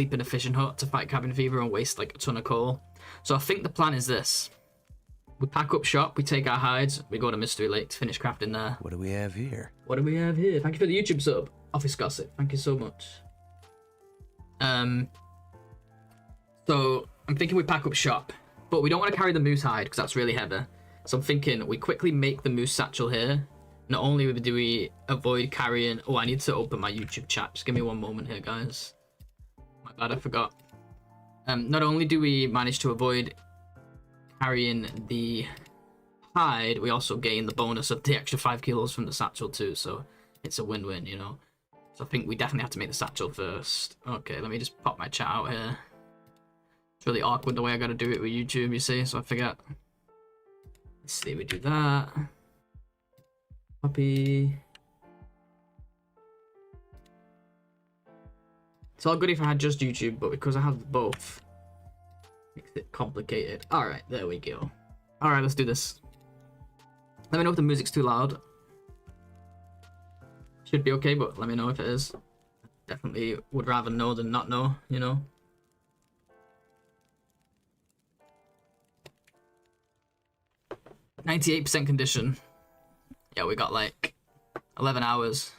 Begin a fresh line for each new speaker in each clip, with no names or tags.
sleep in a fishing hut to fight cabin fever and waste like a ton of coal. So I think the plan is this. We pack up shop, we take our hides, we go to Mystery Lake to finish crafting there.
What do we have here?
What do we have here? Thank you for the YouTube sub. Office Gossip, thank you so much. So I'm thinking we pack up shop, but we don't want to carry the moose hide because that's really heavy. So I'm thinking we quickly make the moose satchel here. Not only do we avoid carrying... Oh, I need to open my YouTube chat. Just give me one moment here, guys. My bad, I forgot. Not only do we manage to avoid carrying the hide, we also gain the bonus of the extra 5 kilos from the satchel too. So it's a win-win, you know. So I think we definitely have to make the satchel first. Okay, let me just pop my chat out here. It's really awkward the way I gotta do it with YouTube, you see, so I forget. Let's see, we do that. Copy. It's all good if I had just YouTube, but because I have both, makes it complicated. Alright, there we go. Alright, let's do this. Let me know if the music's too loud. Should be okay, but let me know if it is. Definitely would rather know than not know, you know? %98 condition. Yeah, we got like 11 hours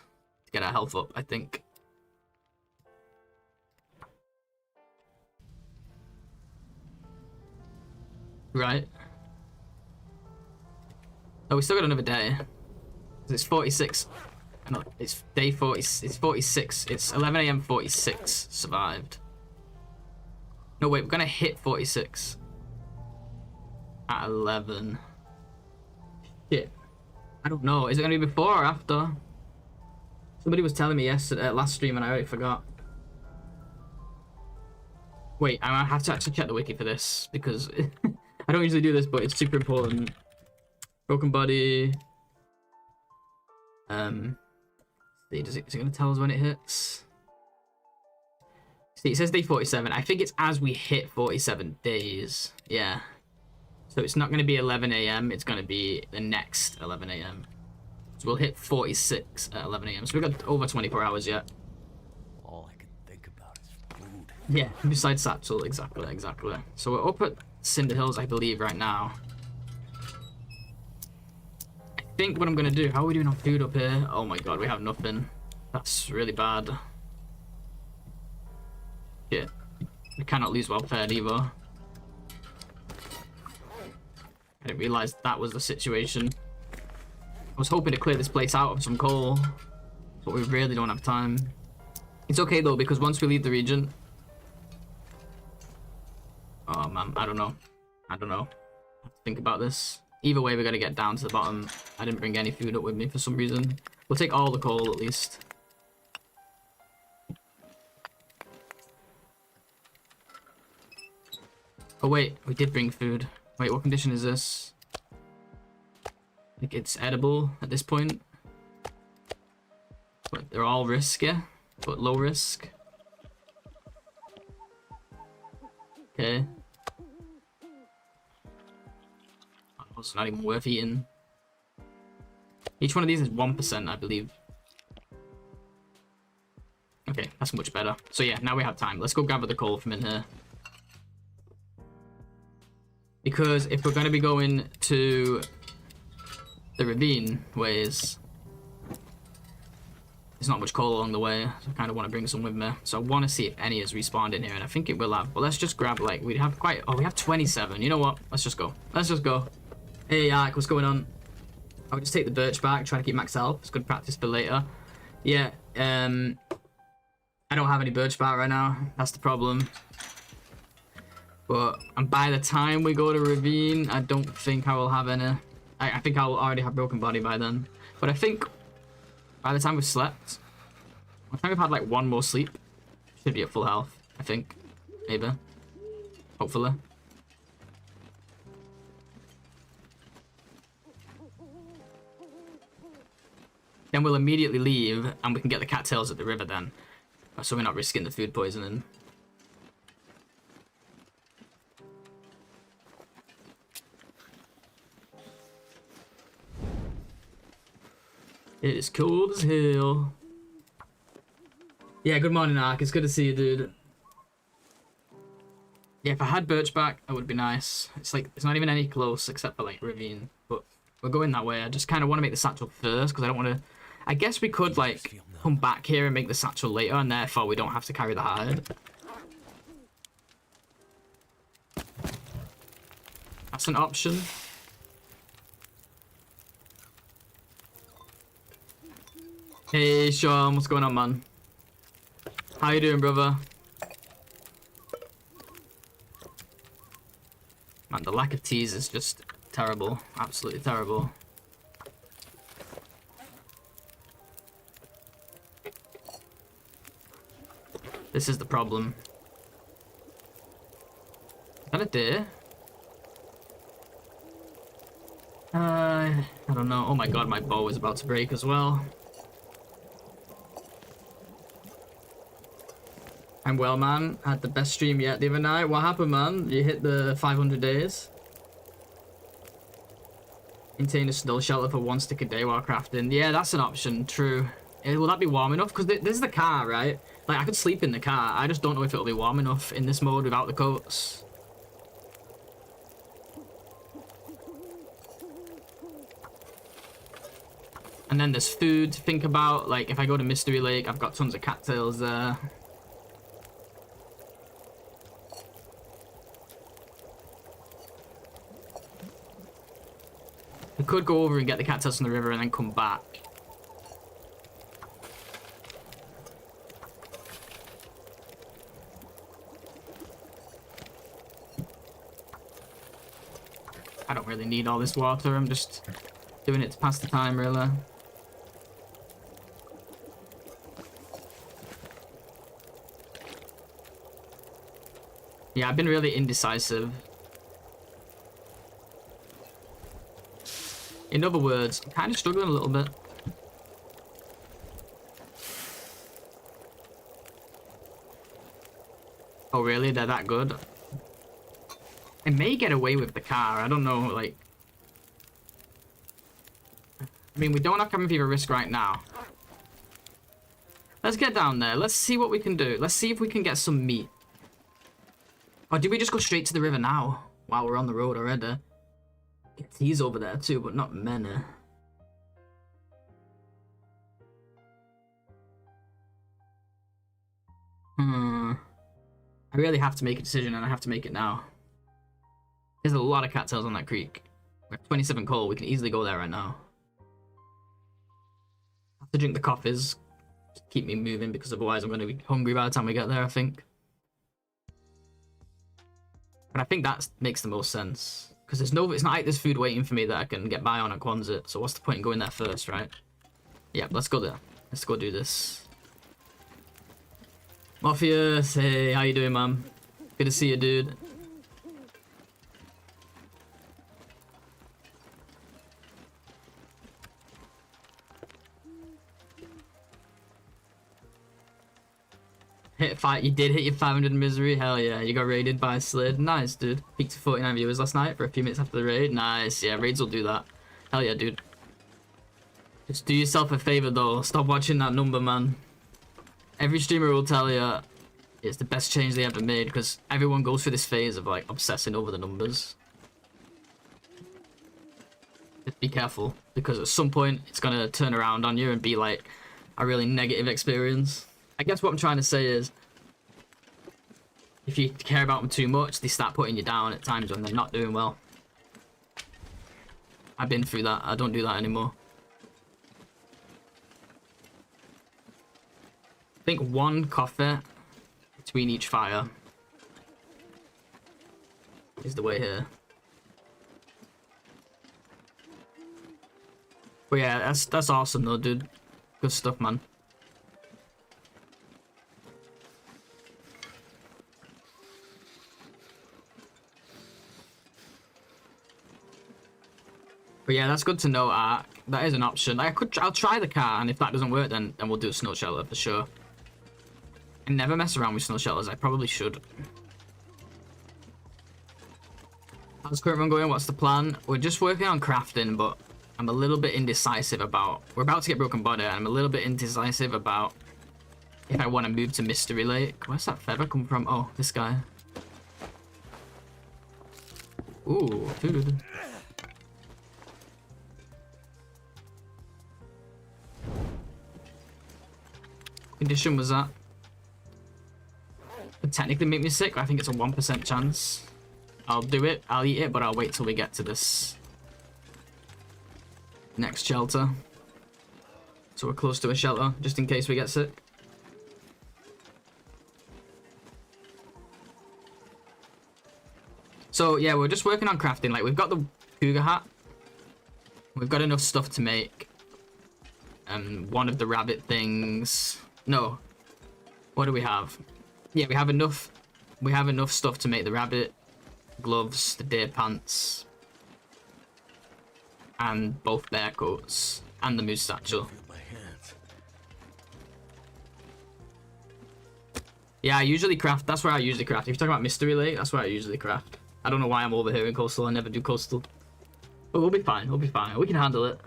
to get our health up, I think. Right. Oh, we still got another day. It's 46. No, it's day 40. It's 46. It's 11 AM 46 survived. No, wait, we're gonna hit 46 at 11. Shit. I don't know. Is it gonna be before or after? Somebody was telling me yesterday, last stream, and I already forgot. Wait, I might have to actually check the wiki for this because I don't usually do this, but it's super important. Broken body. See, is it gonna tell us when it hits? See, it says day 47. I think it's as we hit 47 days. Yeah. So it's not going to be 11 AM, it's going to be the next 11 AM. So we'll hit 46 at 11 AM. So we've got over 24 hours yet.
All I can think about is food.
Yeah, besides satchel, exactly. So we're up at Cinder Hills, I believe, right now. I think what I'm going to do, how are we doing on food up here? Oh my god, we have nothing. That's really bad. Shit. We cannot lose well fed either. I didn't realize that was the situation. I was hoping to clear this place out of some coal, but we really don't have time. It's okay though, because once we leave the region... Oh man, I don't know. I have to think about this. Either way, we're gonna get down to the bottom. I didn't bring any food up with me for some reason. We'll take all the coal at least. Oh wait, we did bring food. Wait, what condition is this? I think it's edible at this point. But they're all risk, yeah? But low risk. Okay. Oh, it's not even worth eating. Each one of these is 1%, I believe. Okay, that's much better. So yeah, now we have time. Let's go gather the coal from in here. Because if we're going to be going to the ravine ways, there's not much coal along the way, so I kind of want to bring some with me. So I want to see if any has respawned in here, and I think it will have. But let's just grab, like, we have quite... Oh, we have 27. You know what? Let's just go. Let's just go. Hey, Ike, what's going on? I'll just take the birch back, try to keep max health. It's good practice for later. Yeah, I don't have any birch bark right now. That's the problem. But by the time we go to ravine, I don't think I will have any. I think I'll already have broken body by then. But I think by the time we've slept, by the time we've had like one more sleep, should be at full health. I think, maybe, hopefully. Then we'll immediately leave, and we can get the cattails at the river then, so we're not risking the food poisoning. It is cold as hell. Yeah, good morning, Ark. It's good to see you, dude. Yeah, if I had birch back, that would be nice. It's like, it's not even any close except for like ravine, but we're going that way. I just kind of want to make the satchel first because I don't want to. I guess we could like come back here and make the satchel later, and therefore we don't have to carry the hide. That's an option. Hey Sean, what's going on, man? How you doing, brother? Man, the lack of teas is just terrible. Absolutely terrible. This is the problem. Is that a deer? I don't know. Oh my god, my bow is about to break as well. I'm well, man. Had the best stream yet the other night. What happened, man? You hit the 500 days? Maintain a snow shelter for 1 stick a day while crafting. Yeah, that's an option. True. Will that be warm enough? Because this is the car, right? Like, I could sleep in the car. I just don't know if it'll be warm enough in this mode without the coats. And then there's food to think about. Like, if I go to Mystery Lake, I've got tons of cattails there. We could go over and get the cattails from the river and then come back. I don't really need all this water. I'm just doing it to pass the time, really. Yeah, I've been really indecisive. In other words, I'm kind of struggling a little bit. Oh, really? They're that good? I may get away with the car. I don't know, like... I mean, we don't have cabin fever risk right now. Let's get down there. Let's see what we can do. Let's see if we can get some meat. Or did we just go straight to the river now? While we're on the road already. He's over there too, but not many. I really have to make a decision, and I have to make it now. There's a lot of cattails on that creek. We're at 27 coal. We can easily go there right now. I have to drink the coffees to keep me moving, because otherwise I'm going to be hungry by the time we get there, I think. But I think that makes the most sense. Because it's not like there's food waiting for me that I can get by on at Quonset. So what's the point in going there first, right? Yeah, let's go there. Let's go do this. Morpheus, hey, how you doing, man? Good to see you, dude. You did hit your 500 misery. Hell yeah, you got raided by a Slid. Nice, dude. Peaked to 49 viewers last night for a few minutes after the raid. Nice, yeah, raids will do that. Hell yeah, dude. Just do yourself a favor though. Stop watching that number, man. Every streamer will tell you it's the best change they ever made, because everyone goes through this phase of like obsessing over the numbers. Just be careful, because at some point it's gonna turn around on you and be like a really negative experience. I guess what I'm trying to say is, if you care about them too much, they start putting you down at times when they're not doing well. I've been through that. I don't do that anymore. I think 1 coffee between each fire is the way here. But yeah, that's awesome though, dude. Good stuff, man. But yeah, that's good to know, Ark. That is an option. I'll try the car, and if that doesn't work, then we'll do a snow shelter for sure. I never mess around with snow shelters. I probably should. How's current run going? What's the plan? We're just working on crafting, but I'm a little bit indecisive about... We're about to get broken body, and I'm a little bit indecisive about if I want to move to Mystery Lake. Where's that feather come from? Oh, this guy. Ooh, food. Condition was that? Would technically make me sick. I think it's a 1% chance. I'll do it. I'll eat it, but I'll wait till we get to this next shelter. So we're close to a shelter, just in case we get sick. So yeah, we're just working on crafting. Like, we've got the cougar hat. We've got enough stuff to make one of the rabbit things. No. What do we have? Yeah, we have enough. We have enough stuff to make the rabbit gloves, the deer pants, and both bear coats, and the moose satchel. Yeah, I usually craft. That's where I usually craft. If you're talking about Mystery Lake, that's where I usually craft. I don't know why I'm over here in coastal. I never do coastal. But we'll be fine. We'll be fine. We can handle it.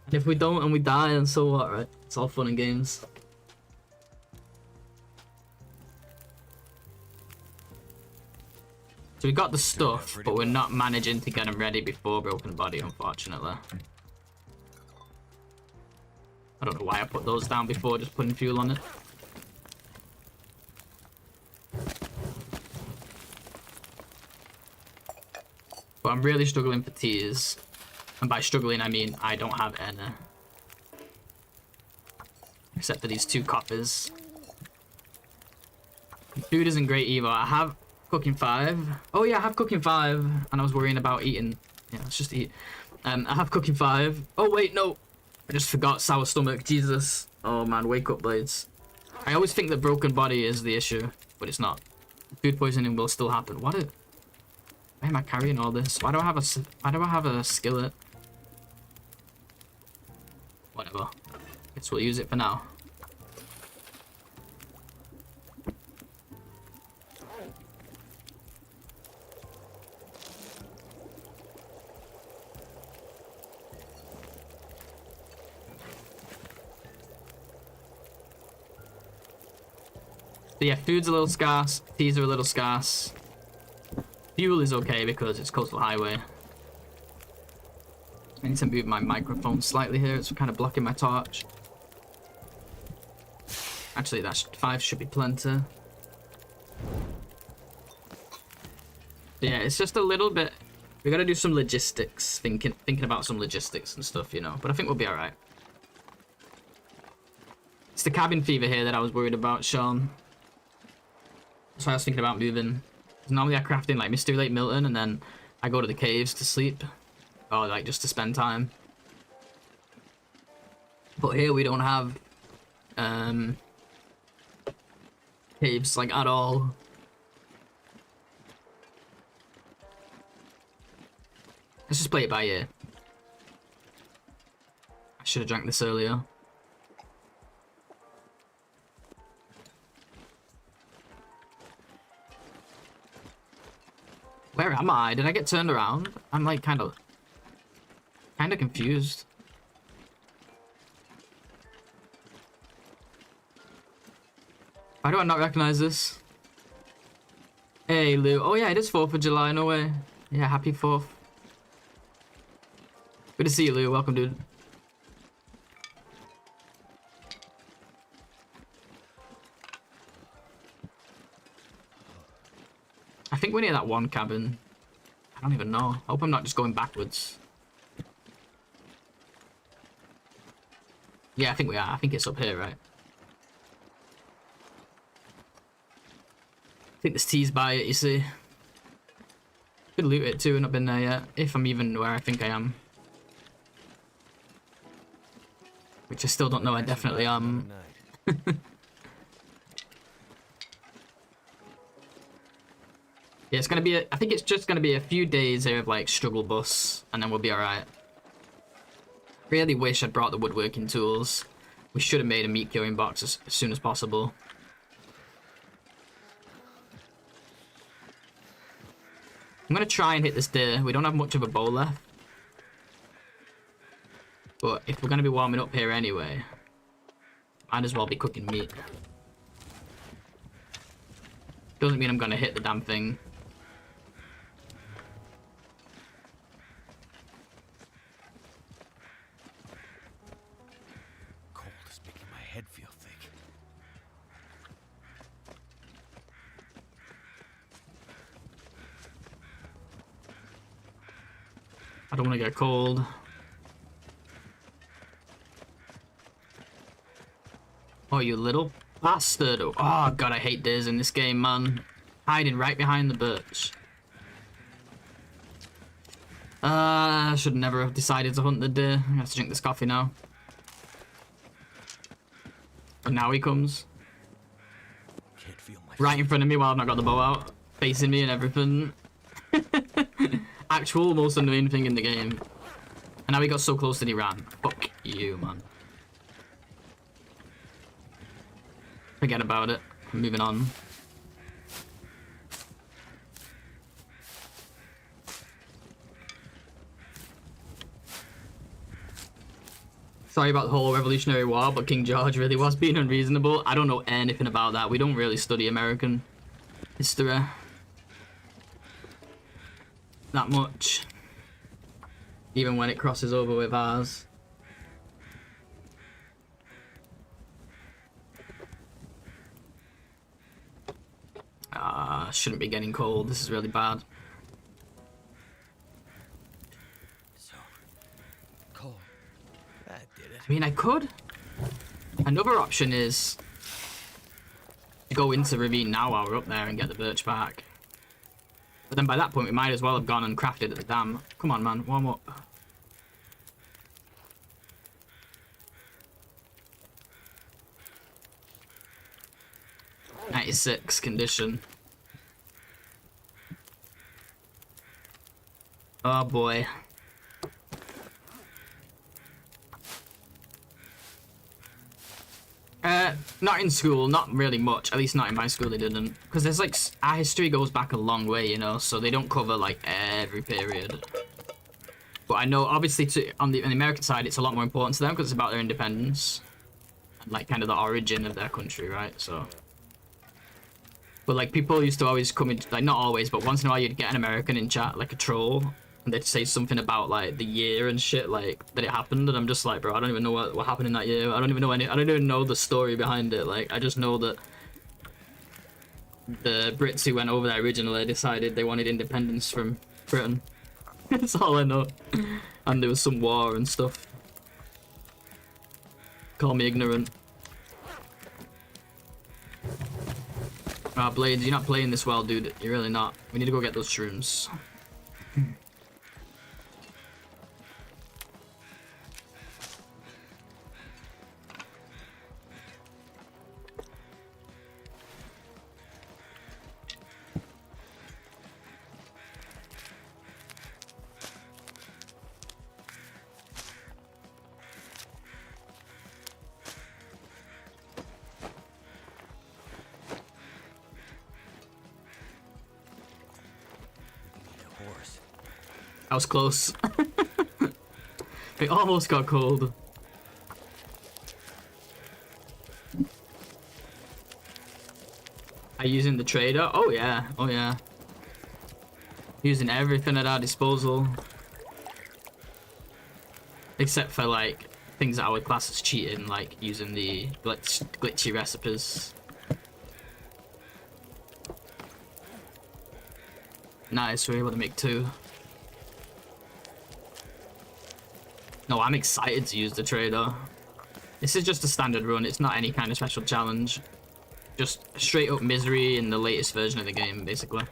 And if we don't and we die, then so what, right? It's all fun and games. So we got the stuff, but we're not managing to get them ready before Broken Body, unfortunately. I don't know why I put those down before just putting fuel on it. But I'm really struggling for teas. And by struggling, I mean I don't have any. Except for these 2 coppers. Food isn't great either. I have cooking 5. Oh yeah, I have cooking 5. And I was worrying about eating. Yeah, let's just eat. I have cooking 5. Oh wait, no. I just forgot sour stomach. Jesus. Oh man, wake up, Blades. I always think that broken body is the issue, but it's not. Food poisoning will still happen. What? Why am I carrying all this? Why do I have a skillet? Whatever. Guess we'll use it for now. So yeah, food's a little scarce, teas are a little scarce. Fuel is okay because it's coastal highway. I need to move my microphone slightly here, it's kind of blocking my torch. Actually, that's 5 should be plenty. But yeah, it's just a little bit. We gotta do some logistics, thinking about some logistics and stuff, you know. But I think we'll be alright. It's the cabin fever here that I was worried about, Sean. That's why I was thinking about moving. Normally I craft in like Mystery Lake Milton and then I go to the caves to sleep. Or like just to spend time. But here we don't have caves like at all. Let's just play it by ear. I should have drank this earlier. Where am I? Did I get turned around? I'm like kind of confused. Why do I not recognize this? Hey, Lou. Oh yeah, it is 4th of July, no way. Yeah, happy 4th. Good to see you, Lou. Welcome, dude. I think we're near that one cabin. I don't even know. I hope I'm not just going backwards. Yeah, I think we are. I think it's up here, right? I think there's teas by it, you see. Could loot it too, not been there yet. If I'm even where I think I am. Which I still don't know I definitely am. Yeah, it's gonna be I think it's just gonna be a few days here of like struggle bus, and then we'll be alright. Really wish I'd brought the woodworking tools. We should have made a meat curing box as soon as possible. I'm gonna try and hit this deer. We don't have much of a bow left. But if we're gonna be warming up here anyway, might as well be cooking meat. Doesn't mean I'm gonna hit the damn thing. I don't want to get cold. Oh, you little bastard. Oh, God, I hate this in this game, man. Hiding right behind the birch. I should never have decided to hunt the deer. I have to drink this coffee now. But now he comes.
Can't feel my
Right in front of me while I've not got the bow out. Facing me and everything. Actual most annoying thing in the game. And now he got so close that he ran. Fuck you, man. Forget about it. I'm moving on. Sorry about the whole Revolutionary War, but King George really was being unreasonable. I don't know anything about that. We don't really study American history that much, even when it crosses over with ours. Shouldn't be getting cold. This is really bad.
so cold. That did it.
I mean, I could. Another option is to go into Ravine now while we're up there and get the birch back. But then by that point, we might as well have gone and crafted at the dam. Come on, man, warm up. '96 condition. Oh boy. Not in school, not really much. At least not in my school they didn't. Because there's like, our history goes back a long way, you know, so they don't cover like every period. But I know obviously on the American side it's a lot more important to them because it's about their independence. And like kind of the origin of their country, right? So. But like people used to always come in, like not always, but once in a while you'd get an American in chat, like a troll. And they'd say something about like the year and shit, like that it happened, and I'm just like, bro, I don't even know what happened in that year. I don't even know the story behind it. Like I just know that the Brits who went over there originally decided they wanted independence from Britain. That's all I know. And there was some war and stuff. Call me ignorant. Ah, Blades, you're not playing this well, dude. You're really not. We need to go get those shrooms. That was close. It almost got cold. Are you using the trader? Oh yeah, oh yeah. Using everything at our disposal. Except for like things that I would class as cheating, like using the glitchy recipes. Nice, we're able to make 2. No, I'm excited to use the trader. This is just a standard run, it's not any kind of special challenge. Just straight up misery in the latest version of the game, basically.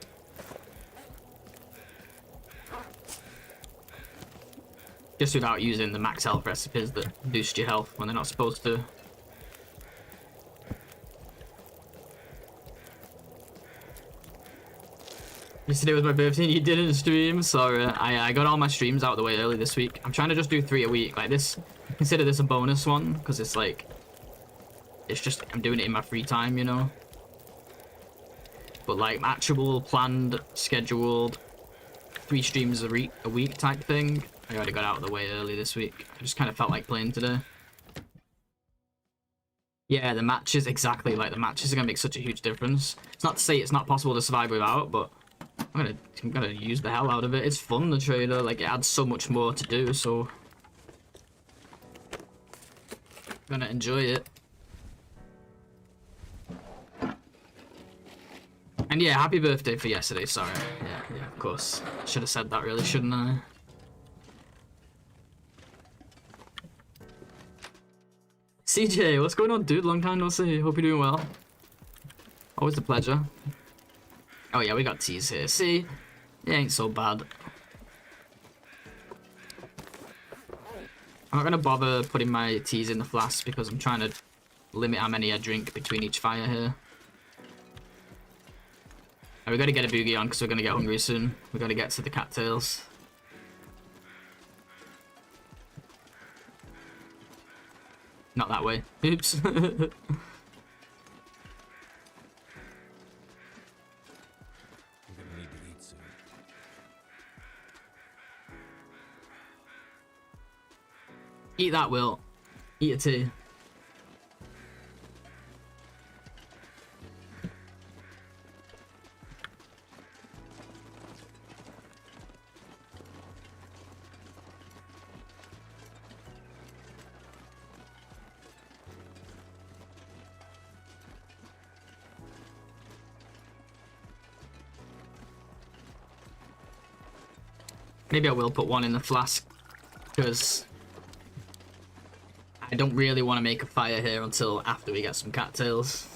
Just without using the max health recipes that boost your health when they're not supposed to. Yesterday was my birthday and you didn't stream. Sorry, I got all my streams out of the way early this week. I'm trying to just do 3 a week. Like this, consider this a bonus one because it's like, it's just I'm doing it in my free time, you know. But like actual planned, scheduled 3 streams a week type thing, I already got out of the way early this week. I just kind of felt like playing today. Yeah, the matches, exactly. Like the matches are gonna make such a huge difference. It's not to say it's not possible to survive without, but I'm gonna use the hell out of it. It's fun, the trader. Like it adds so much more to do. So I'm gonna enjoy it. And yeah, happy birthday for yesterday. Sorry. Yeah, of course. Should have said that, really, shouldn't I? CJ, what's going on, dude? Long time no see. Hope you're doing well. Always a pleasure. Oh yeah, we got teas here. See? It ain't so bad. I'm not gonna bother putting my teas in the flask because I'm trying to limit how many I drink between each fire here. And we gotta get a boogie on because we're gonna get hungry soon. We gotta get to the cattails. Not that way. Oops.
I'm gonna need to eat soon.
Eat that, Will. Eat it too. Maybe I will put one in the flask, because I don't really want to make a fire here until after we get some cattails.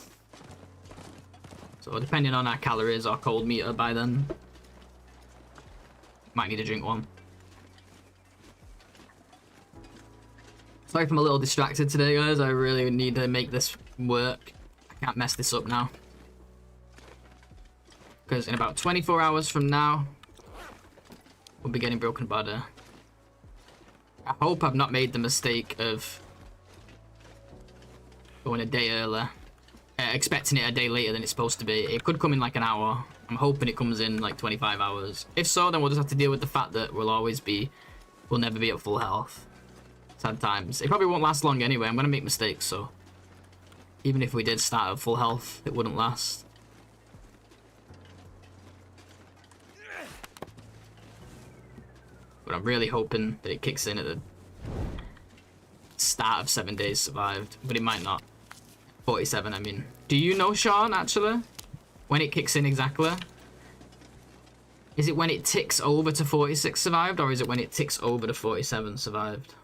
So depending on our calories or cold meter by then, might need to drink one. Sorry if I'm a little distracted today, guys. I really need to make this work. I can't mess this up now. Because in about 24 hours from now, we'll be getting broken butter. I hope I've not made the mistake of going a day earlier. Expecting it a day later than it's supposed to be. It could come in like an hour. I'm hoping it comes in like 25 hours. If so, then we'll just have to deal with the fact that we'll never be at full health. Sad times. It probably won't last long anyway. I'm going to make mistakes, so even if we did start at full health, it wouldn't last. But I'm really hoping that it kicks in at the start of 7 days survived, but it might not. 47, I mean. Do you know, Sean, actually? When it kicks in exactly? Is it when it ticks over to 46 survived, or is it when it ticks over to 47 survived?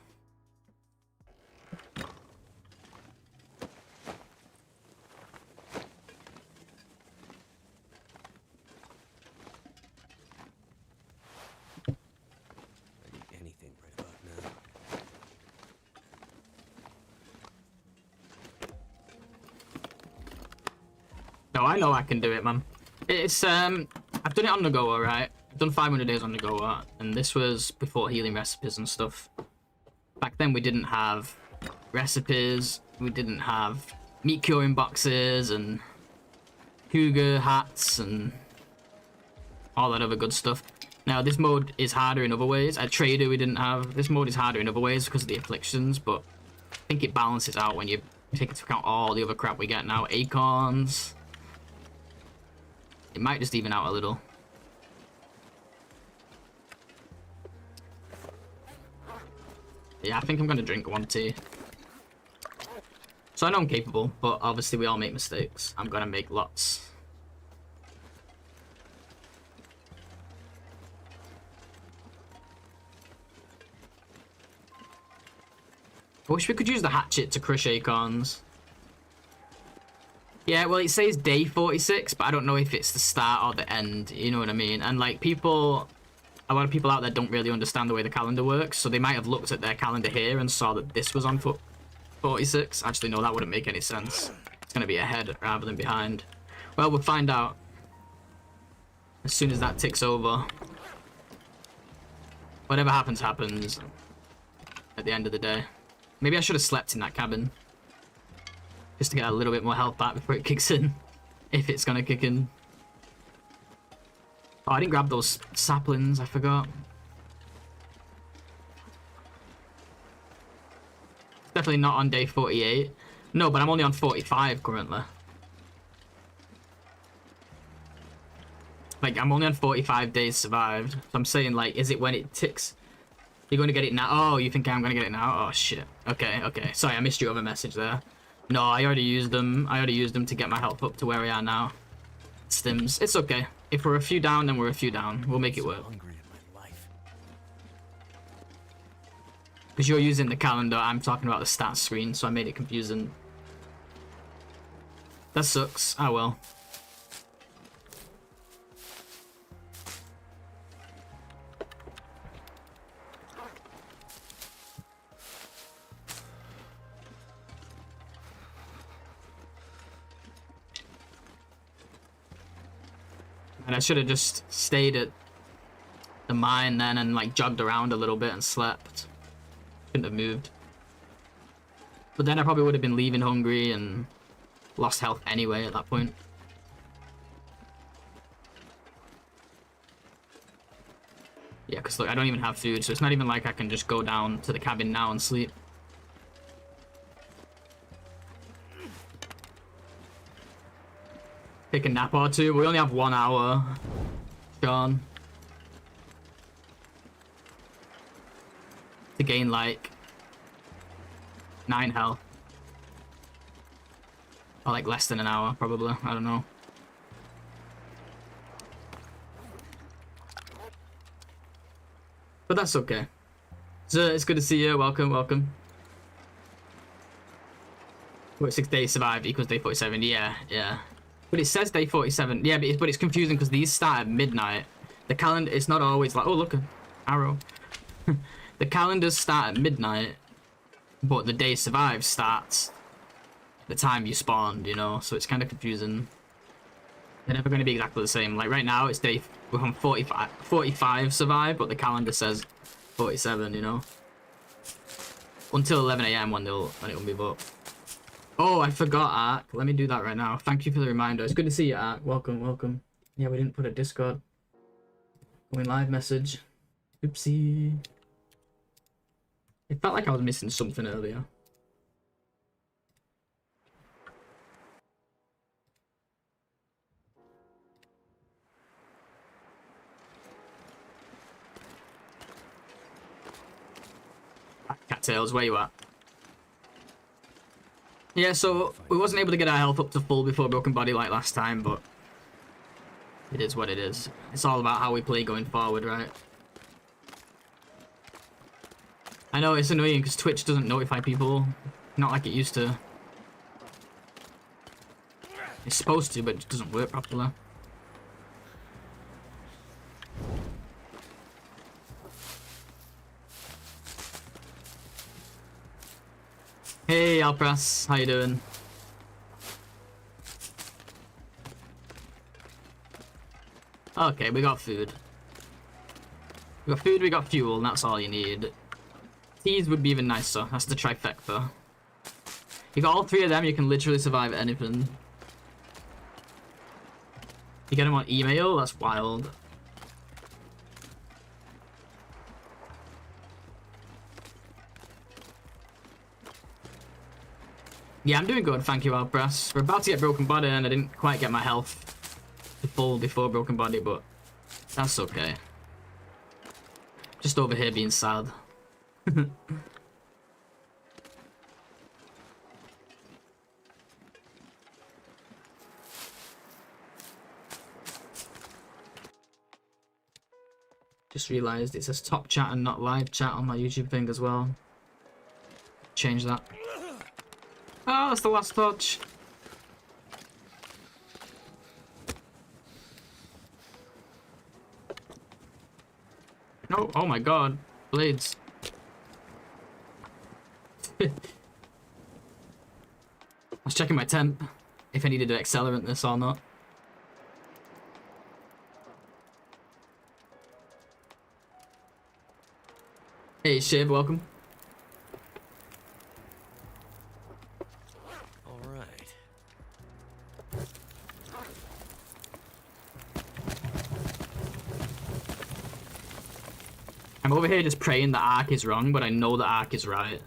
No, I know I can do it, man. It's, I've done it on the go, alright? I've done 500 days on the go, and this was before healing recipes and stuff. Back then, we didn't have recipes, we didn't have meat curing boxes, and cougar hats, and all that other good stuff. Now, this mode is harder in other ways. At Trader, we didn't have... This mode is harder in other ways because of the afflictions, but I think it balances out when you take into account all the other crap we get now. Acorns... It might just even out a little. Yeah, I think I'm gonna drink one tea. So I know I'm capable, but obviously we all make mistakes. I'm gonna make lots. I wish we could use the hatchet to crush acorns. Yeah, well, it says day 46, but I don't know if it's the start or the end, you know what I mean? And, like, a lot of people out there don't really understand the way the calendar works, so they might have looked at their calendar here and saw that this was on 46. Actually, no, that wouldn't make any sense. It's going to be ahead rather than behind. Well, we'll find out as soon as that ticks over. Whatever happens, happens at the end of the day. Maybe I should have slept in that cabin. Just to get a little bit more health back before it kicks in. If it's gonna kick in. Oh, I didn't grab those saplings, I forgot. It's definitely not on day 48. No, but I'm only on 45 currently. Like, I'm only on 45 days survived. So I'm saying, like, is it when it ticks? You're going to get it now? Oh, you think I'm going to get it now? Oh, shit. Okay, okay. Sorry, I missed your other message there. No, I already used them. I already used them to get my health up to where we are now. Stims. It's okay. If we're a few down, then we're a few down. We'll make it work. Because you're using the calendar, I'm talking about the stats screen, so I made it confusing. That sucks. Oh well. And I should have just stayed at the mine then and like jogged around a little bit and slept. Shouldn't have moved. But then I probably would have been leaving hungry and lost health anyway at that point. Yeah, because look, I don't even have food, so it's not even like I can just go down to the cabin now and sleep. Take a nap or two. We only have 1 hour. Sean. To gain like 9 health. Or like less than an hour, probably. I don't know. But that's okay. So it's good to see you. Welcome, welcome. 46 days survived equals day 47. Yeah, yeah. But it says day 47. Yeah, but it's confusing because these start at midnight. The calendar, it's not always like, oh, look, an arrow. The calendars start at midnight, but the day survived starts the time you spawned, you know? So it's kind of confusing. They're never going to be exactly the same. Like right now, it's we're on 45 survive, but the calendar says 47, you know? Until 11 AM when it'll move up. Oh, I forgot, Ark. Let me do that right now. Thank you for the reminder. It's good to see you, Ark. Welcome, welcome. Yeah, we didn't put a Discord. Going live message. Oopsie. It felt like I was missing something earlier. Cattails, where you at? Yeah, so we wasn't able to get our health up to full before Broken Body like last time, but it is what it is. It's all about how we play going forward, right? I know it's annoying because Twitch doesn't notify people, not like it used to. It's supposed to, but it doesn't work properly. Hey, Alpras, how you doing? Okay, we got food. We got food, we got fuel, and that's all you need. Teas would be even nicer. That's the trifecta. You got all 3 of them, you can literally survive anything. You get them on email? That's wild. Yeah, I'm doing good, thank you, Alpras. We're about to get Broken Body, and I didn't quite get my health to full before Broken Body, but that's okay. Just over here being sad. Just realized it says top chat and not live chat on my YouTube thing as well. Change that. Oh, that's the last touch. No, oh my god. Blades. I was checking my temp, if I needed to accelerate this or not. Hey, Shiv, welcome.
All right.
I'm over here just praying the Ark is wrong, but I know the Ark is right.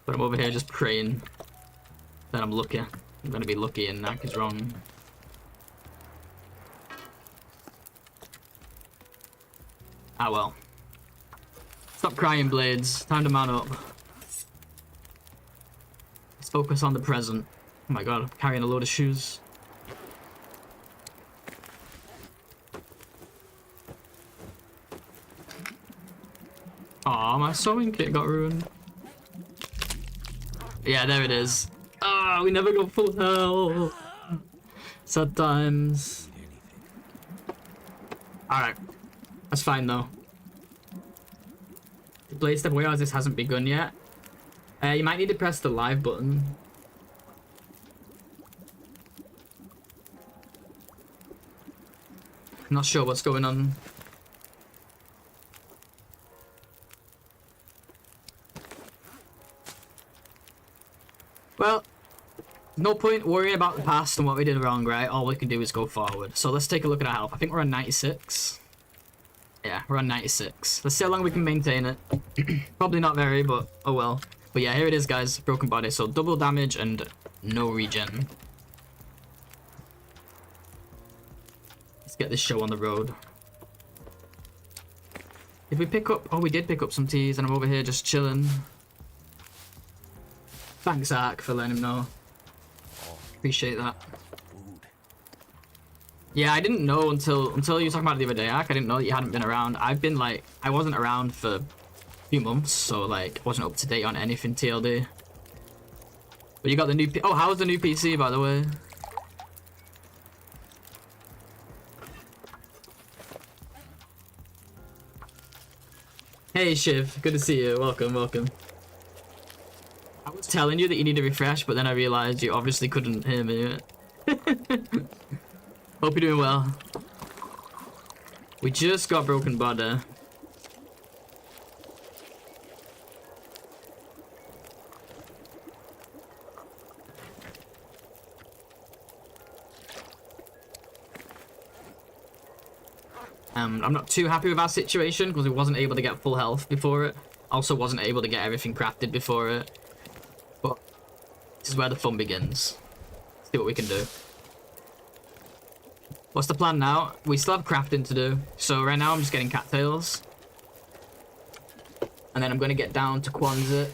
But I'm over here just praying that I'm lucky. I'm gonna be lucky and Ark is wrong. Ah well. Stop crying, Blades. Time to man up. Let's focus on the present. Oh my god, I'm carrying a load of shoes. Aw, my sewing kit got ruined. Yeah, there it is. Ah, we never got full health. Sad times. Alright. That's fine though. The play step warehouse, this hasn't begun yet. You might need to press the live button. I'm not sure what's going on. Well, no point worrying about the past and what we did wrong, right? All we can do is go forward. So let's take a look at our health. I think we're on 96. Yeah, we're on 96. Let's see how long we can maintain it. Probably not very, but oh well. But yeah, here it is, guys. Broken body. So double damage and no regen. Let's get this show on the road. Did we pick up... Oh, we did pick up some teas, and I'm over here just chilling. Thanks, Ark, for letting him know. Appreciate that. Yeah, I didn't know until you were talking about it the other day, Ark. I didn't know that you hadn't been around. I've been like... I wasn't around for a few months, so like, I wasn't up to date on anything TLD. But you got the new... Oh, how's the new PC, by the way? Hey, Shiv. Good to see you. Welcome, welcome. I was telling you that you need to refresh, but then I realized you obviously couldn't hear me. Hope you're doing well. We just got broken body. I'm not too happy with our situation because we wasn't able to get full health before it. Also wasn't able to get everything crafted before it. But this is where the fun begins. Let's see what we can do. What's the plan now? We still have crafting to do. So right now I'm just getting cattails. And then I'm going to get down to Quonset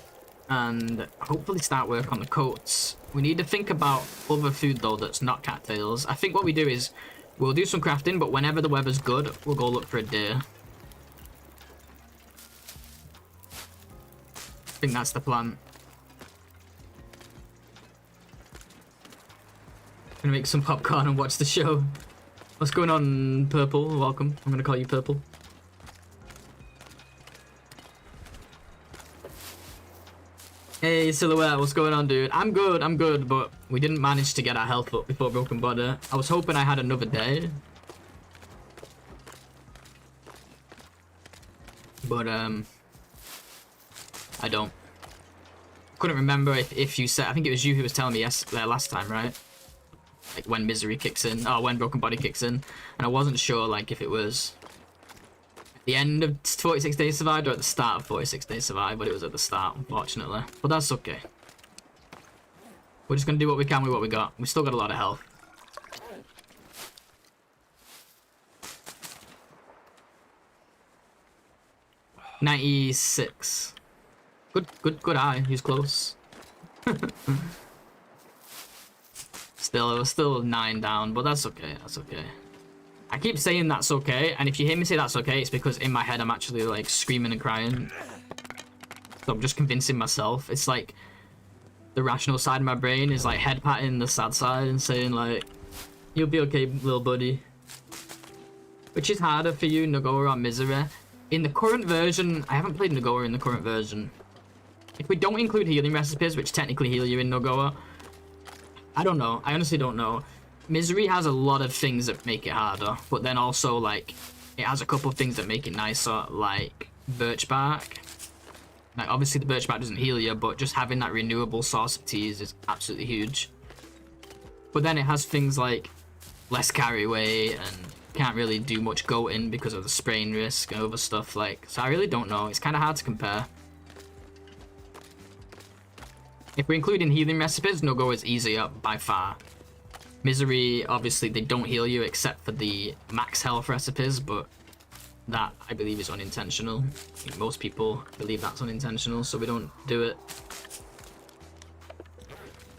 and hopefully start work on the coats. We need to think about other food though that's not cattails. I think what we do is we'll do some crafting, but whenever the weather's good, we'll go look for a deer. I think that's the plan. Gonna make some popcorn and watch the show. What's going on, Purple? Welcome. I'm gonna call you Purple. Hey, Silhouette, what's going on, dude? I'm good, but we didn't manage to get our health up before Broken Body. I was hoping I had another day. But, I don't. Couldn't remember if you said... I think it was you who was telling me last time, right? Like, when Misery kicks in. Oh, when Broken Body kicks in. And I wasn't sure, like, if it was... the end of 46 Days Survived or at the start of 46 Days Survived, but it was at the start, unfortunately. But that's okay. We're just gonna do what we can with what we got. We still got a lot of health. $96. Good eye. He's close. Still 9 down, but that's okay. That's okay. I keep saying that's okay, and if you hear me say that's okay, it's because in my head I'm actually like screaming and crying. So I'm just convincing myself. It's like the rational side of my brain is like head patting the sad side and saying like, you'll be okay, little buddy. Which is harder for you, Nagoa or Misery? In the current version, I haven't played Nagoa in the current version. If we don't include healing recipes, which technically heal you in Nagoa, I don't know. I honestly don't know. Misery has a lot of things that make it harder, but then also, like, it has a couple of things that make it nicer, like birch bark. Like, obviously the birch bark doesn't heal you, but just having that renewable source of teas is absolutely huge. But then it has things like less carry weight and can't really do much goating because of the sprain risk and other stuff, like, so I really don't know. It's kind of hard to compare. If we're including healing recipes, no-go is easier by far. Misery, obviously, they don't heal you except for the max health recipes, but that, I believe, is unintentional. I think most people believe that's unintentional, so we don't do it.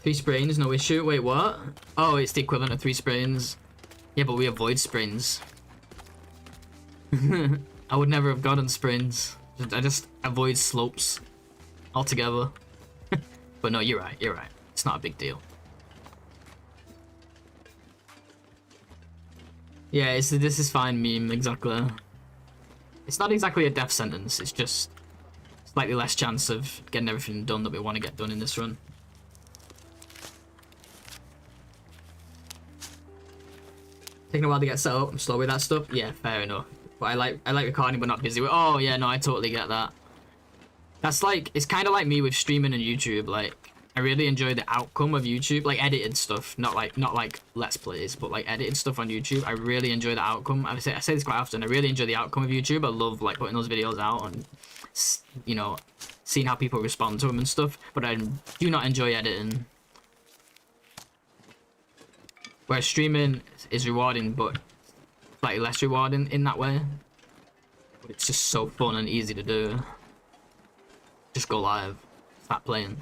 3 sprains, no issue. Wait, what? Oh, it's the equivalent of 3 sprains. Yeah, but we avoid sprains. I would never have gotten sprains. I just avoid slopes altogether. But no, you're right. You're right. It's not a big deal. Yeah, this is fine meme, exactly. It's not exactly a death sentence, it's just slightly less chance of getting everything done that we want to get done in this run. Taking a while to get set up, I'm slow with that stuff. Yeah, fair enough. But I like recording but not busy with. Oh yeah, no, I totally get that. That's like, it's kind of like me with streaming and YouTube. Like, I really enjoy the outcome of YouTube, like edited stuff, not like let's plays, but like edited stuff on YouTube. I really enjoy the outcome. I say this quite often. I really enjoy the outcome of YouTube. I love like putting those videos out and, you know, seeing how people respond to them and stuff. But I do not enjoy editing. Whereas streaming is rewarding, but slightly less rewarding in that way. But it's just so fun and easy to do. Just go live, start playing.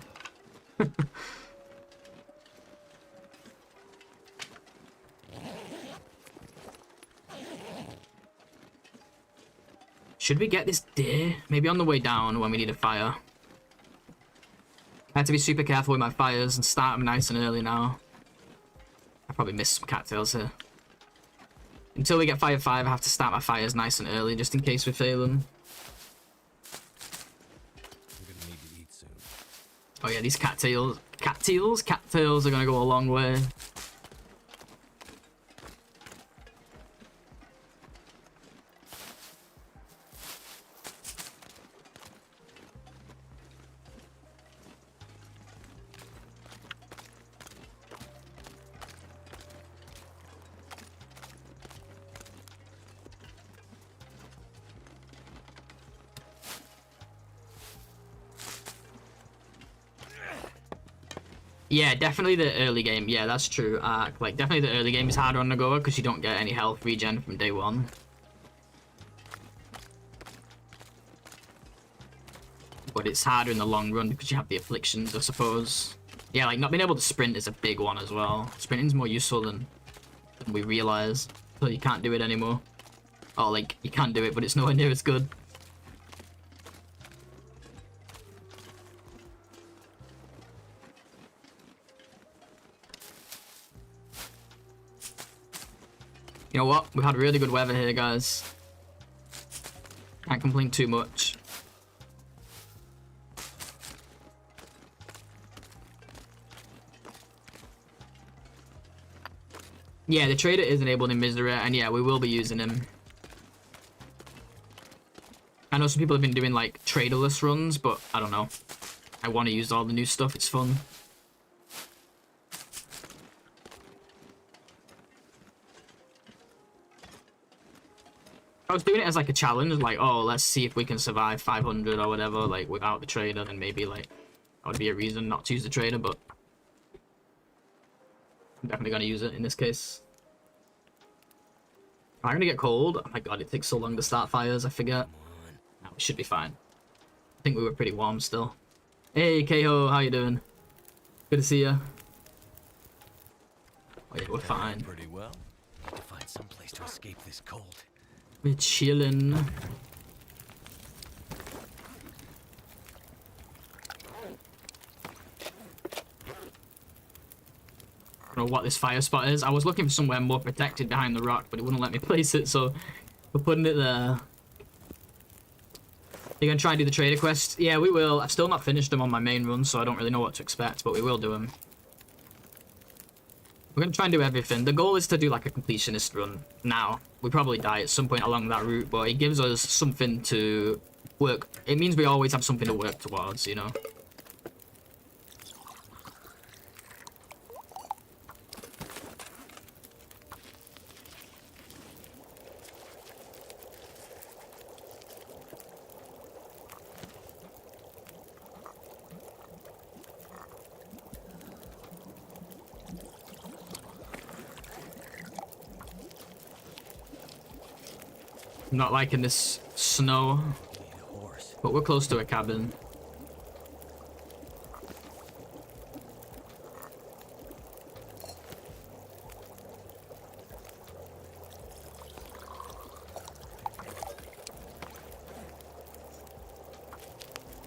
Should we get this deer? Maybe on the way down when we need a fire. I have to be super careful with my fires and start them nice and early now. I probably missed some cattails here. Until we get fire 5, I have to start my fires nice and early just in case we fail them. Oh yeah, these cattails are gonna go a long way. Yeah, definitely the early game. Yeah, that's true. Like, definitely the early game is harder on the go because you don't get any health regen from day one. But it's harder in the long run because you have the afflictions, I suppose. Yeah, like, not being able to sprint is a big one as well. Sprinting's more useful than we realize. So you can't do it anymore. Or, like, you can do it, but it's nowhere near as good. You know what? We've had really good weather here, guys. Can't complain too much. Yeah, the trader is enabled in Misery, and yeah, we will be using him. I know some people have been doing, like, traderless runs, but I don't know. I want to use all the new stuff, it's fun. I was doing it as like a challenge, like, oh, let's see if we can survive 500 or whatever, like, without the trader, then maybe, like, that would be a reason not to use the trader, but I'm definitely going to use it in this case. Am I going to get cold? Oh my god, it takes so long to start fires, I forget. No, we should be fine. I think we were pretty warm still. Hey, Keho, how you doing? Good to see you. Oh yeah, we're fine.
Pretty well. Need to find some place to escape this cold.
We're chilling. I don't know what this fire spot is. I was looking for somewhere more protected behind the rock, but it wouldn't let me place it, so we're putting it there. You're gonna try and do the trader quest? Yeah, we will. I've still not finished them on my main run, so I don't really know what to expect, but we will do them. We're gonna try and do everything. The goal is to do like a completionist run now. We probably die at some point along that route, but it gives us something to work. It means we always have something to work towards, you know? I'm not liking this snow, but we're close to a cabin.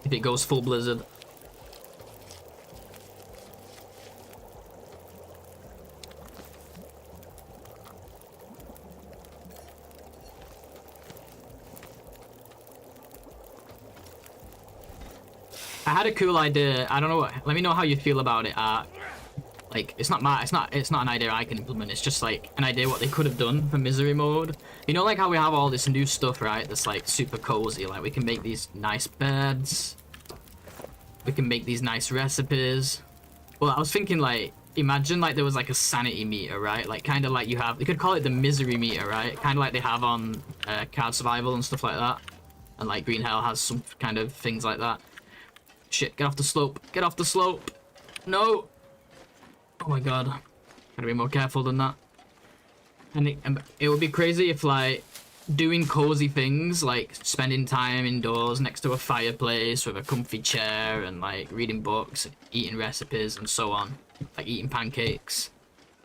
if it goes full blizzard. I had a cool idea. I don't know what. Let me know how you feel about it. Like it's not an idea I can implement. It's just like an idea what they could have done for misery mode. You know, like how we have all this new stuff, right? That's like super cozy. Like we can make these nice beds. We can make these nice recipes. Well, I was thinking like, imagine like there was like a sanity meter, right? Like kind of like you could call it the misery meter, right? Kind of like they have on card survival and stuff like that. And like Green Hell has some kind of things like that. Shit, get off the slope. Get off the slope. No. Oh my god. Gotta be more careful than that. And it would be crazy if like doing cozy things like spending time indoors next to a fireplace with a comfy chair and like reading books, eating recipes and so on, like eating pancakes,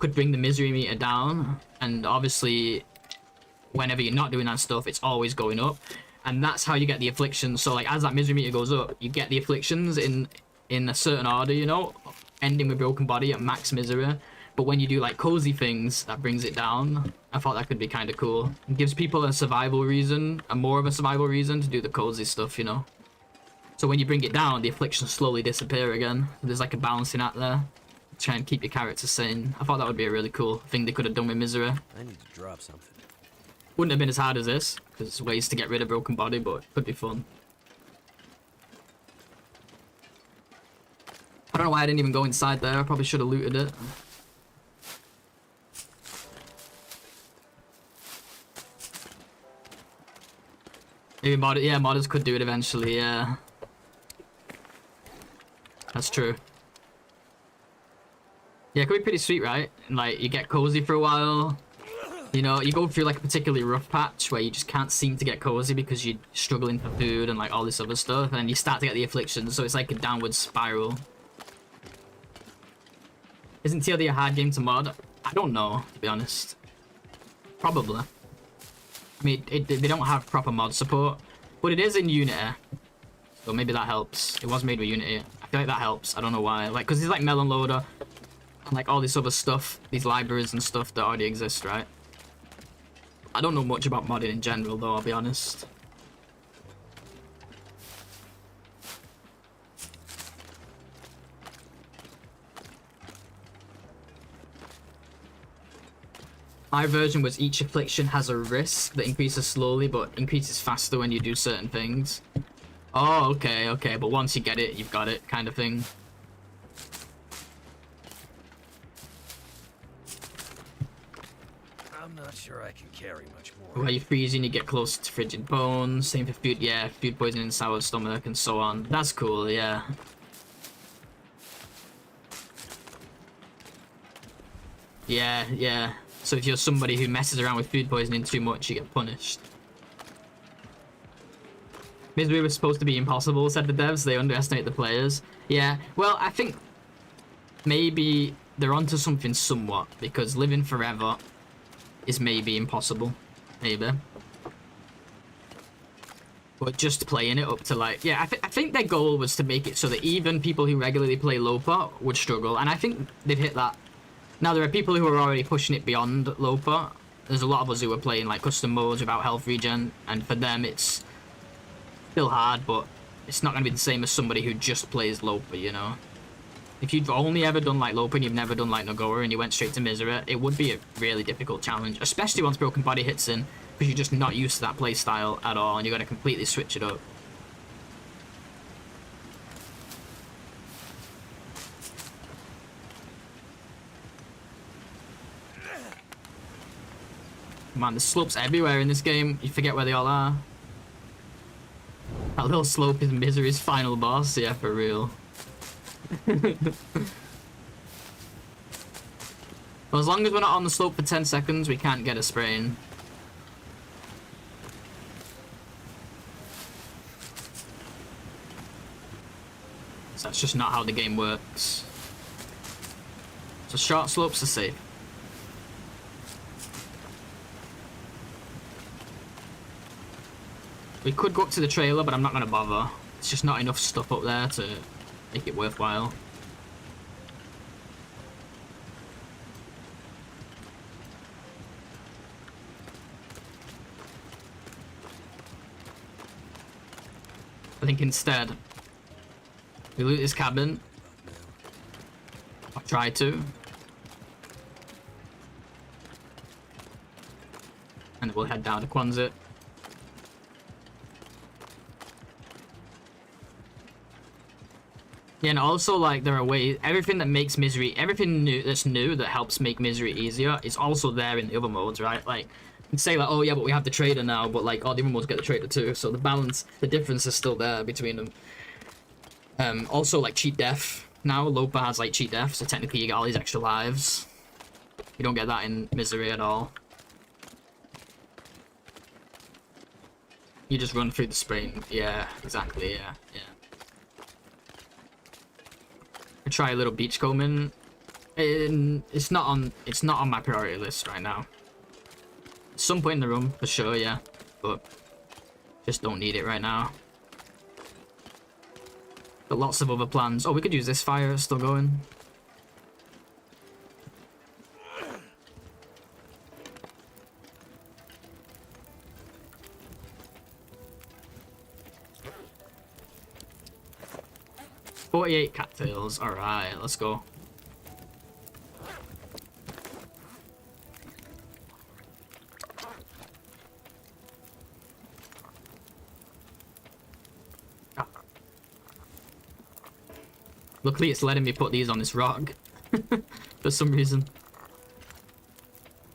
could bring the misery meter down. And obviously whenever you're not doing that stuff, it's always going up. And that's how you get the afflictions. So like as that misery meter goes up, you get the afflictions in a certain order, you know, ending with broken body at max misery. But when you do like cozy things, that brings it down. I thought that could be kind of cool. It gives people a survival reason, more of a survival reason to do the cozy stuff, you know. So when you bring it down, the afflictions slowly disappear again. There's like a balancing act there. Try and keep your character sane. I thought that would be a really cool thing they could have done with misery.
I need to drop something.
Wouldn't have been as hard as this, because there's ways to get rid of broken body, but it could be fun. I don't know why I didn't even go inside there. I probably should have looted it. Maybe modders could do it eventually, yeah. That's true. Yeah, it could be pretty sweet, right? And like, you get cozy for a while. You know, you go through like a particularly rough patch where you just can't seem to get cozy because you're struggling for food and like all this other stuff, and you start to get the afflictions, so it's like a downward spiral. Isn't TLD a hard game to mod? I don't know, to be honest. Probably. I mean, they don't have proper mod support, but it is in Unity, so maybe that helps. It was made with Unity. I feel like that helps. I don't know why. Like, because there's like Melon Loader and like all this other stuff, these libraries and stuff that already exist, right? I don't know much about modding in general, though, I'll be honest. My version was each affliction has a risk that increases slowly, but increases faster when you do certain things. Oh, okay, okay, but once you get it, you've got it, kind of thing.
I'm not sure I can carry much more.
Where you freeze and you get closer to frigid bones. Same for food, yeah, food poisoning, sour stomach, and so on. That's cool, yeah. Yeah, yeah. So if you're somebody who messes around with food poisoning too much, you get punished. Misery was supposed to be impossible, said the devs. They underestimate the players. Yeah, well, I think maybe they're onto something somewhat, because living forever is maybe impossible. Maybe. But just playing it up to like... Yeah, I think their goal was to make it so that even people who regularly play Lopa would struggle, and I think they've hit that. Now, there are people who are already pushing it beyond Lopa. There's a lot of us who are playing like custom modes without health regen, and for them it's still hard, but it's not going to be the same as somebody who just plays Lopa, you know? If you've only ever done like Lopa and you've never done like Nagora and you went straight to Misery, it would be a really difficult challenge, especially once Broken Body hits in, because you're just not used to that playstyle at all, and you're going to completely switch it up. Man, the slopes everywhere in this game. You forget where they all are. That little slope is Misery's final boss. Yeah, for real. Well, as long as we're not on the slope for 10 seconds, we can't get a sprain. So that's just not how the game works. So short slopes are safe. We could go up to the trailer, but I'm not going to bother. It's just not enough stuff up there to make it worthwhile. I think instead we loot this cabin. I'll try to. And we'll head down to Quonset. Yeah, and also, like, there are ways, everything that makes misery, everything new that's new that helps make misery easier is also there in the other modes, right? Like, you can say, like, oh yeah, but we have the trader now, but like, oh, the other modes get the trader too, so the balance, the difference is still there between them. Also, like, cheat death. Now, Lopa has, like, cheat death, so technically you get all these extra lives. You don't get that in misery at all. You just run through the spring. Yeah, exactly, yeah. Try a little beachcombing. It's not on my priority list right now. At some point in the room for sure, yeah, but just don't need it right now. Got lots of other plans. Oh, we could use this fire. It's still going. $48 cattails. All right, let's go. Luckily, it's letting me put these on this rock for some reason.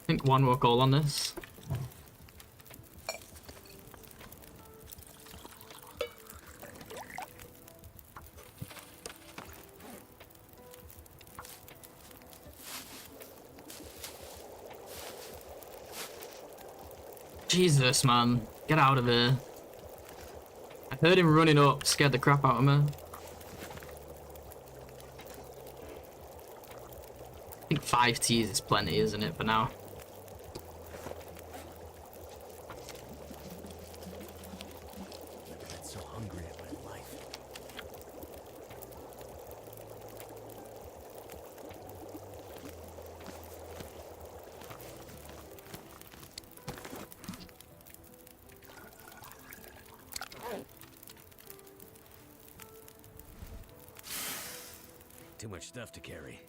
I think one more goal on this. Jesus, man. Get out of here. I heard him running up, scared the crap out of me. I think 5 Ts is plenty, isn't it, for now?
I'm so hungry at my life. Too much stuff to carry.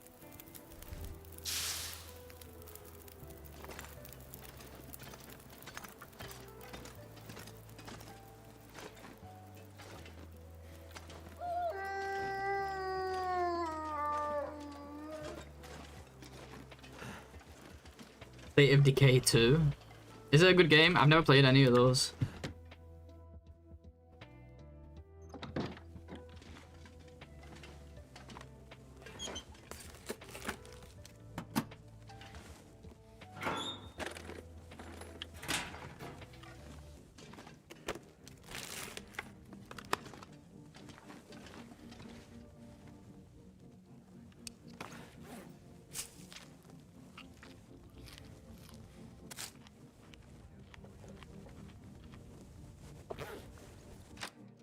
State of Decay 2. Is it a good game? I've never played any of those.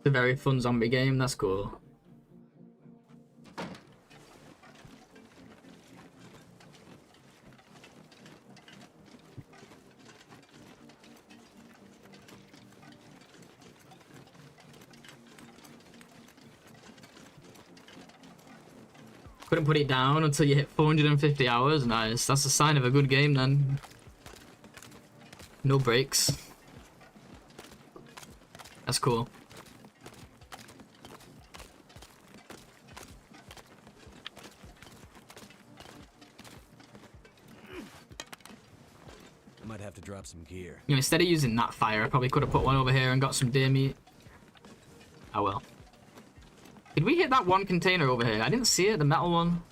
It's a very fun zombie game, that's cool. Couldn't put it down until you hit 450 hours. Nice, that's a sign of a good game then. No breaks. That's cool.
I might have to drop some gear.
You know, instead of using that fire, I probably could have put one over here and got some deer meat. Oh well. Did we hit that one container over here? I didn't see it, the metal one.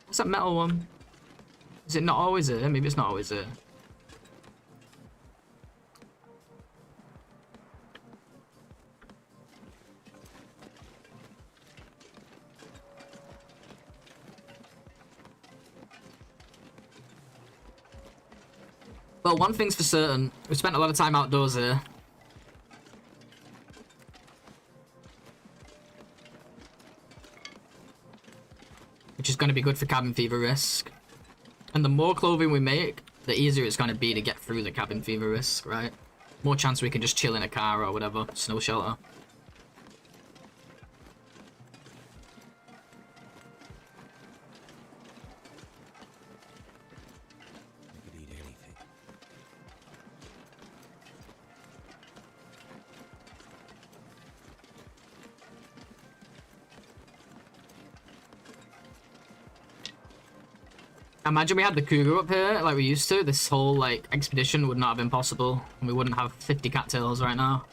What's that metal one? Is it not always there? Maybe it's not always there. Well, one thing's for certain. We spent a lot of time outdoors here. be good for cabin fever risk. And the more clothing we make, the easier it's going to be to get through the cabin fever risk, right? More chance we can just chill in a car or whatever, snow shelter.
I could eat anything.
Imagine we had the cougar up here like we used to. This whole like expedition would not have been possible, and we wouldn't have 50 cattails right now.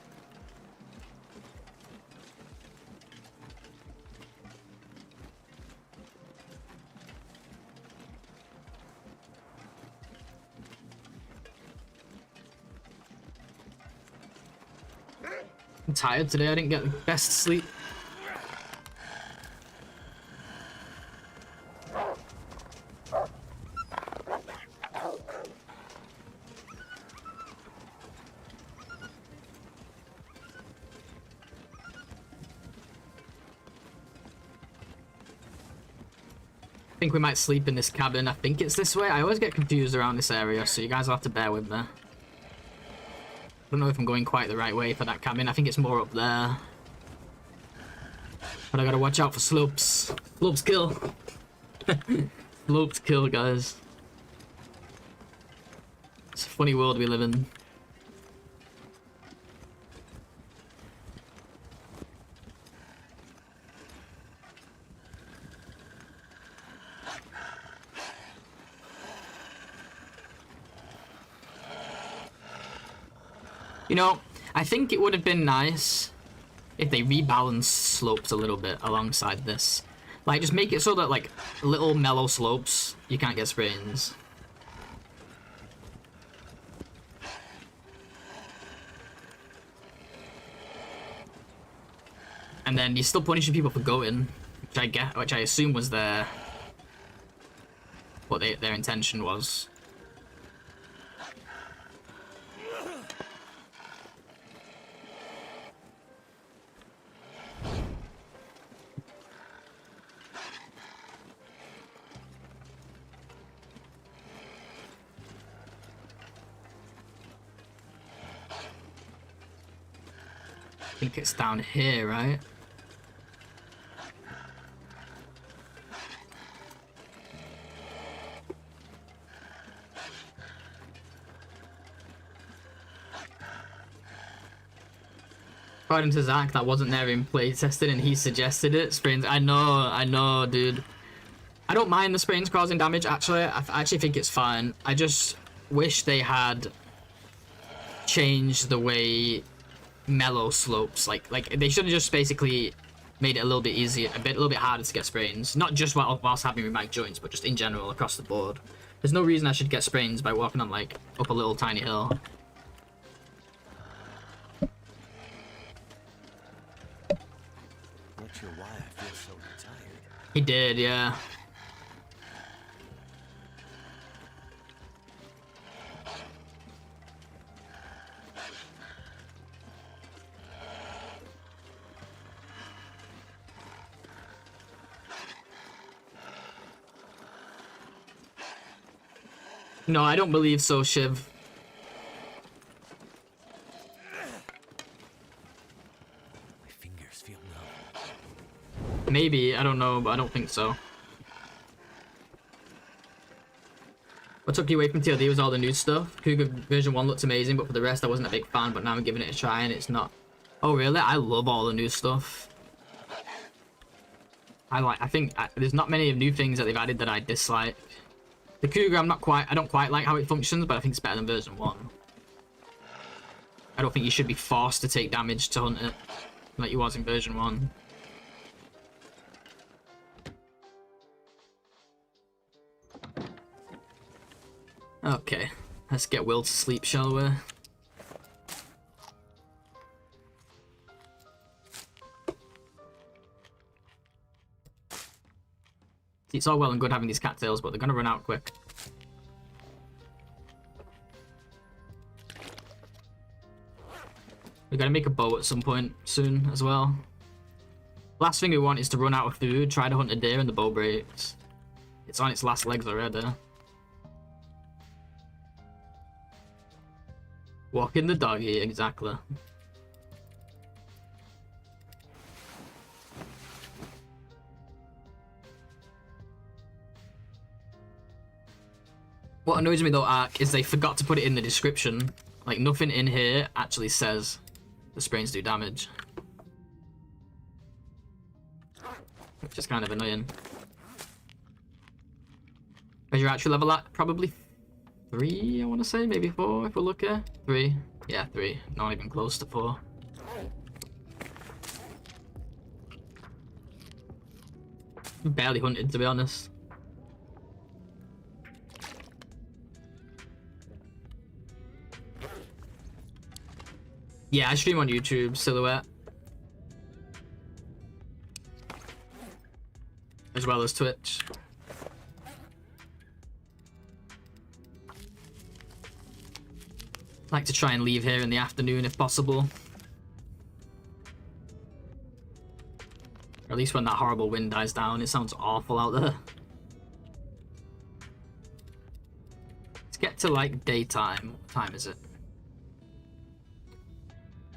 I'm tired today. I didn't get the best sleep. I think we might sleep in this cabin. I think it's this way. I always get confused around this area, so you guys will have to bear with me. I don't know if I'm going quite the right way for that cabin. I think it's more up there. But I gotta watch out for slopes. Slopes kill. Slopes kill, guys. It's a funny world we live in. You know, I think it would have been nice if they rebalanced slopes a little bit alongside this. Like, just make it so that, like, little mellow slopes, you can't get sprains. And then you're still punishing people for going, which I assume was their intention was. I think it's down here, right? According to Zach, that wasn't there in play testing and he suggested it. Sprains, I know, dude. I don't mind the sprains causing damage, actually. I actually think it's fine. I just wish they had changed the way mellow slopes, like they should have just basically made it a little bit easier, a little bit harder to get sprains. Not just whilst having remic joints, but just in general across the board. There's no reason I should get sprains by walking on like up a little tiny hill.
Not sure why I feel so tired.
He did, yeah. No, I don't believe so, Shiv.
My fingers feel numb.
Maybe, I don't know, but I don't think so. What took you away from TLD was all the new stuff. Cougar version 1 looked amazing, but for the rest I wasn't a big fan, but now I'm giving it a try and it's not. Oh really? I love all the new stuff. I think there's not many new things that they've added that I dislike. The Cougar, I don't quite like how it functions, but I think it's better than version 1. I don't think you should be forced to take damage to hunt it, like you was in version 1. Okay, let's get Will to sleep, shall we? It's all well and good having these cattails, but they're gonna run out quick. We gotta make a bow at some point soon as well. Last thing we want is to run out of food, try to hunt a deer, and the bow breaks. It's on its last legs already. Walking the doggy, exactly. What annoys me though, Ark, is they forgot to put it in the description. Like, nothing in here actually says the sprains do damage. Which is kind of annoying. Is your actual level at? Probably 3, I want to say. Maybe 4 if we're lucky. 3. Yeah, 3. Not even close to 4. Barely hunted, to be honest. Yeah, I stream on YouTube, Silhouette. As well as Twitch. Like to try and leave here in the afternoon if possible. Or at least when that horrible wind dies down. It sounds awful out there. Let's get to like daytime. What time is it?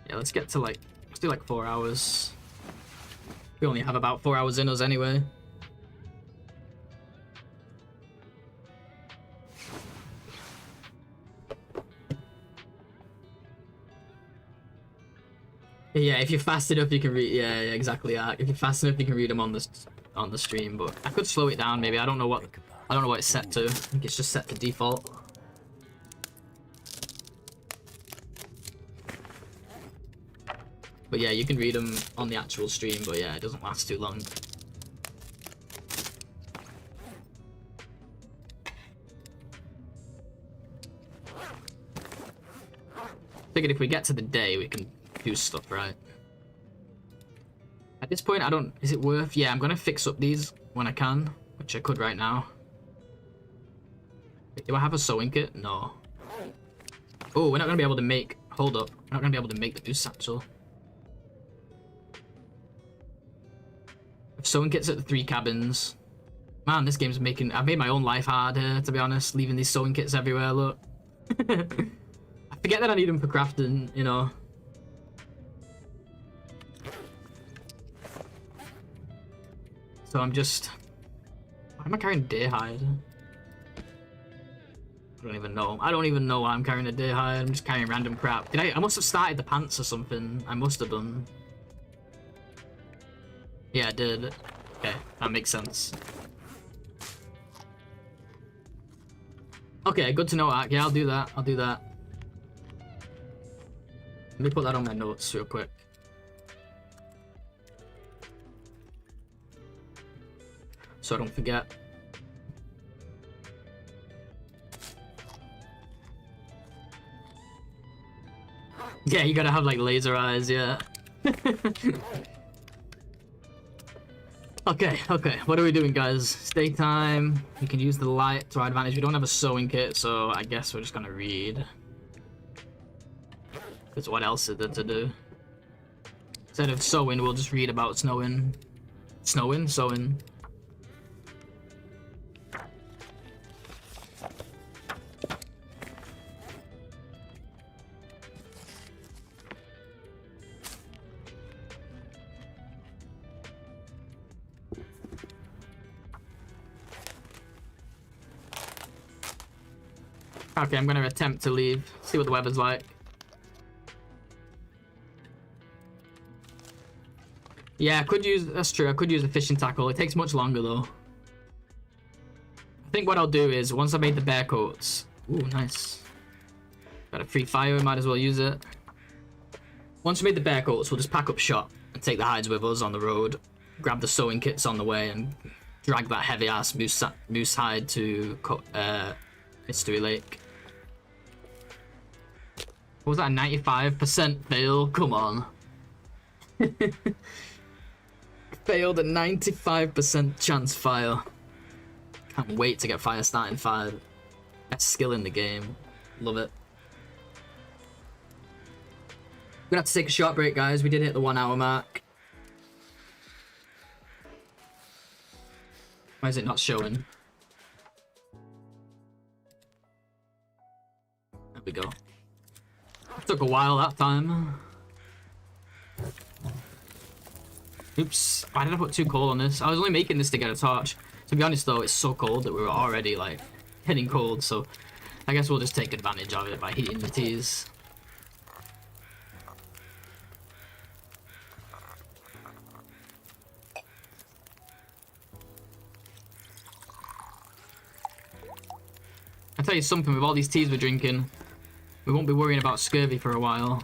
Yeah, let's get to like, let's do like 4 hours. We only have about 4 hours in us anyway. Yeah, if you're fast enough, you can read. Yeah, exactly. If you're fast enough, you can read them on the stream. But I could slow it down. Maybe I don't know what it's set to. I think it's just set to default. But yeah, you can read them on the actual stream. But yeah, it doesn't last too long. Figured if we get to the day, we can do stuff, right? At this point, I don't... Is it worth... Yeah, I'm gonna fix up these when I can, which I could right now. Do I have a sewing kit? No. Oh, we're not gonna be able to make... Hold up. We're not gonna be able to make the goose satchel. Sewing kits at the 3 cabins. Man, this game's making... I've made my own life hard here, to be honest. Leaving these sewing kits everywhere, look. I forget that I need them for crafting, you know. So I'm just... Why am I carrying deer hide? I don't even know. I don't even know why I'm carrying a deer hide. I'm just carrying random crap. I must have started the pants or something. I must have done. Yeah, I did. Okay, that makes sense. Okay, good to know, Ark. Yeah, I'll do that. I'll do that. Let me put that on my notes real quick. So I don't forget. Yeah, you gotta have like laser eyes, yeah. Okay, what are we doing, guys? It's daytime. We can use the light to our advantage. We don't have a sewing kit, so I guess we're just gonna read. Because what else is there to do? Instead of sewing, we'll just read about snowing. Sewing. Okay, I'm gonna attempt to leave. See what the weather's like. Yeah, I could use... That's true, I could use a fishing tackle. It takes much longer, though. I think what I'll do is, once I made the bear coats... Ooh, nice. Got a free fire, we might as well use it. Once we made the bear coats, we'll just pack up shop and take the hides with us on the road. Grab the sewing kits on the way and drag that heavy-ass moose hide to Mystery Lake. What was that, a 95% fail? Come on. Failed a 95% chance fire. Can't wait to get fire starting 5. Best skill in the game. Love it. We're gonna have to take a short break, guys. We did hit the 1 hour mark. Why is it not showing? we go. Took a while that time. Oops. Why did I put 2 coal on this? I was only making this to get a torch. To be honest though, it's so cold that we were already like getting cold, so I guess we'll just take advantage of it by heating the teas. I'll tell you something, with all these teas we're drinking, we won't be worrying about scurvy for a while.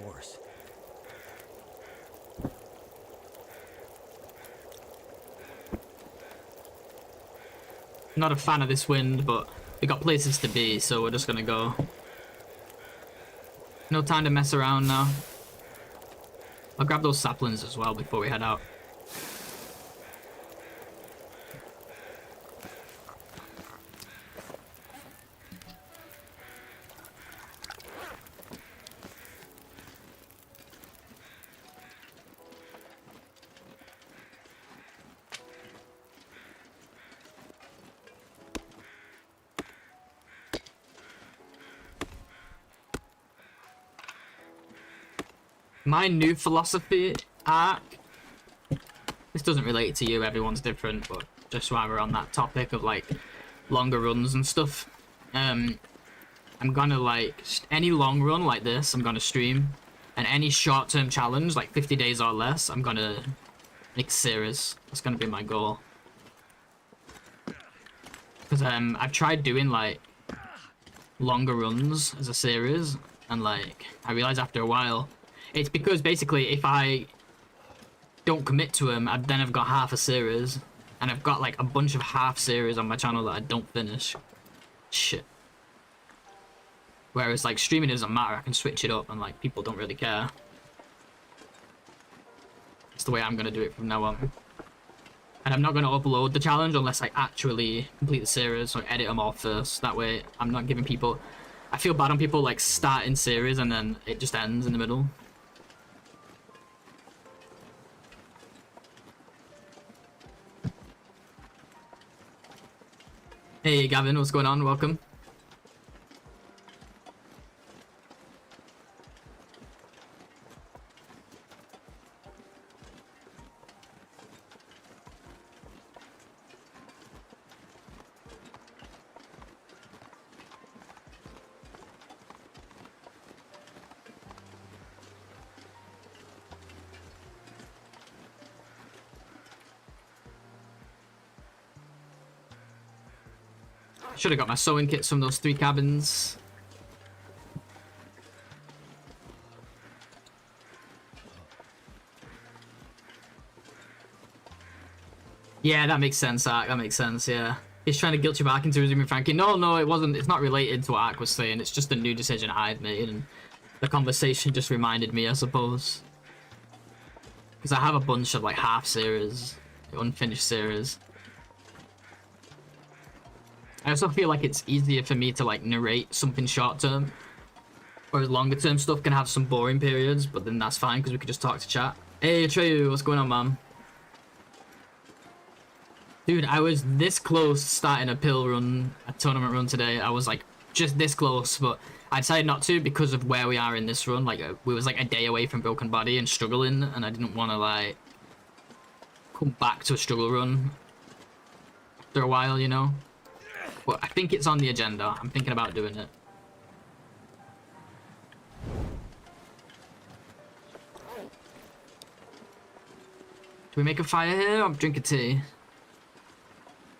Horse.
Not a fan of this wind, but we got places to be, so we're just gonna go. No time to mess around now. I'll grab those saplings as well before we head out. My new philosophy arc, this doesn't relate to you, everyone's different, but just while we're on that topic of like longer runs and stuff, I'm gonna like, any long run like this, I'm gonna stream, and any short-term challenge, like 50 days or less, I'm gonna make series. That's gonna be my goal. Because I've tried doing like longer runs as a series, and like, I realized after a while, it's because basically if I don't commit to them, then I've got half a series, and I've got like a bunch of half series on my channel that I don't finish. Shit. Whereas like streaming doesn't matter, I can switch it up and like people don't really care. That's the way I'm gonna do it from now on. And I'm not gonna upload the challenge unless I actually complete the series or edit them all first. That way I'm not giving people... I feel bad on people like starting series and then it just ends in the middle. Hey Gavin, what's going on? Welcome. Should have got my sewing kits from those 3 cabins. Yeah, that makes sense, Ark. That makes sense, yeah. He's trying to guilt you back into resuming Frankie. No, no, it wasn't. It's not related to what Ark was saying. It's just a new decision I'd made, and the conversation just reminded me, I suppose. Because I have a bunch of, like, half series, unfinished series. I also feel like it's easier for me to like narrate something short term, whereas longer term stuff can have some boring periods, but then that's fine because we could just talk to chat. Hey Treyu, what's going on, man? Dude, I was this close starting a pill run, a tournament run today. I was like just this close, but I decided not to because of where we are in this run. Like we was like a day away from Broken Body and struggling, and I didn't want to like come back to a struggle run after a while, you know. But I think it's on the agenda. I'm thinking about doing it. Do we make a fire here or drink a tea?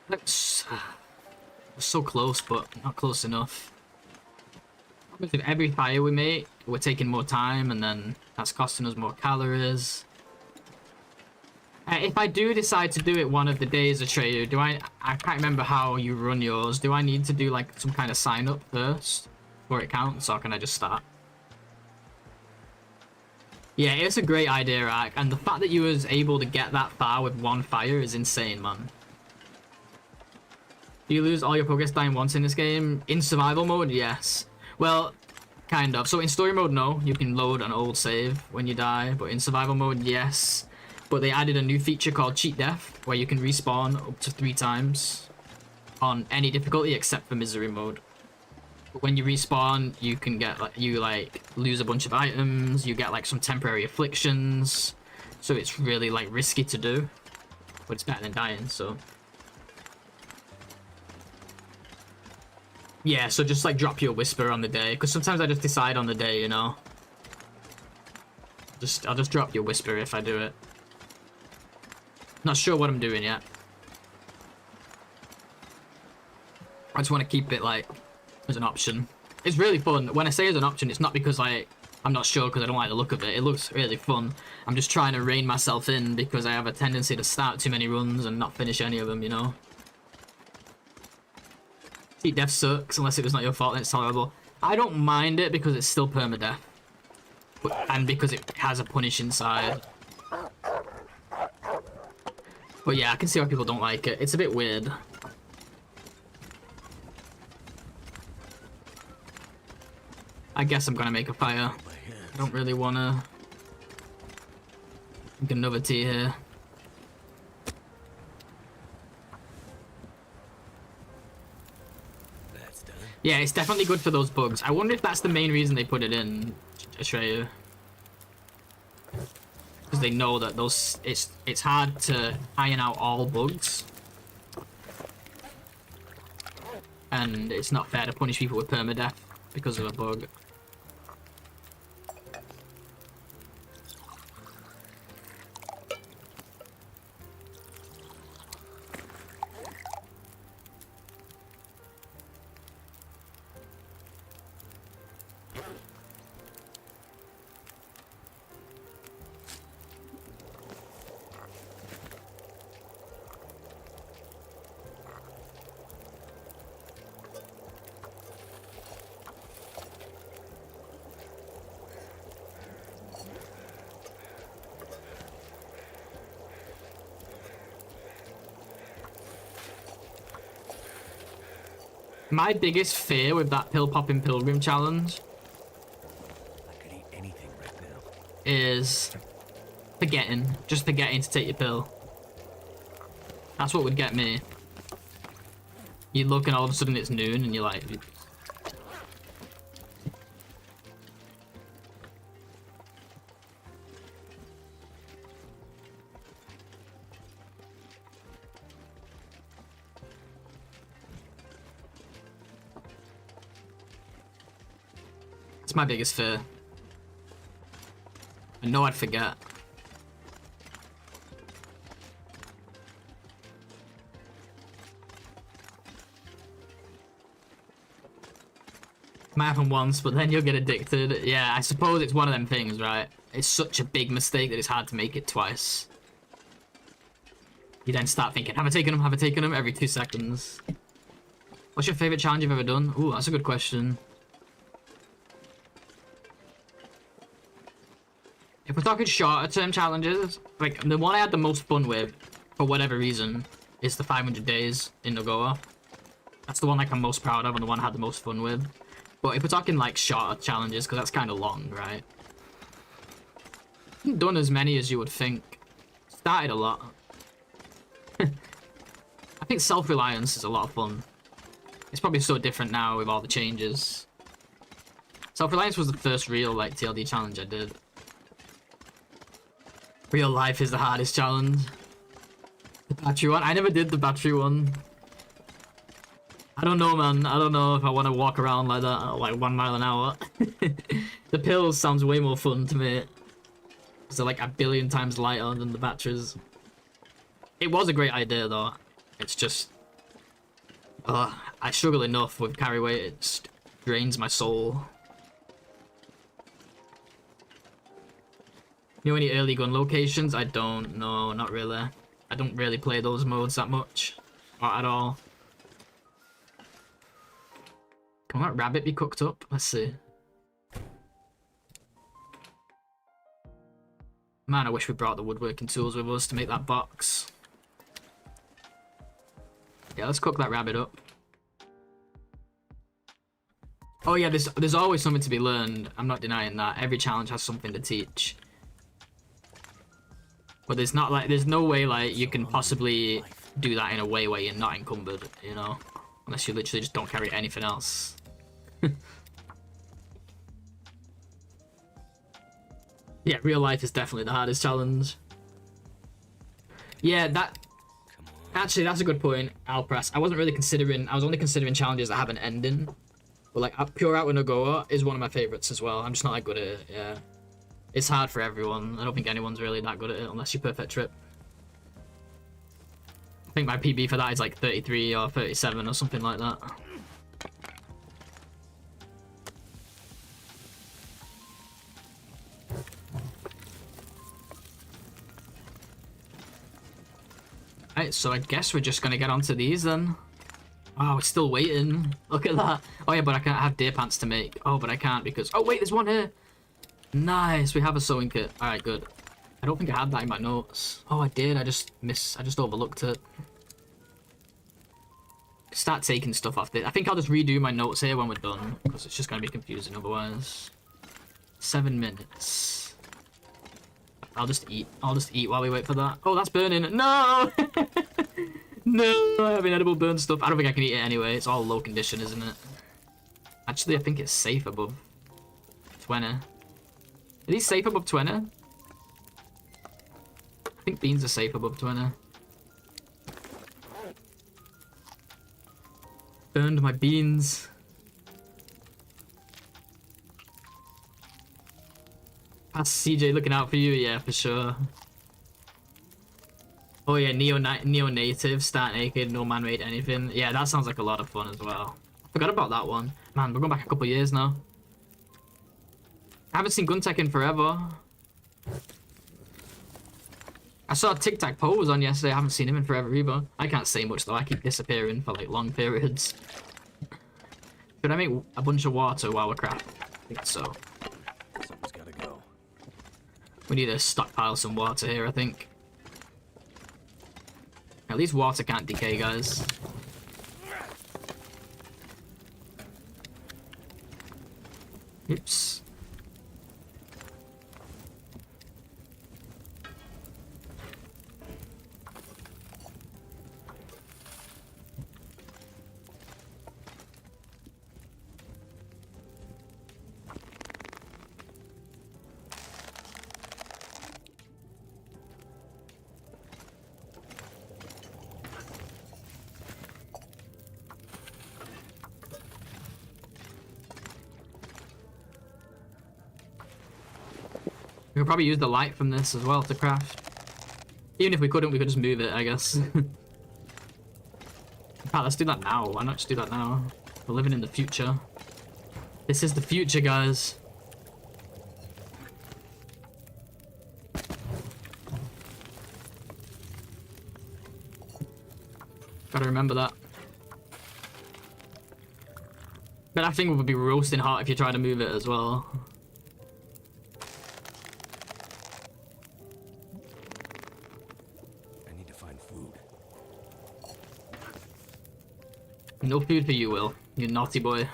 Let's... We're so close, but not close enough. With every fire we make, we're taking more time, and then that's costing us more calories. If I do decide to do it one of the days, Atreyu, do I can't remember how you run yours. Do I need to do like some kind of sign up first? before it counts, or can I just start? Yeah, it's a great idea, Rack, and the fact that you was able to get that far with one fire is insane, man. Do you lose all your progress dying once in this game? In survival mode, yes. Well, kind of. So in story mode, no. You can load an old save when you die, but in survival mode, yes. But they added a new feature called cheat death, where you can respawn up to 3 times on any difficulty except for misery mode. But when you respawn, you can get like lose a bunch of items. You get like some temporary afflictions, so it's really like risky to do, but it's better than dying. So yeah, so just like drop your whisper on the day, because sometimes I just decide on the day, you know. I'll just drop your whisper if I do it. Not sure what I'm doing yet. I just want to keep it like as an option. It's really fun. When I say as an option, it's not because like I'm not sure because I don't like the look of it. It looks really fun. I'm just trying to rein myself in because I have a tendency to start too many runs and not finish any of them, you know. Cheat death sucks unless it was not your fault and it's tolerable. I don't mind it because it's still permadeath. And because it has a punish inside. But yeah, I can see why people don't like it. It's a bit weird. I guess I'm gonna make a fire. I don't really wanna make another tea here.
That's done.
Yeah, it's definitely good for those bugs. I wonder if that's the main reason they put it in, Ashreya. Because they know that those it's hard to iron out all bugs. And it's not fair to punish people with permadeath because of a bug. My biggest fear with that pill popping pilgrim challenge
I could eat anything right now.
is just forgetting to take your pill. That's what would get me. You look and all of a sudden it's noon and you're like... It's my biggest fear. I know I'd forget. Might happen once, but then you'll get addicted. Yeah, I suppose it's one of them things, right? It's such a big mistake that it's hard to make it twice. You then start thinking, have I taken them? Have I taken them? Every 2 seconds. What's your favorite challenge you've ever done? Ooh, that's a good question. If we're talking shorter term challenges, like the one I had the most fun with, for whatever reason, is the 500 days in Nagoa. That's the one like I'm most proud of and the one I had the most fun with. But if we're talking like shorter challenges, because that's kind of long, right? I haven't done as many as you would think. Started a lot. I think self-reliance is a lot of fun. It's probably so different now with all the changes. Self-reliance was the first real like TLD challenge I did. Real life is the hardest challenge. The battery one? I never did the battery one. I don't know, man. I don't know if I want to walk around like that at like 1 mile an hour. The pills sounds way more fun to me. Because they're like a billion times lighter than the batteries. It was a great idea though. It's just... I struggle enough with carry weight. It just drains my soul. You know any early gun locations? I don't know, not really. I don't really play those modes that much. Or at all. Come might rabbit be cooked up? Let's see. Man, I wish we brought the woodworking tools with us to make that box. Yeah, let's cook that rabbit up. Oh yeah, there's always something to be learned. I'm not denying that. Every challenge has something to teach. But there's no way like you can possibly do that in a way where you're not encumbered, you know? Unless you literally just don't carry anything else. Yeah, real life is definitely the hardest challenge. Yeah, actually that's a good point, Alpress. I was only considering challenges that have an ending. But like Pure Out with Nagoa is one of my favorites as well. I'm just not that good at it, yeah. It's hard for everyone. I don't think anyone's really that good at it unless you perfect trip. I think my PB for that is like 33 or 37 or something like that. Right, so I guess we're just gonna get onto these then. Oh, it's still waiting. Look at that. Oh yeah, but I can't have deer pants to make. Oh, but I can't because... Oh wait, there's one here. Nice, we have a sewing kit. Alright, good. I don't think I had that in my notes. Oh, I did. I just overlooked it. Start taking stuff off this. I think I'll just redo my notes here when we're done because it's just gonna be confusing otherwise. 7 minutes. I'll just eat while we wait for that. Oh, that's burning. No! No, I have inedible burn stuff. I don't think I can eat it anyway. It's all low condition, isn't it? Actually, I think it's safe above 20. Are these safe above 20? I think beans are safe above 20. Burned my beans. Past CJ looking out for you, yeah, for sure. Oh yeah, neo-native, start naked, no man-made anything. Yeah, that sounds like a lot of fun as well. Forgot about that one. Man, we're going back a couple years now. I haven't seen Guntech in forever. I saw Tic Tac Pose on yesterday. I haven't seen him in forever either. I can't say much though. I keep disappearing for like long periods. Should I make a bunch of water while we're crafting? I think so.
Someone's gotta go.
We need to stockpile some water here, I think. At least water can't decay, guys. Oops. We could probably use the light from this as well to craft. Even if we couldn't, we could just move it, I guess. In fact, let's do that now. Why not just do that now? We're living in the future. This is the future, guys. Gotta remember that. But that thing would be roasting hot if you try to move it as well. No food for you, Will. You naughty boy.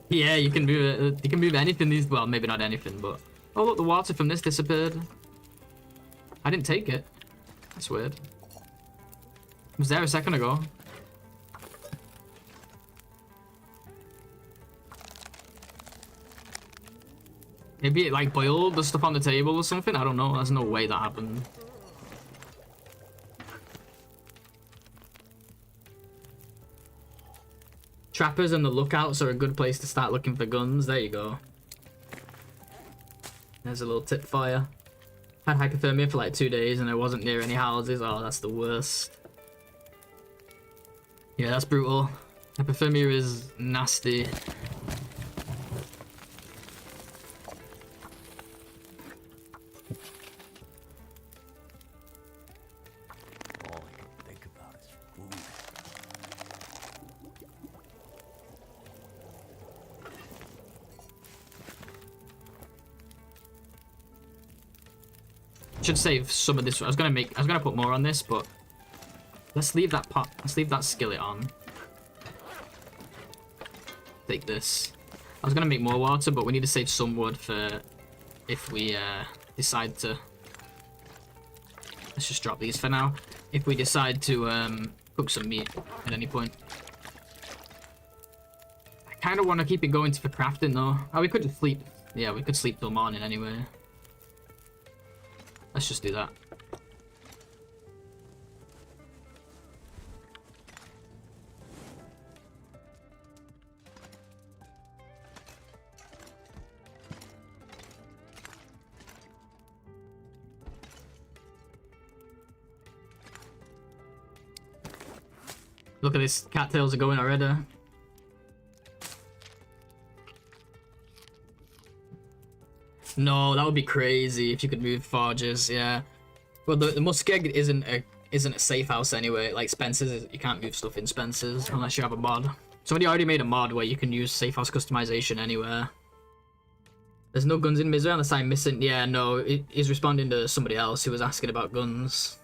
Yeah, you can move it. You can move anything these... Well, maybe not anything, but... Oh, look, the water from this disappeared. I didn't take it. That's weird. It was there a second ago. Maybe it like boiled the stuff on the table or something. I don't know. There's no way that happened. Trappers and the lookouts are a good place to start looking for guns. There you go. There's a little tip for you. Had hypothermia for like 2 days and I wasn't near any houses. Oh, that's the worst. Yeah, that's brutal. Hypothermia is nasty. should save some of this. I was gonna put more on this, but let's leave that pot. Let's leave that skillet on. Take this. I was gonna make more water, but we need to save some wood for if we decide to. Let's just drop these for now. If we decide to cook some meat at any point. I kind of want to keep it going for crafting though. Oh, we could just sleep. Yeah, we could sleep till morning anyway. Let's just do that. Look at this, cattails are going already. No, that would be crazy if you could move forges, yeah. Well, the muskeg isn't a safe house anyway. Like Spencer's, you can't move stuff in Spencer's unless you have a mod. Somebody already made a mod where you can use safe house customization anywhere. There's no guns in Misery unless I'm missing. Yeah, no, he's responding to somebody else who was asking about guns.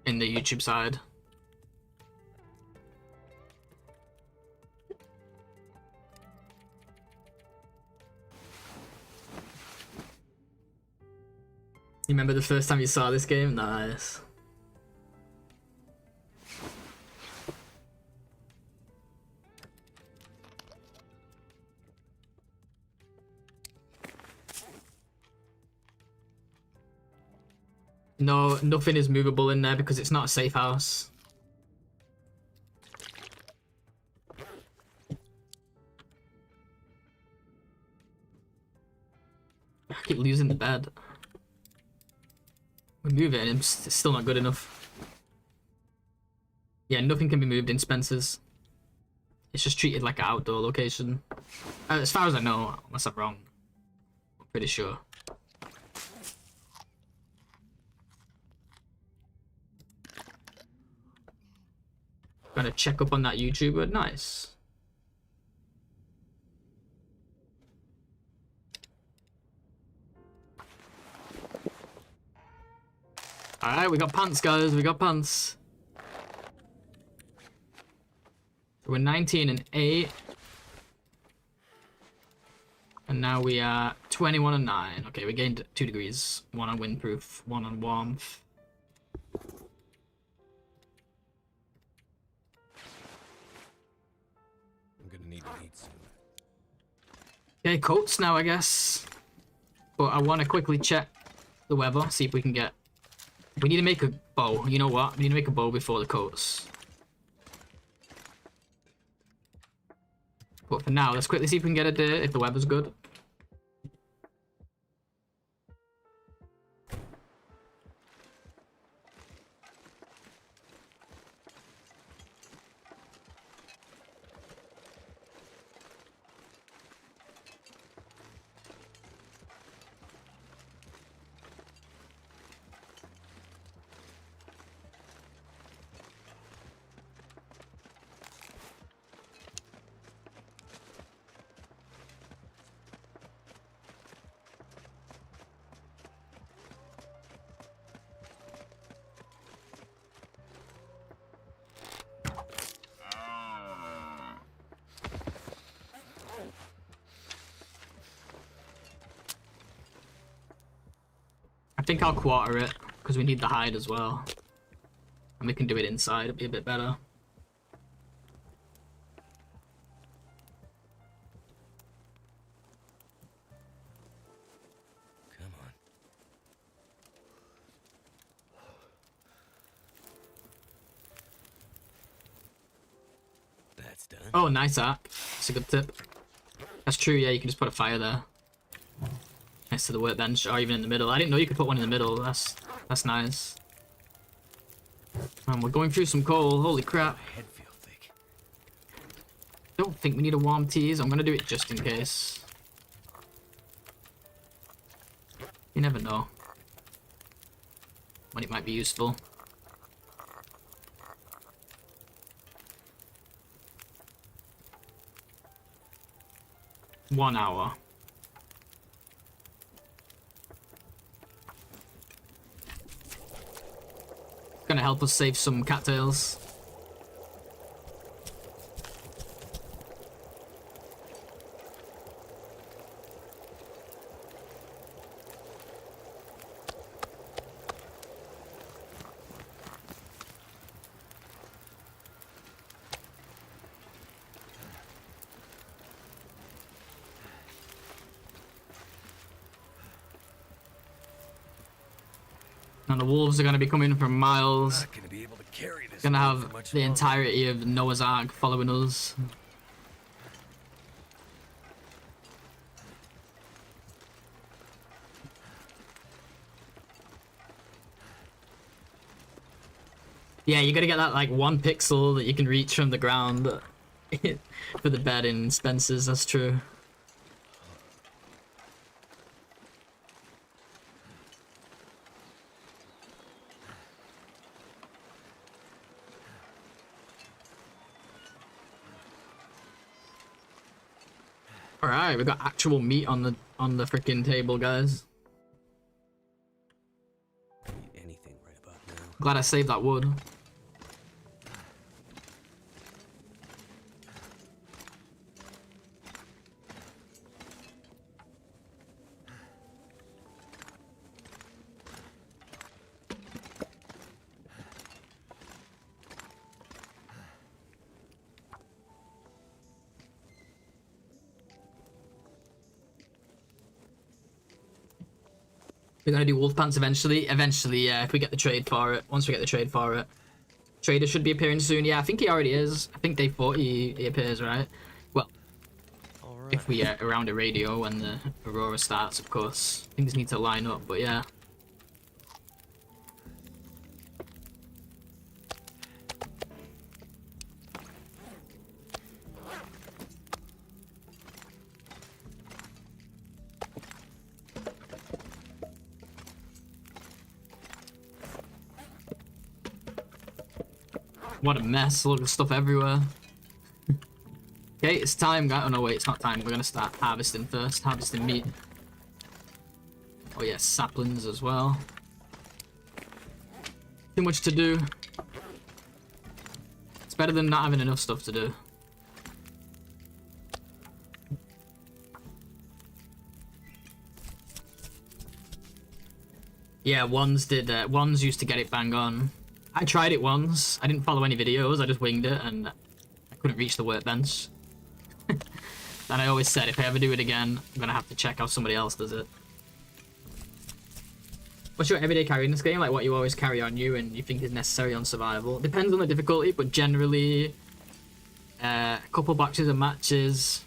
In the YouTube side. You remember the first time you saw this game? Nice. No, nothing is movable in there because it's not a safe house. I keep losing the bed. We move it and it's still not good enough. Yeah, nothing can be moved in Spencer's. It's just treated like an outdoor location. As far as I know, unless I'm wrong. I'm pretty sure. Gonna check up on that YouTuber. Nice. Alright, we got pants, guys. We got pants. We're 19 and 8. And now we are 21 and 9. Okay, we gained 2 degrees. 1 on windproof, 1 on warmth. Okay, coats now, I guess. But I want to quickly check the weather, see if we can get... We need to make a bow. You know what? We need to make a bow before the coats. But for now, let's quickly see if we can get a day if the weather's good. I think I'll quarter it, because we need the hide as well. And we can do it inside, it'll be a bit better.
Come on. That's done.
Oh, nice app. That's a good tip. That's true, yeah, you can just put a fire there. Next to the workbench, or even in the middle. I didn't know you could put one in the middle. That's nice. We're going through some coal. Holy crap.
My head feels thick.
Don't think we need a warm teas. I'm gonna do it just in case. You never know when it might be useful. One hour. gonna help us save some cattails. And the wolves are going to be coming from miles.
Not gonna be able to carry this
Gonna
load
have
for much
the
longer.
entirety of Noah's Ark following us. Yeah, you gotta get that like 1 pixel that you can reach from the ground for the bed in Spencer's, that's true. Alright, we got actual meat on the freaking table, guys.
Eat anything right about now.
Glad I saved that wood. We're gonna do wolf pants eventually. Eventually, yeah, if we get the trade for it. Once we get the trade for it. Trader should be appearing soon. Yeah, I think he already is. I think day 40 he appears, right? Well,
All right.
if we get around a radio when the Aurora starts, of course. Things need to line up, but yeah. What a mess, look, there's stuff everywhere. Okay, it's time, guys. Oh no, wait, it's not time. We're gonna start harvesting first, harvesting meat. Oh yeah, saplings as well. Too much to do. It's better than not having enough stuff to do. Yeah, Wands used to get it bang on. I tried it once. I didn't follow any videos. I just winged it, and I couldn't reach the workbench. And I always said, if I ever do it again, I'm gonna have to check how somebody else does it. What's your everyday carry in this game? Like what you always carry on you and you think is necessary on survival? Depends on the difficulty, but generally, a couple boxes of matches.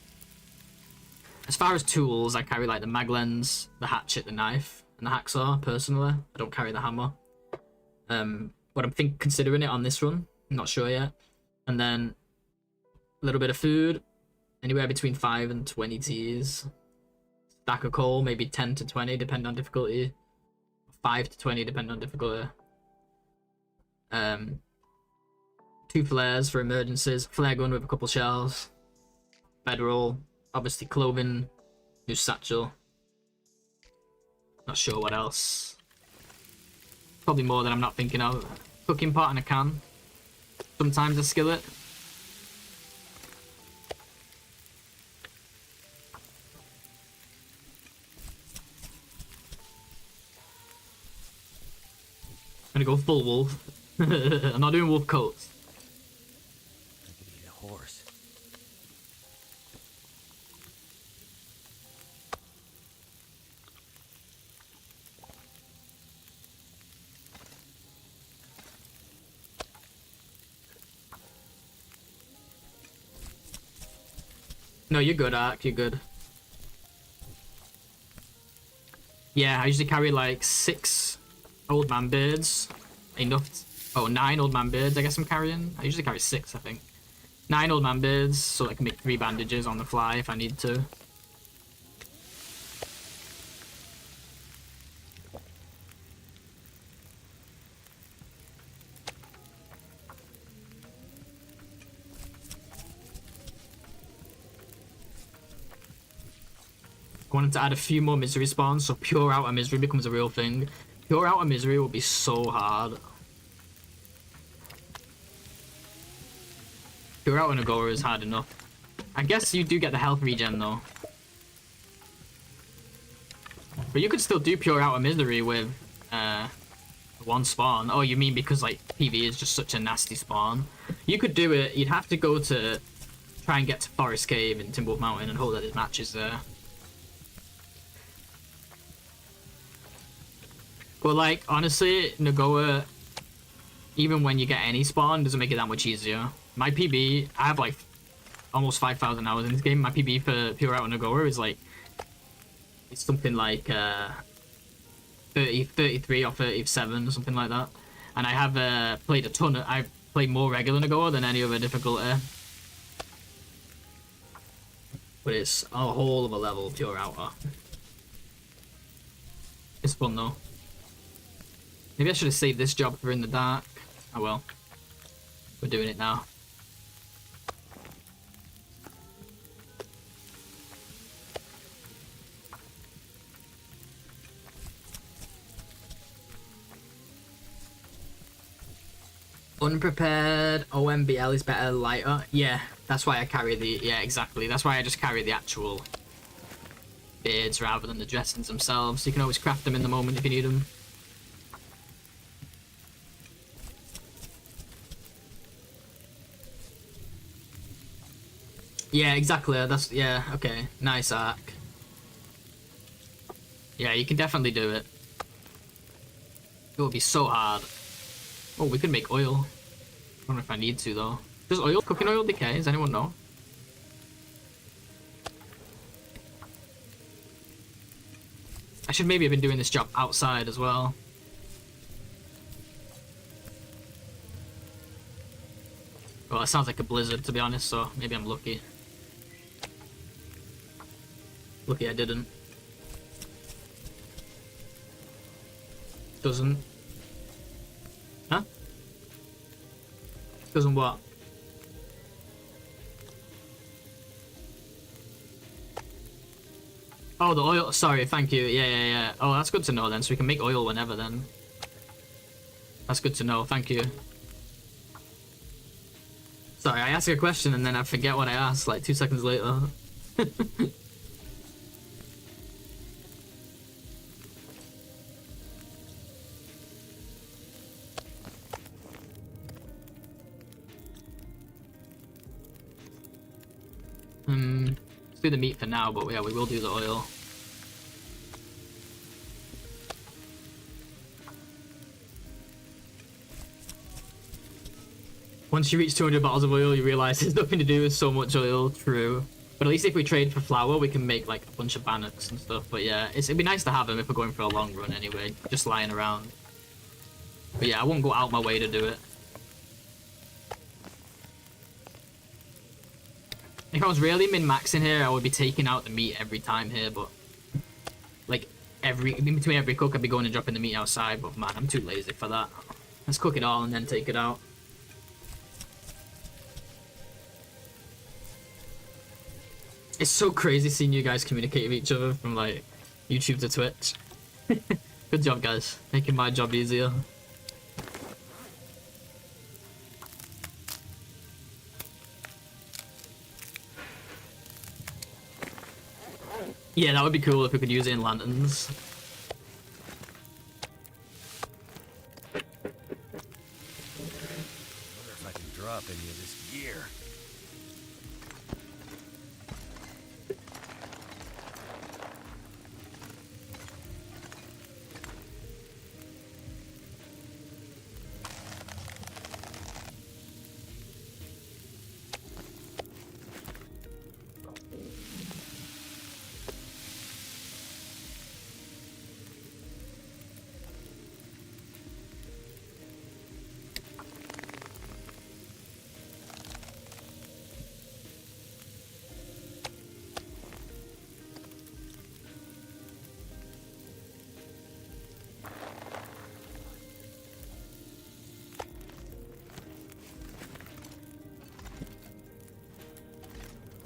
As far as tools, I carry like the mag lens, the hatchet, the knife, and the hacksaw. Personally, I don't carry the hammer. But I'm considering it on this run. I'm not sure yet. And then a little bit of food, anywhere between 5 and 20 teas. Stack of coal, maybe 10 to 20, depending on difficulty. 5 to 20, depending on difficulty. 2 flares for emergencies. Flare gun with a couple shells. Bedroll, obviously clothing, new satchel. Not sure what else. Probably more than I'm not thinking of. Cooking pot and a can. Sometimes a skillet. I'm gonna go full wolf. I'm not doing wolf coats.
I could eat a horse.
No, you're good, Ark. You're good. Yeah, I usually carry like 6 old man beards. Enough. Oh, 9 old man beards, I guess I'm carrying. I usually carry 6, I think. 9 old man beards, so I can make 3 bandages on the fly if I need to. I wanted to add a few more misery spawns, so pure outer misery becomes a real thing. Pure outer misery will be so hard. Pure out on Agora is hard enough. I guess you do get the health regen though. But you could still do Pure Out of Misery with one spawn. Oh, you mean because like PV is just such a nasty spawn? You could do it. You'd have to go to try and get to Forest Cave and Timberwolf Mountain and hope that his match is there. But like honestly, Nagoa, even when you get any spawn, doesn't make it that much easier. My PB, I have like almost 5,000 hours in this game. My PB for Pure Out of Nagoa is like, it's something like 33 or 37 or something like that. And I have played a ton of, I've played more regular Nagoa than any other difficulty. But it's a whole of a level Pure Outer. It's fun though. Maybe I should have saved this job for in the dark. Oh well. We're doing it now. Unprepared OMBL is better lighter. Yeah, that's why I carry the, yeah, exactly. That's why I just carry the actual beards rather than the dressings themselves. You can always craft them in the moment if you need them. Yeah, exactly. That's, yeah, okay. Nice arc. Yeah, you can definitely do it. It would be so hard. Oh, we could make oil. I don't know if I need to though. Does oil, cooking oil decay? Does anyone know? I should maybe have been doing this job outside as well. Well, it sounds like a blizzard to be honest, so maybe I'm lucky. Lucky I didn't. Doesn't. Huh? Doesn't what? Oh, the oil. Sorry, thank you. Yeah. Oh, that's good to know then. So we can make oil whenever then. That's good to know. Thank you. Sorry, I ask a question and then I forget what I asked like 2 seconds later. Let's do the meat for now, but yeah, we will do the oil. Once you reach 200 bottles of oil, you realize there's nothing to do with so much oil. True. But at least if we trade for flour, we can make like a bunch of bannocks and stuff. But yeah, it'd be nice to have them if we're going for a long run anyway, just lying around. But yeah, I won't go out my way to do it. If I was really min-maxing here, I would be taking out the meat every time here, but like in between every cook, I'd be going and dropping the meat outside. But man, I'm too lazy for that. Let's cook it all and then take it out. It's so crazy seeing you guys communicate with each other from like YouTube to Twitch. Good job, guys, making my job easier. Yeah, that would be cool if we could use it in lanterns.
Wonder if I can drop any of this gear.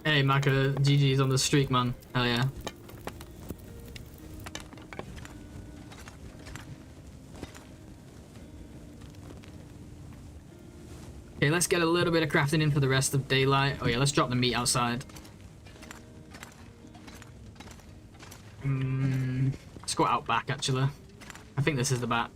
Hey, Maka, GG's on the streak, man. Hell yeah. Okay, let's get a little bit of crafting in for the rest of daylight. Oh yeah, let's drop the meat outside. Let's go out back, actually. I think this is the back.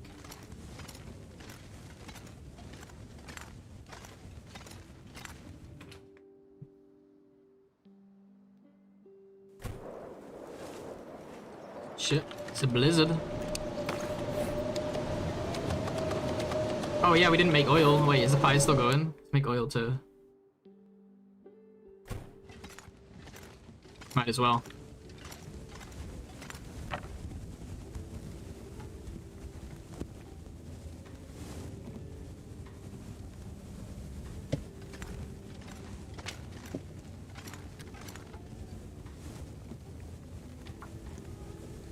Shit, it's a blizzard. Oh yeah, we didn't make oil. Wait, is the fire still going? Let's make oil too. Might as well.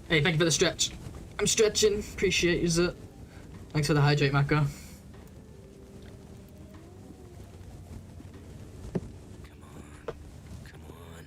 Hey, thank you for the stretch. I'm stretching. Appreciate you, Zut. Thanks for the hydrate, Mako.
Come on.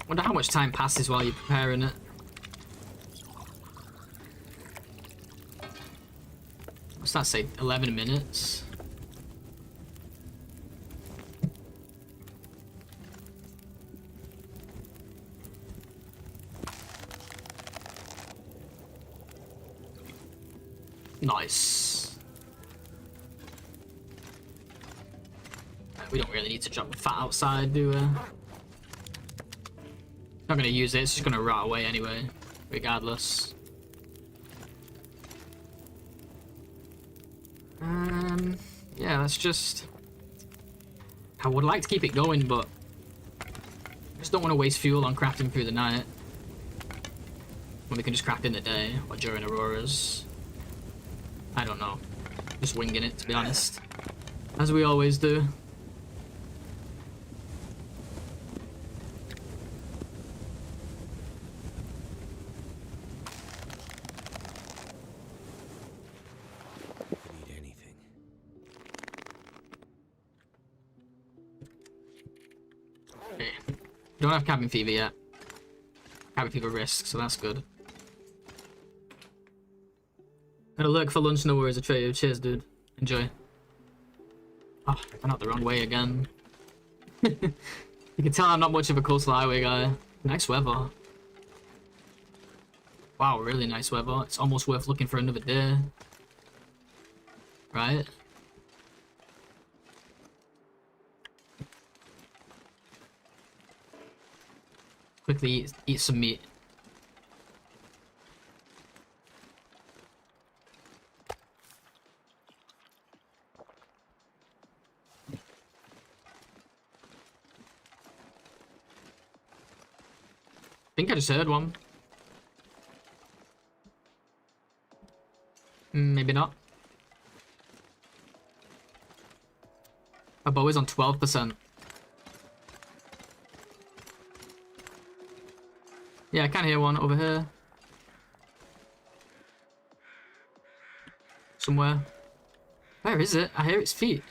Wonder how much time passes while you're preparing it. What's that say? 11 minutes? Nice. We don't really need to drop the fat outside, do we? Not gonna use it, it's just gonna rot away anyway, regardless. Yeah, let's just... I would like to keep it going, but I just don't want to waste fuel on crafting through the night. When we can just craft in the day, or during auroras. I don't know. Just winging it, to be honest. As we always do.
Need anything.
Okay. Don't have cabin fever yet. Cabin fever risk, so that's good. Gotta lurk for lunch, no worries, Atreyu. Cheers, dude. Enjoy. Oh, I went out the wrong way again. You can tell I'm not much of a coastal highway guy. Nice weather. Wow, really nice weather. It's almost worth looking for another day. Right? Quickly eat some meat. I think I just heard one. Maybe not. Our bow is on 12%. Yeah, I can hear one over here. Somewhere. Where is it? I hear its feet.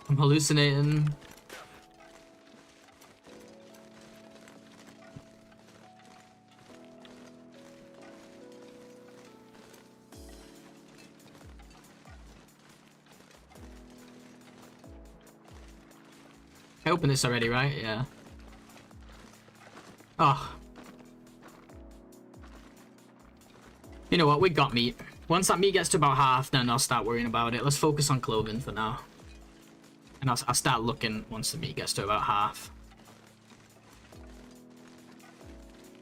I'm hallucinating. I opened this already, right? Yeah. Oh. You know what? We got meat. Once that meat gets to about half, then I'll start worrying about it. Let's focus on clothing for now. And I'll start looking once the meat gets to about half.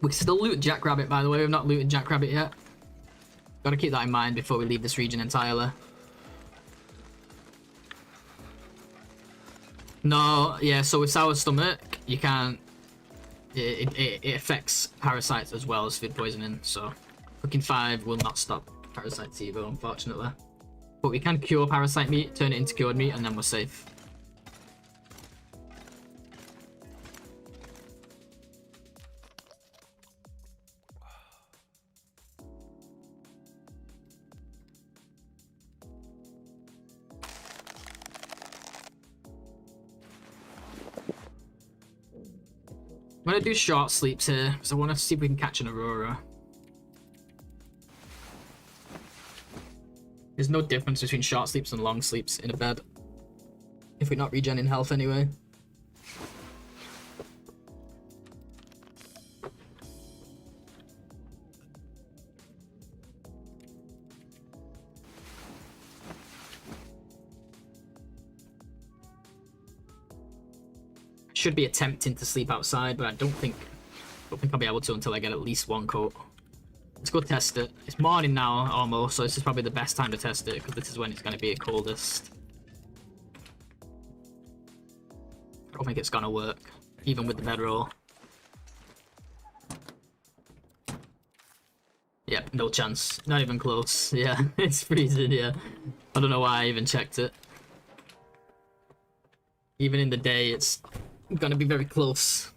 We can still loot Jackrabbit, by the way. We've not looted Jackrabbit yet. Gotta keep that in mind before we leave this region entirely. No, yeah, so with sour stomach, you can't... It affects parasites as well as food poisoning, so... Cooking 5 will not stop parasite TiVo, unfortunately. But we can cure parasite meat, turn it into cured meat, and then we're safe. I'm gonna do short sleeps here, because I want to see if we can catch an Aurora. There's no difference between short sleeps and long sleeps in a bed. If we're not regenerating health anyway. Should be attempting to sleep outside, but I don't think I'll be able to until I get at least one coat. Let's go test it. It's morning now, almost, so this is probably the best time to test it, because this is when it's going to be coldest. I don't think it's going to work, even with the bedroll. Yep, no chance. Not even close. Yeah, it's freezing, yeah. I don't know why I even checked it. Even in the day, it's going to be very close.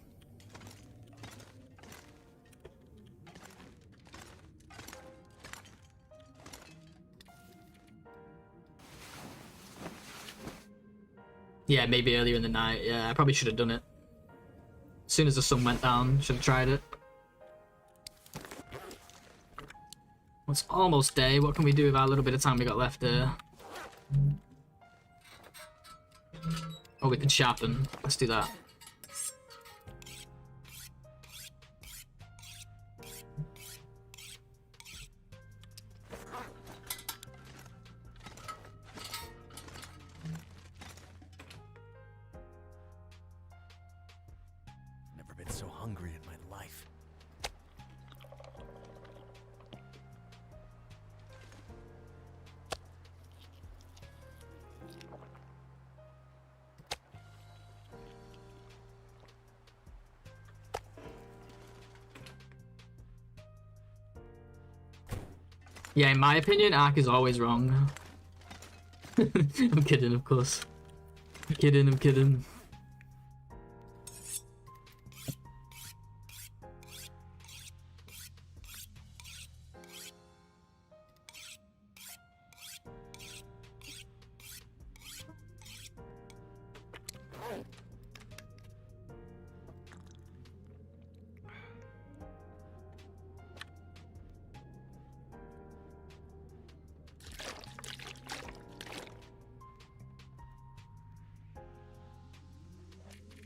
Yeah, maybe earlier in the night. Yeah, I probably should have done it. As soon as the sun went down, should have tried it. Well, it's almost day. What can we do with our little bit of time we got left here? Oh, we can sharpen. Let's do that.
Never been so hungry in my life.
Yeah, in my opinion, Ark is always wrong. I'm kidding, of course. I'm kidding.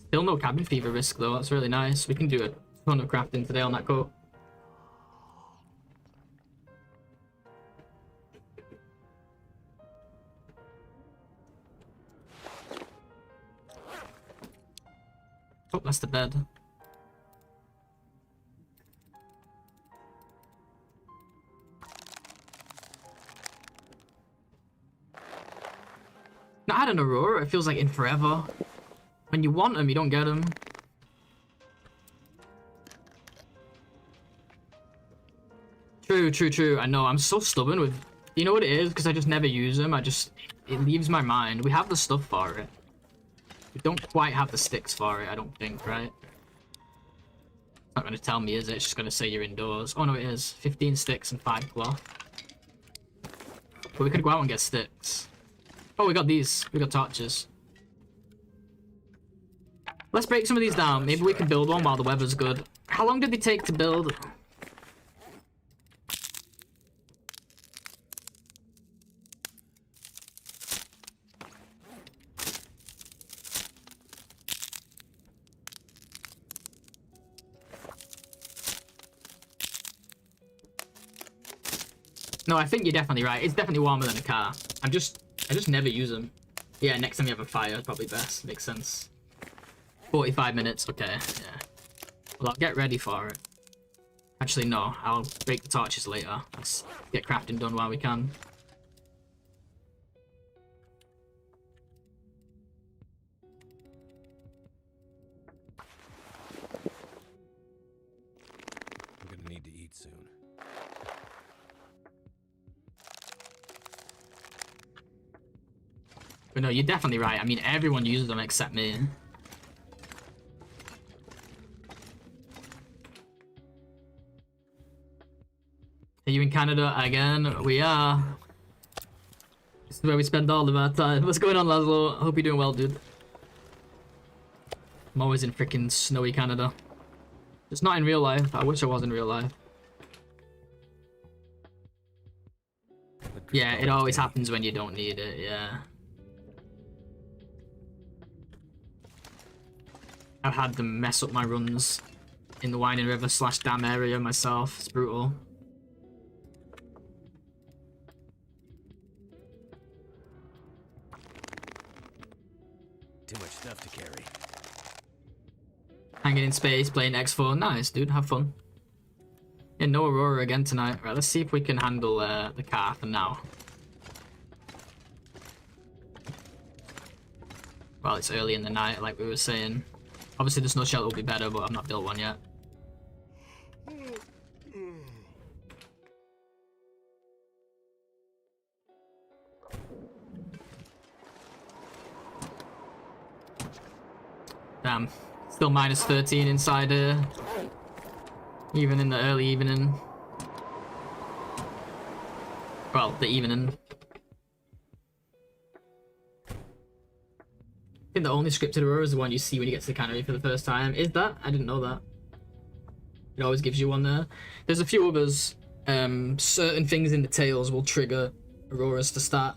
Still no cabin fever risk though, that's really nice. We can do a ton of crafting today on that coat. Oh, that's the bed. Not had an Aurora, it feels like in forever. When you want them, you don't get them. True. I know, I'm so stubborn with... You know what it is? Because I just never use them. It leaves my mind. We have the stuff for it. We don't quite have the sticks for it, I don't think, right? It's not going to tell me, is it? It's just going to say you're indoors. Oh, no, it is. 15 sticks and 5 cloth. But we could go out and get sticks. Oh, we got these. We got torches. Let's break some of these down. Maybe we can build one while the weather's good. How long did they take to build? No, I think you're definitely right. It's definitely warmer than a car. I just never use them. Yeah, next time you have a fire, probably best. Makes sense. 45 minutes, okay, yeah. Well, I'll get ready for it. Actually, no, I'll break the torches later. Let's get crafting done while we can.
I'm gonna need to eat soon.
But no, you're definitely right. I mean, everyone uses them except me. Are you in Canada again? We are. This is where we spend all of our time. What's going on, Laszlo? Hope you're doing well, dude. I'm always in freaking snowy Canada. It's not in real life. I wish I was in real life. Yeah, it always happens when you don't need it, yeah. I've had them mess up my runs in the Winding River / dam area myself. It's brutal.
Too much stuff to carry.
Hanging in space, playing X4. Nice, dude. Have fun. Yeah, no Aurora again tonight. Right, let's see if we can handle the car for now. Well, it's early in the night, like we were saying. Obviously, the snow shelter will be better, but I've not built one yet. Damn. Still minus 13 inside here. Even in the early evening. Well, the evening. I think the only scripted Aurora is the one you see when you get to the cannery for the first time. Is that? I didn't know that. It always gives you one there. There's a few others. Certain things in the tails will trigger Auroras to start.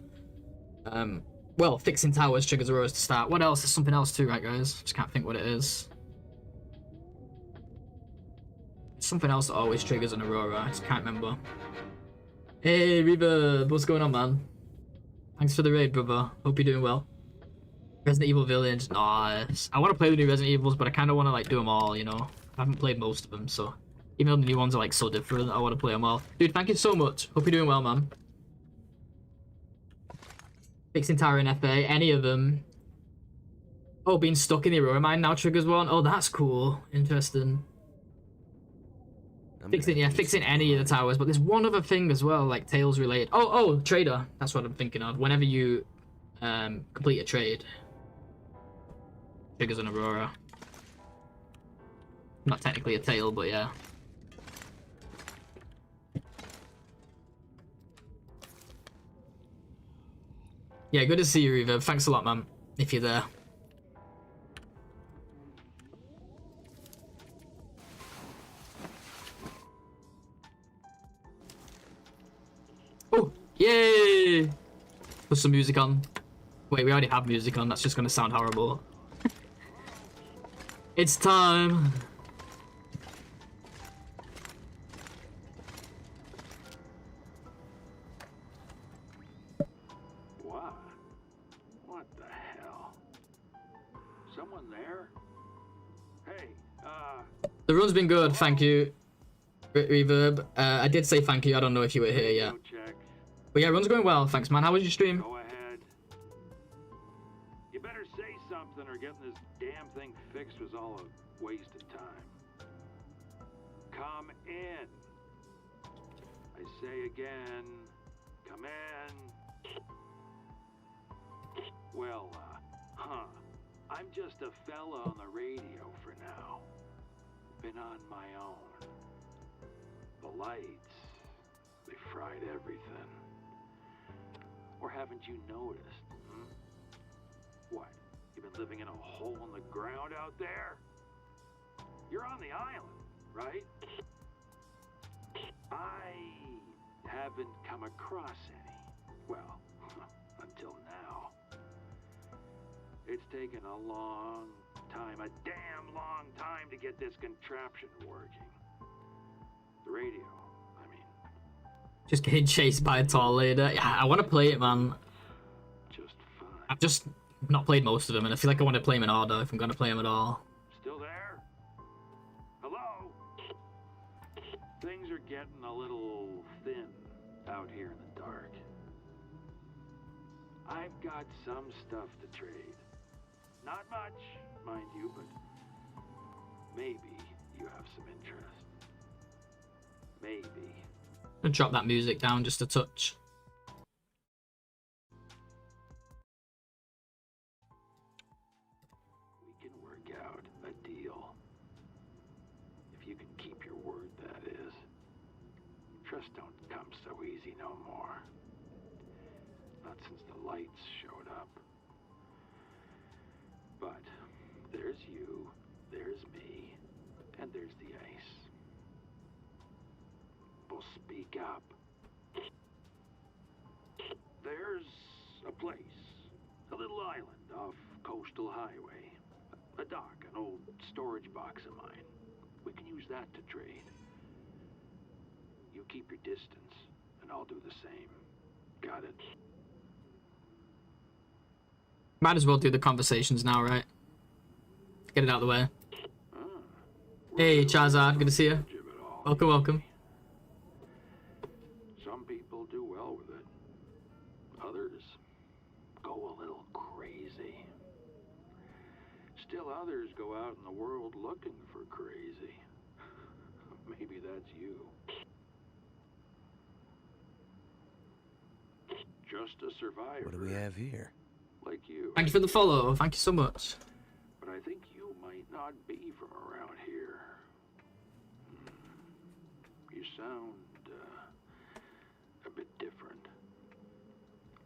Well, fixing towers triggers Auroras to start. What else? There's something else too, right, guys? Just can't think what it is. Something else that always triggers an Aurora. I just can't remember. Hey, Reverb. What's going on, man? Thanks for the raid, brother. Hope you're doing well. Resident Evil Village. Nice. I want to play the new Resident Evils, but I kind of want to like do them all, you know? I haven't played most of them, so... Even though the new ones are like so different, I want to play them all. Dude, thank you so much. Hope you're doing well, man. Fixing Tower in FA, any of them. Oh, being stuck in the Aurora mine now triggers one. Oh, that's cool. Interesting. Fixing any of the towers, but there's one other thing as well, like Tails related. Oh, trader. That's what I'm thinking of. Whenever you complete a trade, triggers an Aurora. Not technically a tail, but yeah. Yeah, good to see you, Reverb. Thanks a lot, man, if you're there. Oh, yay! Put some music on. Wait, we already have music on. That's just gonna sound horrible. It's time.
What the hell? Someone there? Hey,
The run's been good, thank you, Reverb. I did say thank you. I don't know if you were here yet.
check.
But yeah, run's going well. Thanks, man. How was your stream?
Go ahead. You better say something or getting this damn thing fixed was all a waste of time. Come in. I say again, come in. Well, I'm just a fella on the radio for now. Been on my own. The lights, they fried everything. Or haven't you noticed? What? You've been living in a hole in the ground out there? You're on the island, right? I haven't come across any. Well, until now. It's taken a long time, a damn long time to get this contraption working. The radio, I mean.
Just getting chased by a tall lady. Yeah, I want to play it, man.
Just fine.
I've just not played most of them, and I feel like I want to play them in order if I'm going to play them at all.
Still there? Hello? Things are getting a little thin out here in the dark. I've got some stuff to trade. Not much, mind you, but maybe you have some interest. Maybe.
I'll drop that music down just a touch.
so easy no more. Not since the lights showed up. But there's you, there's me, and there's the ice. Well, speak up. There's a place, a little island off Coastal Highway. A dock, an old storage box of mine. We can use that to trade. You keep your distance, and I'll do the same. Got it?
Might as well do the conversations now, right? Get it out of the way. Hey, Charizard, good to see you. Welcome, welcome.
Some people do well with it. Others go a little crazy. Still others go out in the world looking for crazy. Maybe that's you. Just a survivor.
What do we have here?
Like you.
Thank you for the follow. Thank you so much.
But I think you might not be from around here. You sound a bit different.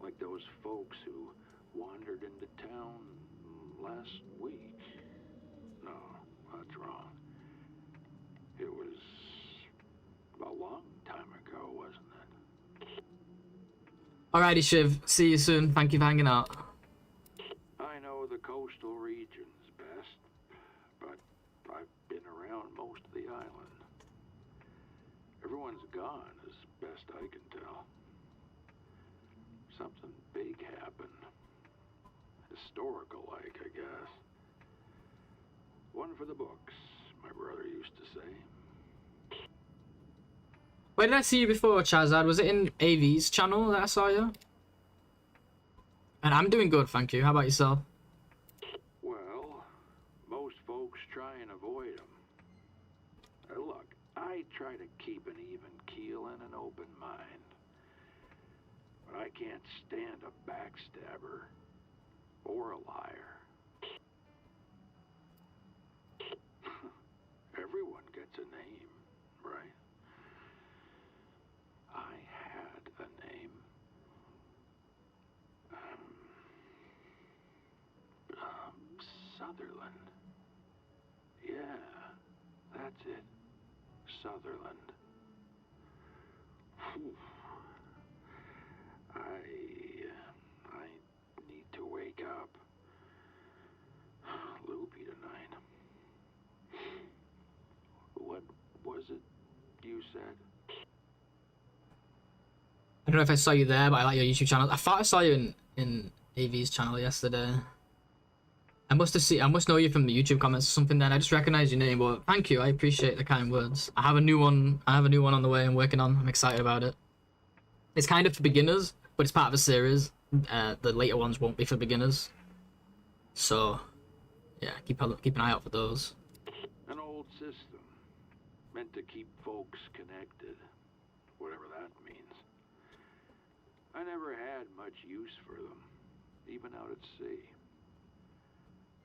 Like those folks who wandered into town last week. No, that's wrong. It was a long time ago, wasn't it?
Alrighty, Shiv. See you soon. Thank you for hanging out.
I know the coastal regions best, but I've been around most of the island. Everyone's gone, as best I can tell. Something big happened. Historical-like, I guess. One for the books, my brother used to say.
Where did I see you before, Charizard? Was it in AV's channel that I saw you? And I'm doing good, thank you. How about yourself?
Well, most folks try and avoid them. Look, I try to keep an even keel and an open mind. But I can't stand a backstabber or a liar. Everyone gets a name, right? I had a name. Sutherland. Yeah, that's it. Sutherland. Whew. I need to wake up. Loopy tonight. What was it you said?
I don't know if I saw you there, but I like your YouTube channel. I thought I saw you in AV's channel yesterday. I must know you from the YouTube comments or something then. I just recognize your name, but thank you. I appreciate the kind words. I have a new one on the way I'm working on. I'm excited about it. It's kind of for beginners, but it's part of a series. The later ones won't be for beginners. So, yeah, keep an eye out for those.
An old system. Meant to keep folks connected. Whatever that means. I never had much use for them. Even out at sea.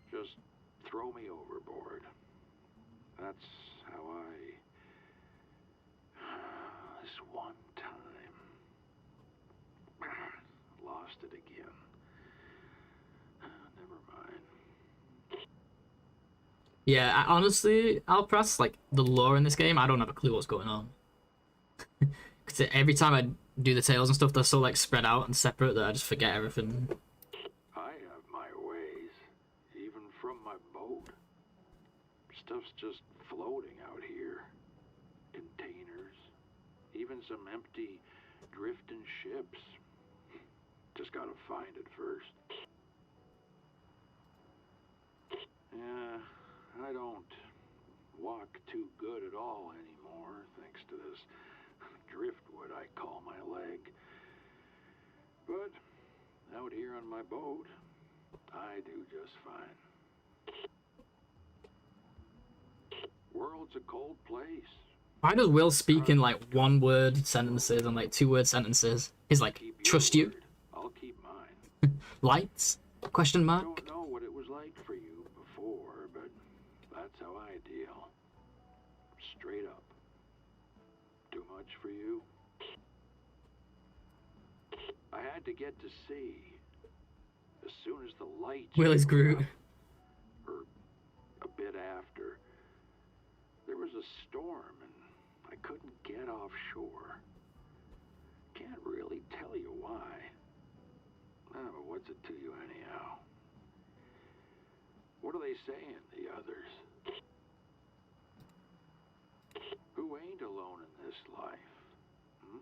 Just throw me overboard. That's how this one time, lost it again. Never mind.
Yeah, honestly, Alpras, like, the lore in this game, I don't have a clue what's going on. Because every time I do the tales and stuff, they're so, like, spread out and separate that I just forget everything.
I have my ways, even from my boat. Stuff's just floating out here. Containers, even some empty, drifting ships. Just gotta find it first. Yeah, I don't walk too good at all anymore, thanks to this driftwood I call my leg. But out here on my boat, I do just fine. World's a cold place.
Why does Will speak in, like, one-word sentences and, like, two-word sentences? He's like,
Keep your
trust you?
word. I'll keep mine.
Lights? Question mark?
Don't know what it was like for you before, but that's how I deal. Straight up. Too much for you? I had to get to sea. As soon as the lights
Will is
showed
Groot.
up, or a bit after, there was a storm and I couldn't get offshore. Can't really tell you why. Oh, but what's it to you anyhow? What are they saying, the others? Who ain't alone in this life? Hmm?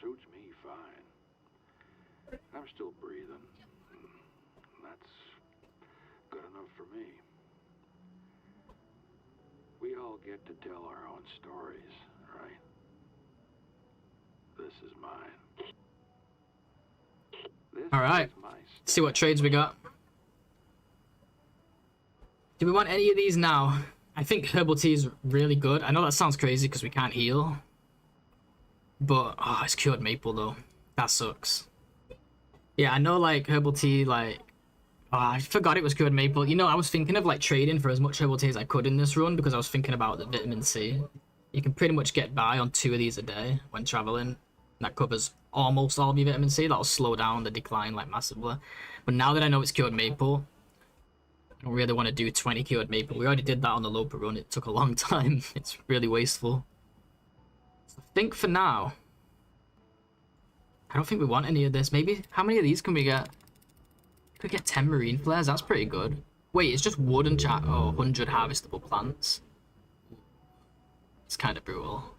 Suits me fine. I'm still breathing. That's good enough for me. We all get to tell our own stories, right? This is mine. This
All right.
is my
See what trades we got. Do we want any of these now? I think herbal tea is really good. I know that sounds crazy because we can't heal. But, oh, it's cured maple though. That sucks. Yeah, I know like herbal tea, like... Oh, I forgot it was cured maple. You know, I was thinking of like trading for as much herbal tea as I could in this run because I was thinking about the vitamin C. You can pretty much get by on 2 of these a day when traveling. That covers almost all of your vitamin C. That'll slow down the decline like massively. But now that I know it's cured maple, I don't really want to do 20 cured maple. We already did that on the Loper run. It took a long time. It's really wasteful. So I think for now, I don't think we want any of this. Maybe, how many of these can we get? Could get 10 marine flares. That's pretty good. Wait, it's just wood and chat. Oh, 100 harvestable plants. It's kind of brutal.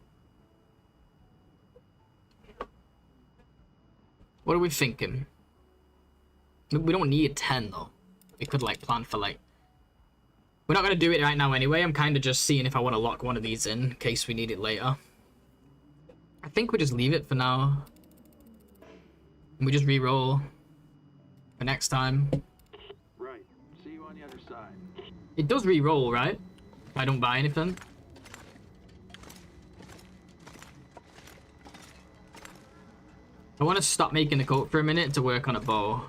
What are we thinking? We don't need 10 though. We could like plan for like... We're not going to do it right now anyway. I'm kind of just seeing if I want to lock one of these in case we need it later. I think we just leave it for now. And we just re-roll for next time.
Right. See you on the other side.
It does re-roll, right? If I don't buy anything. I want to stop making the coat for a minute to work on a bow.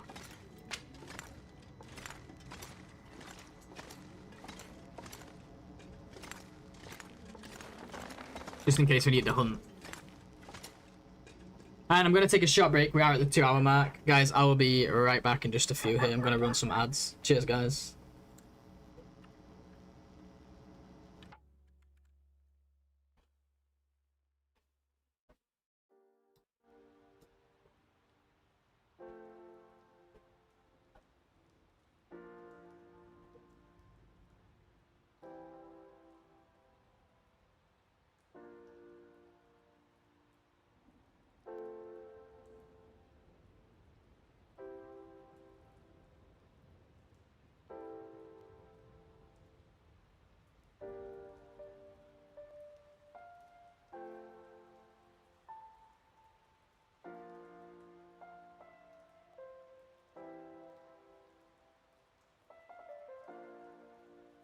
Just in case we need to hunt. And I'm going to take a short break. We are at the 2-hour mark. Guys, I will be right back in just a few here. I'm going to run some ads. Cheers, guys.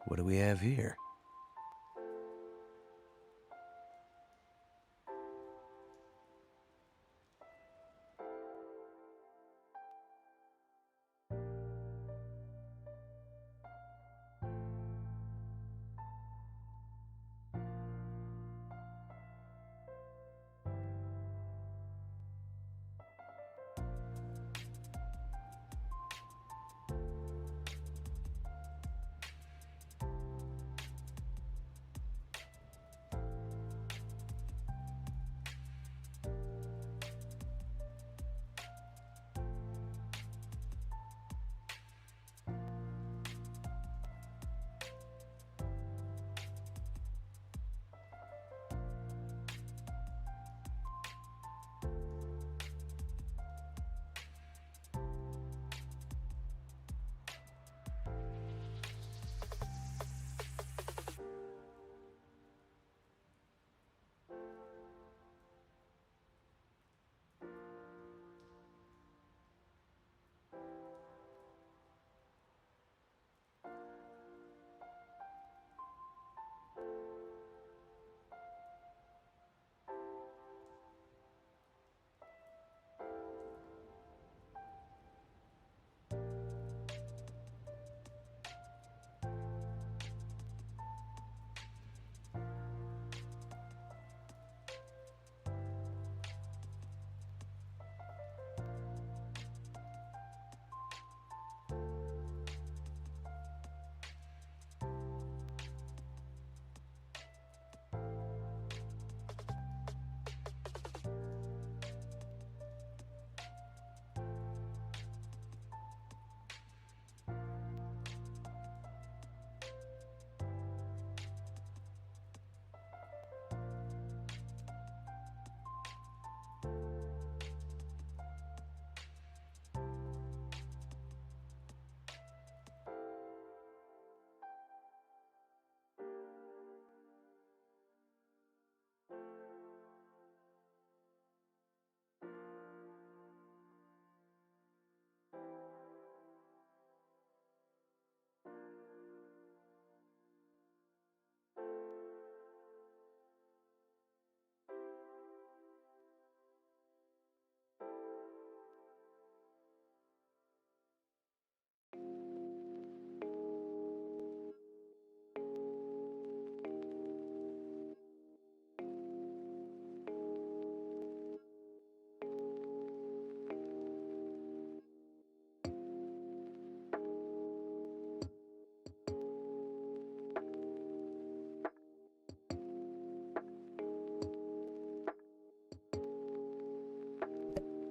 What do we have here?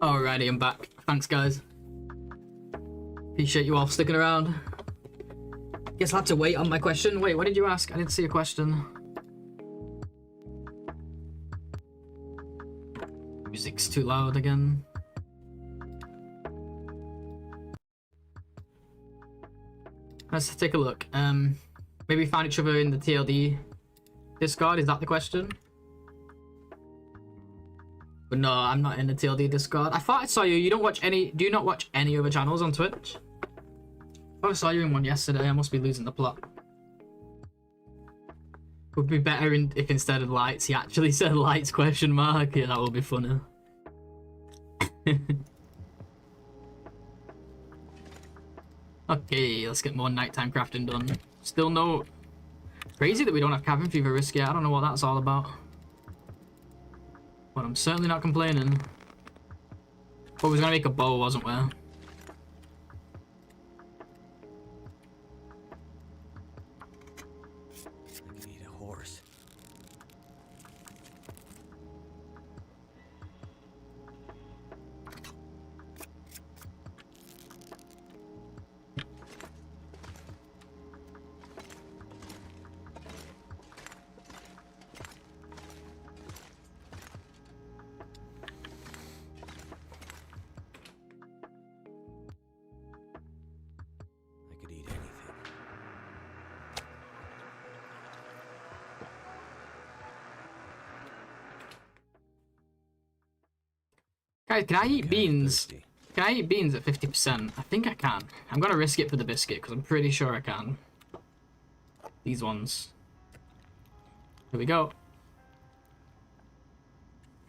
Alrighty, I'm back. Thanks, guys. Appreciate you all sticking around. Guess I'll have to wait on my question. Wait, what did you ask? I didn't see a question. Music's too loud again. Let's take a look. Maybe find each other in the TLD Discord. Is that the question? But no, I'm not in the TLD Discord. I thought I saw you. You don't watch any. Do you not watch any other channels on Twitch? I thought I saw you in one yesterday. I must be losing the plot. Would be better if instead of lights, he actually said lights question mark. Yeah, that would be funny. Okay, let's get more nighttime crafting done. Still no... Crazy that we don't have cabin fever risk yet. I don't know what that's all about. But I'm certainly not complaining. But we was gonna make a bow, wasn't we? I
need a horse.
Guys, can I eat beans? Can I eat beans at 50%? I think I can. I'm gonna risk it for the biscuit because I'm pretty sure I can. These ones. Here we go.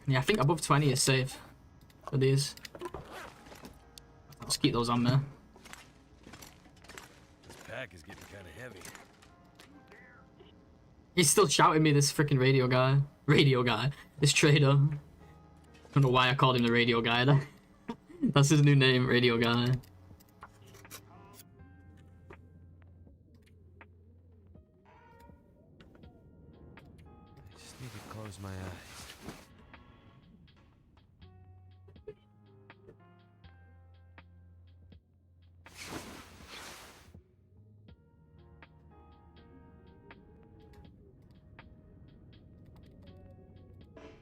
Yeah, I think above 20 is safe for these. Let's keep those on there.
This pack is getting kind of heavy.
He's still shouting me, this freaking radio guy. Radio guy. This trader. I don't know why I called him the radio guy. That's his new name, radio guy.
I just need to close my eyes.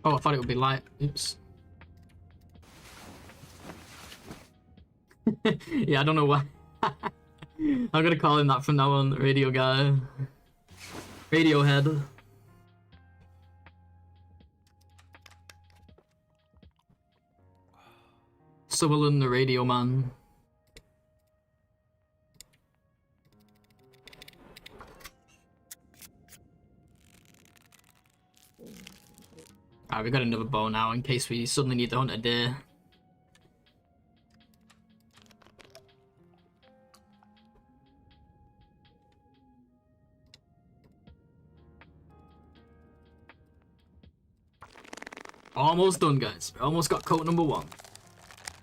Oh, I thought it would be light. Oops. Yeah, I don't know why. I'm gonna call him that from now on, radio guy. Radiohead. Sutherland the radio man. Alright, we got another bow now in case we suddenly need to hunt a deer. Almost done, guys. We almost got coat number 1.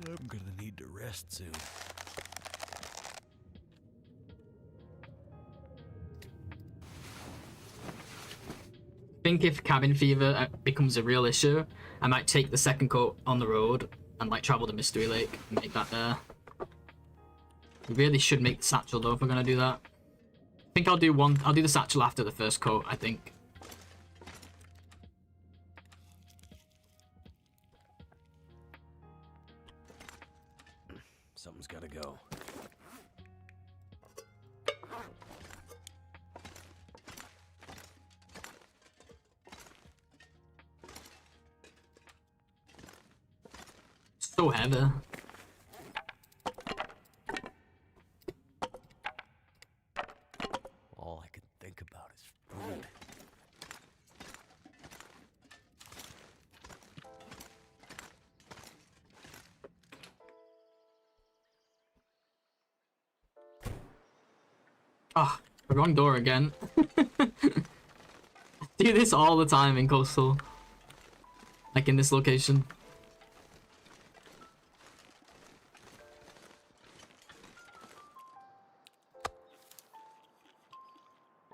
I'm gonna need to rest soon.
I think if cabin fever becomes a real issue, I might take the second coat on the road and like travel to Mystery Lake and make that there. We really should make the satchel though if we're gonna do that. I think I'll do the satchel after the first coat, I think.
Something's gotta go.
So heavy.
All I could think about is food.
Ah, the wrong door again. I do this all the time in Coastal. Like in this location.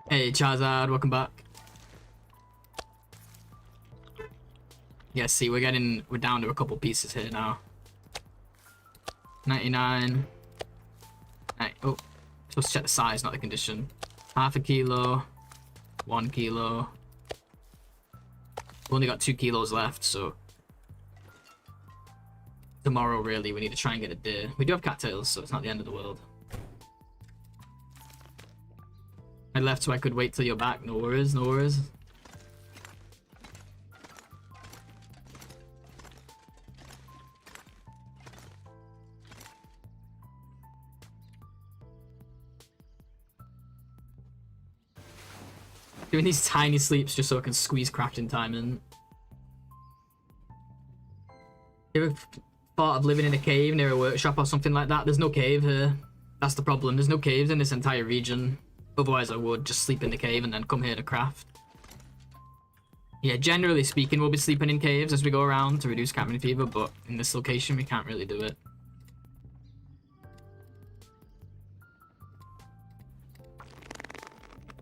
Hey Charizard, welcome back. Yeah, see, we're down to a couple pieces here now. 99. Oh, supposed to check the size, not the condition. Half a kilo. 1 kilo. We've only got 2 kilos left, so tomorrow really we need to try and get a deer. We do have cattails, so it's not the end of the world. I left so I could wait till you're back. No worries, no worries. Doing these tiny sleeps just so I can squeeze crafting time in. You ever thought of living in a cave near a workshop or something like that? There's no cave here. That's the problem. There's no caves in this entire region. Otherwise I would just sleep in the cave and then come here to craft. Yeah, generally speaking, we'll be sleeping in caves as we go around to reduce cabin fever, but in this location we can't really do it.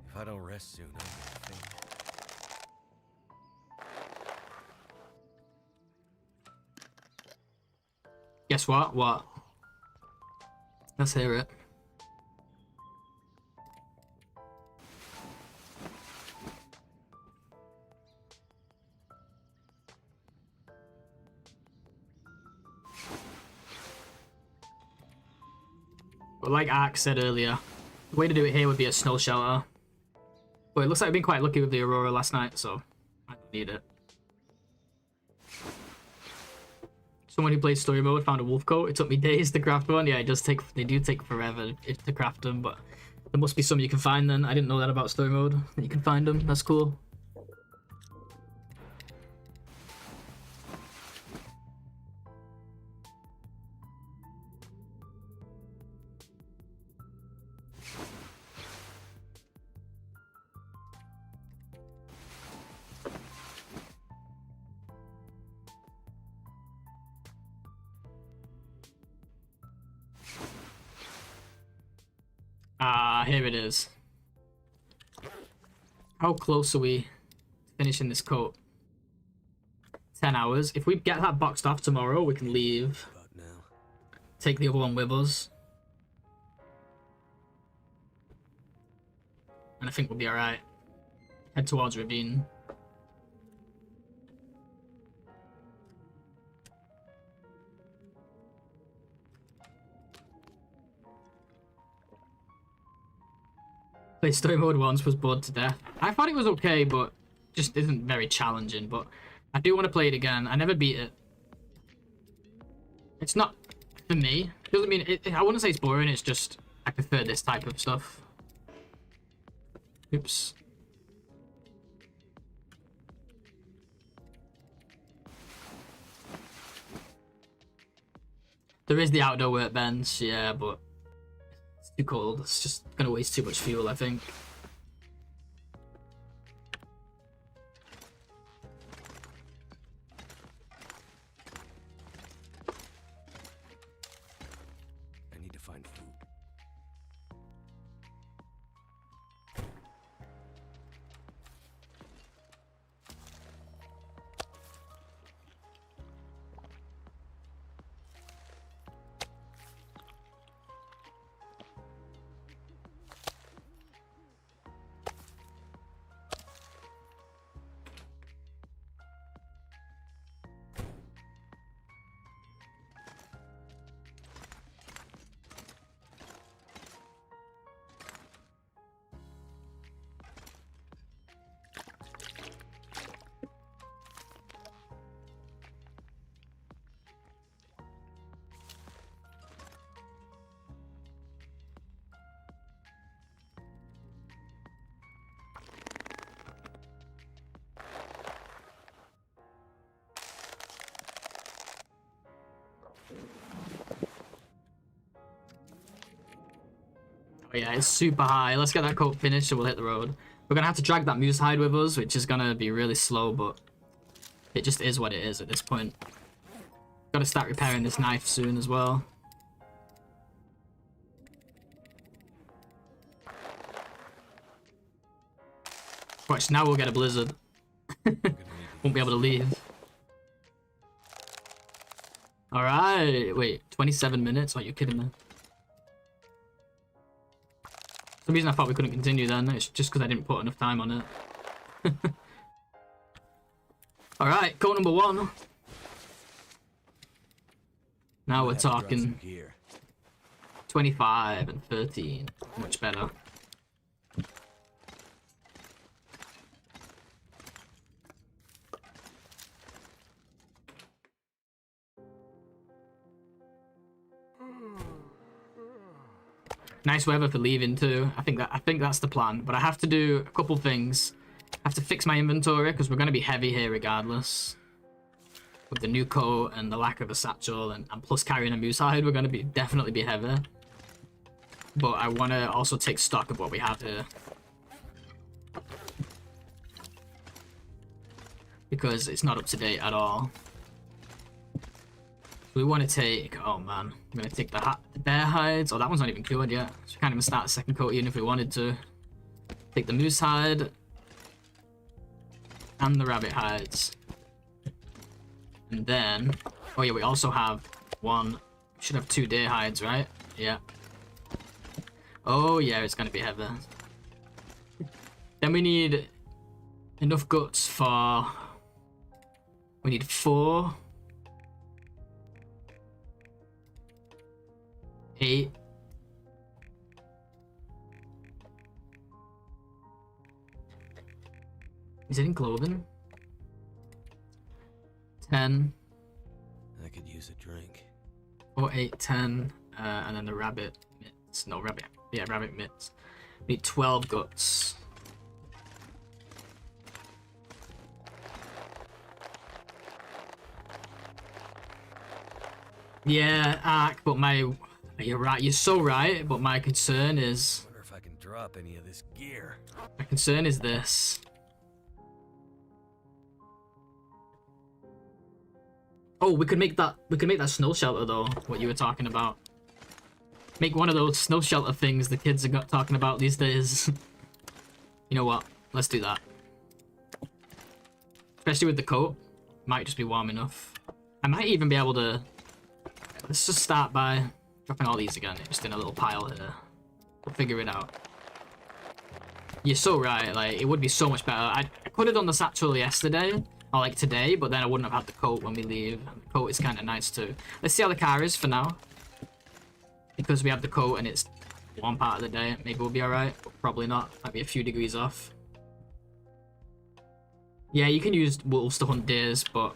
If I don't rest soon, I'm gonna faint.
Guess what? What? Let's hear it. But like Ark said earlier, the way to do it here would be a snow shelter. But it looks like we've been quite lucky with the Aurora last night, so I don't need it. Someone who plays story mode found a wolf coat. It took me days to craft one. Yeah, they do take forever to craft them, but there must be some you can find then. I didn't know that about story mode. You can find them. That's cool. Here it is. How close are we to finishing this coat? 10 hours. If we get that boxed off tomorrow, we can leave.
About now.
Take the other one with us. And I think we'll be alright. Head towards Ravine. Played story mode once, was bored to death. I thought it was okay, but just isn't very challenging. But I do want to play it again. I never beat it. It's not for me. Doesn't mean I wouldn't say it's boring. It's just I prefer this type of stuff. Oops. There is the outdoor workbench, yeah, but it's too cold. It's just gonna waste too much fuel, I think.
I need to find food. Oh yeah, it's super high. Let's get that coat finished and we'll hit the road. We're gonna have to drag that moose hide with us, which is gonna be really slow, but it just is what it is at this point. Gotta start repairing this knife soon as well. Watch, now we'll get a blizzard. Won't be able to leave. Alright, wait, 27 minutes? Are you kidding me? For some reason I thought we couldn't continue then. It's just because I didn't put enough time on it. Alright, coat number 1. Now we're talking 25 and 13. Much better. Nice weather for leaving too. I think that's the plan. But I have to do a couple things. I have to fix my inventory because we're going to be heavy here regardless. With the new coat and the lack of a satchel and plus carrying a moose hide, we're going to definitely be heavy. But I want to also take stock of what we have here. Because it's not up to date at all. We want to take, oh man, I'm going to take the bear hides. Oh, that one's not even cured yet. So we can't even start a second coat even if we wanted to. Take the moose hide. And the rabbit hides. And then, oh yeah, we also have we should have 2 deer hides, right? Yeah. Oh yeah, it's going to be heavy. Then we need enough guts for, we need 4. 8. Is it in clothing? 10.
I could use a drink.
4, 8, 10, and then the rabbit mitts. No, rabbit. Yeah, rabbit mitts. We need 12 guts. Yeah, Ark, but you're right, you're so right, but my concern is...
Wonder if I can drop any of this gear.
My concern is this. Oh, we could make that snow shelter though, what you were talking about. Make one of those snow shelter things the kids are talking about these days. You know what? Let's do that. Especially with the coat. Might just be warm enough. I might even be able to... Let's just start by dropping all these again, just in a little pile here. We'll figure it out. You're so right, like, it would be so much better. I could have done the satchel yesterday, or like today, but then I wouldn't have had the coat when we leave. And the coat is kind of nice too. Let's see how the car is for now. Because we have the coat and it's one part of the day, maybe we'll be alright, but probably not. Might be a few degrees off. Yeah, you can use wolves to hunt deers, but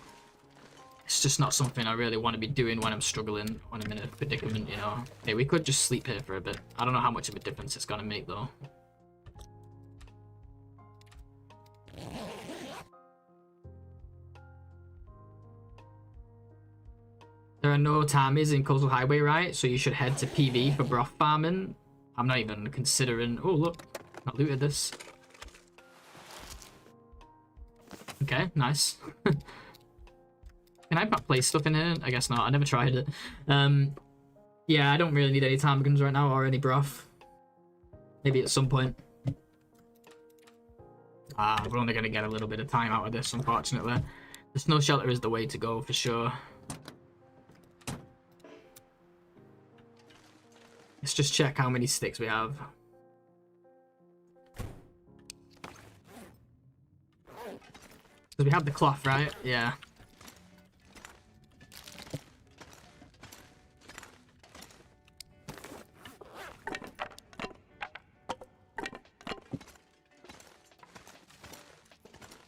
it's just not something I really want to be doing when I'm struggling, when I'm in a predicament, you know. Okay, we could just sleep here for a bit. I don't know how much of a difference it's gonna make though. There are no Tammies in Coastal Highway, right? So you should head to PV for broth farming. I'm not even considering... Oh, look. I looted this. Okay, nice. Can I not place stuff in here? I guess not. I never tried it. Yeah, I don't really need any ptarmigans right now or any broth. Maybe at some point. We're only going to get a little bit of time out of this, unfortunately. The snow shelter is the way to go for sure. Let's just check how many sticks we have. So we have the cloth, right? Yeah.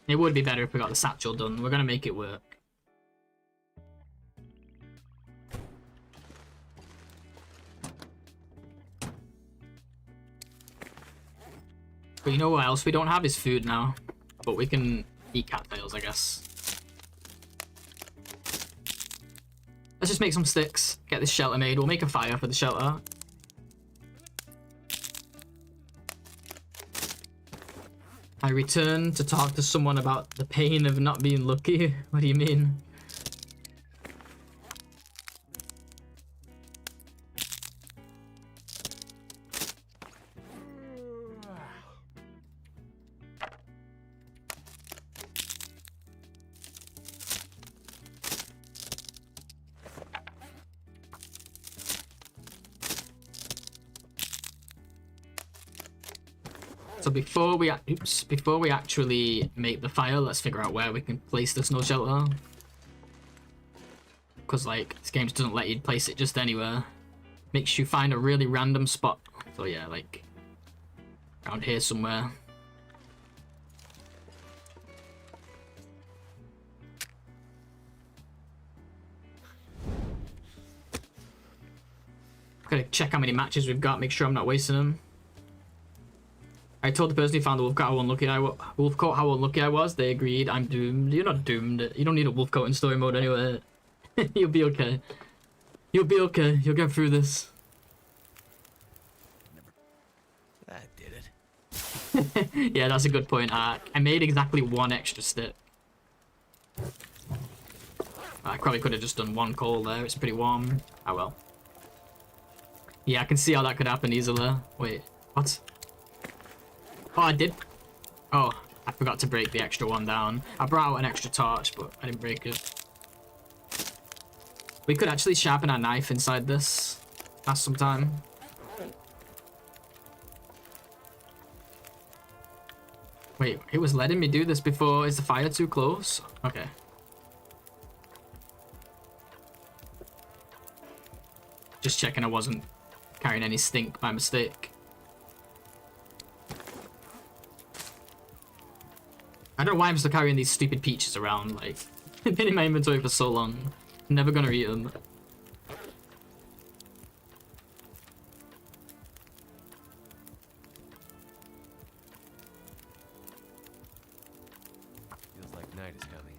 It would be better if we got the satchel done. We're gonna make it work. But you know what else we don't have is food now. But we can eat cattails, I guess. Let's just make some sticks. Get this shelter made. We'll make a fire for the shelter. I return to talk to someone about the pain of not being lucky. What do you mean? So before we actually make the fire, let's figure out where we can place the snow shelter. Because like this game just doesn't let you place it just anywhere. Makes you find a really random spot. So yeah, like around here somewhere. Gotta check how many matches we've got, make sure I'm not wasting them. I told the person who found the wolf coat how unlucky I was. They agreed. I'm doomed. You're not doomed. You don't need a wolf coat in story mode anyway. You'll be okay. You'll be okay. You'll get through this.
That did it.
Yeah, that's a good point. I made exactly one extra stick. I probably could have just done one coal there. It's pretty warm. Oh well. Yeah, I can see how that could happen easily. Wait, what? Oh, I did. Oh, I forgot to break the extra one down. I brought out an extra torch, but I didn't break it. We could actually sharpen our knife inside this. Pass some time. Wait, it was letting me do this before. Is the fire too close? Okay. Just checking I wasn't carrying any stink by mistake. I don't know why I'm still carrying these stupid peaches around, like, they've been in my inventory for so long. I'm never gonna eat them.
Feels like night is coming.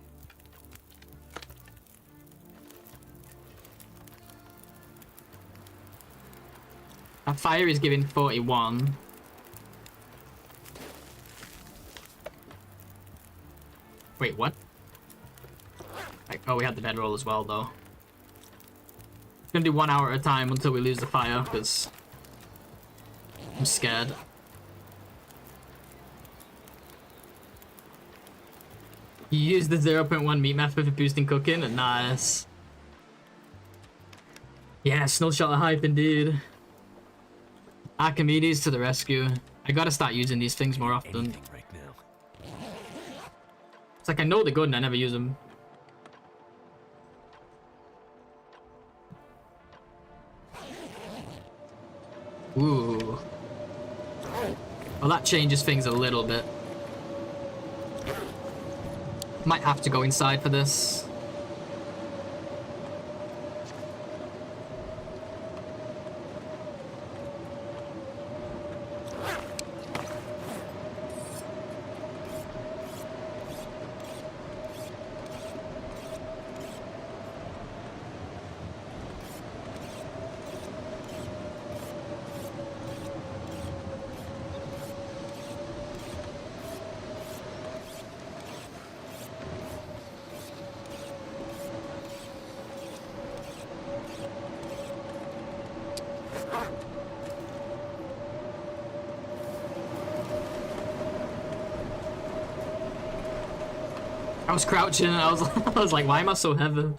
Our fire is giving 41. Wait, what? Like, oh, we had the bedroll as well, though. It's gonna do 1 hour at a time until we lose the fire, because I'm scared. You use the 0.1 meat method for boosting cooking? Nice. Yeah, snow shelter hype indeed. Archimedes to the rescue. I gotta start using these things more often.
Anything right now.
It's like I know they're good and I never use them. Ooh. Well, that changes things a little bit. Might have to go inside for this. I was crouching and I was like, why am I so heavy?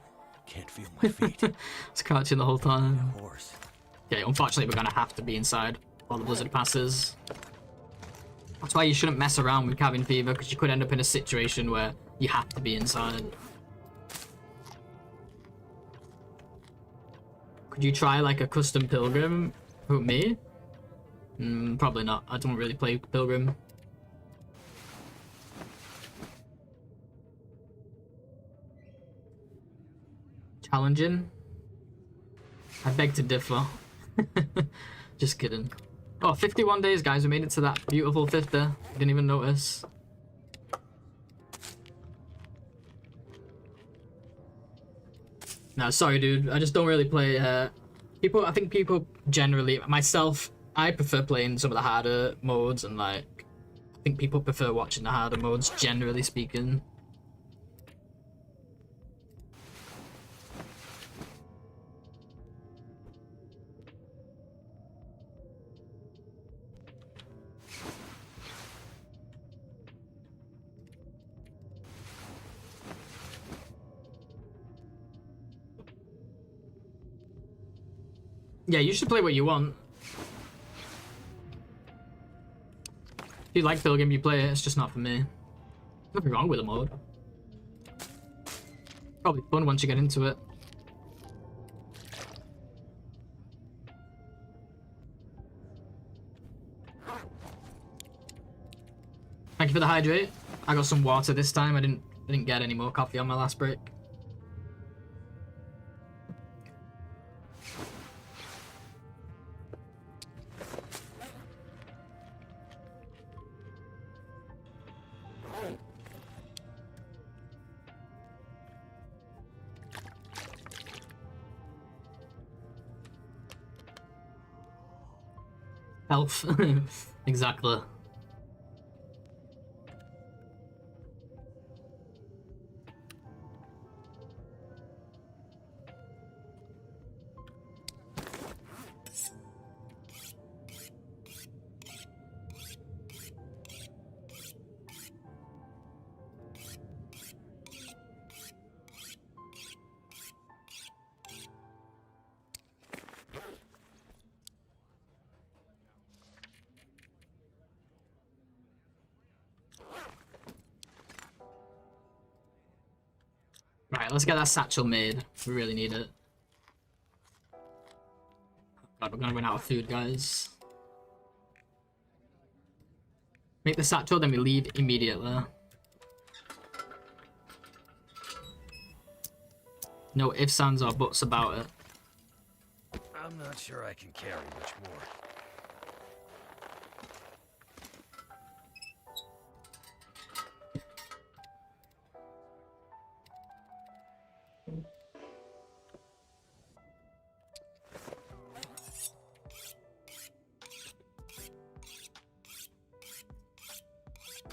Can't feel my feet.
I was crouching the whole time.
Horse.
Okay, unfortunately we're gonna have to be inside while the blizzard passes. That's why you shouldn't mess around with cabin fever, because you could end up in a situation where you have to be inside. Could you try like a custom pilgrim? Who, me? Probably not. I don't really play pilgrim. Challenging? I beg to differ. Just kidding. Oh, 51 days, guys. We made it to that beautiful 50. Didn't even notice. No, sorry, dude. I just don't really play. I think people generally, myself, I prefer playing some of the harder modes, and like, I think people prefer watching the harder modes, generally speaking. Yeah, you should play what you want. If you like Pilgrim, you play it. It's just not for me. Nothing wrong with the mode. Probably fun once you get into it. Thank you for the hydrate. I got some water this time. I didn't get any more coffee on my last break. Health. Exactly. Right, let's get that satchel made. We really need it. God, we're gonna run out of food, guys. Make the satchel, then we leave immediately. No ifs, ands, or buts about it.
I'm not sure I can carry much more.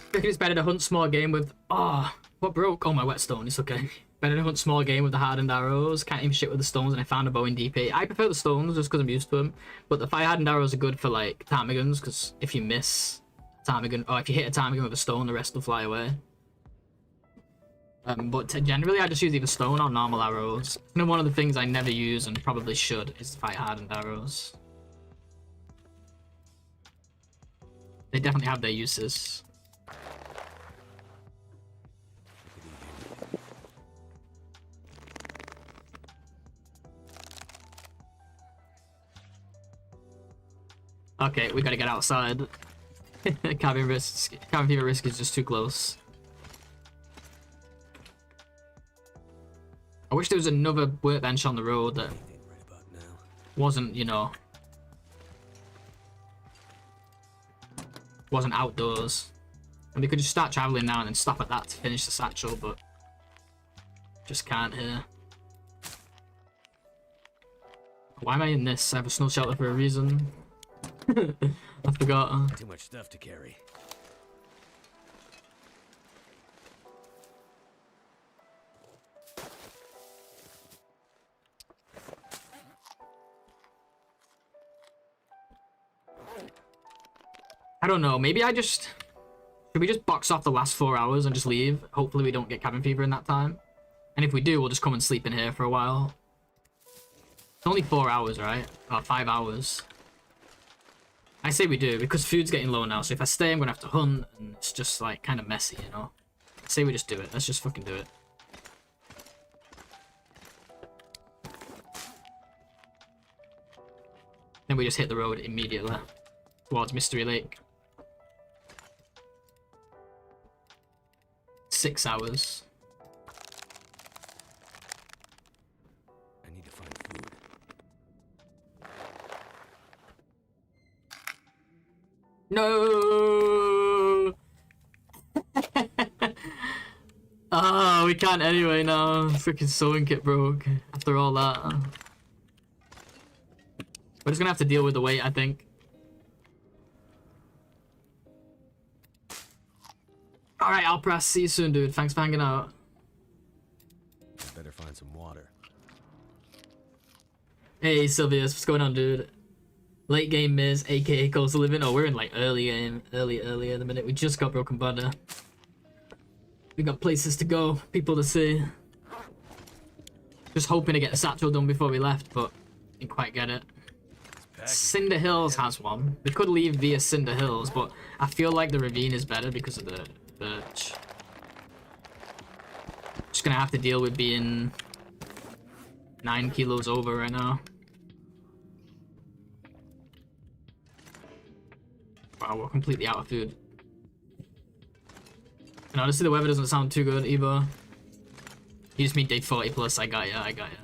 I think it's better to hunt small game with... Oh, what broke? Oh, my whetstone. It's okay. Better to hunt small game with the hardened arrows. Can't even shit with the stones, and I found a bow in DP. I prefer the stones just because I'm used to them. But the fire hardened arrows are good for, like, ptarmigans, because if you miss a ptarmigan... Or if you hit a ptarmigan with a stone, the rest will fly away. But generally, I just use either stone or normal arrows. You know, one of the things I never use, and probably should, is fire hardened arrows. They definitely have their uses. Okay, we gotta get outside. Cabin fever risk is just too close. I wish there was another workbench on the road that wasn't, you know, wasn't outdoors. And we could just start traveling now and then stop at that to finish the satchel, but just can't here. Why am I in this? I have a snow shelter for a reason. I forgot.
Too much stuff to carry.
I don't know. Maybe I just... Should we just box off the last 4 hours and just leave? Hopefully we don't get cabin fever in that time. And if we do, we'll just come and sleep in here for a while. It's only 4 hours, right? Or 5 hours. I say we do, because food's getting low now, so if I stay, I'm gonna have to hunt, and it's just, like, kind of messy, you know? I say we just do it. Let's just fucking do it. Then we just hit the road immediately towards Mystery Lake. 6 hours.
I need to find food.
No! Ah, we can't anyway now. Freaking sewing kit broke after all that. We're just gonna have to deal with the weight, I think. Alright, I'll press. See you soon, dude. Thanks for hanging out.
Better find some water.
Hey, Sylvius. What's going on, dude? Late game Miz, aka Coast of Living. Oh, we're in like early game. Early at the minute. We just got Broken Body. We got places to go, people to see. Just hoping to get the satchel done before we left, but didn't quite get it.
package.
Cinder Hills has one. We could leave via Cinder Hills, but I feel like the ravine is better because of the birch. Just gonna have to deal with being 9 kilos over right now. Wow, we're completely out of food. And honestly, the weather doesn't sound too good either. You just mean day 40 plus. I got ya, I got ya.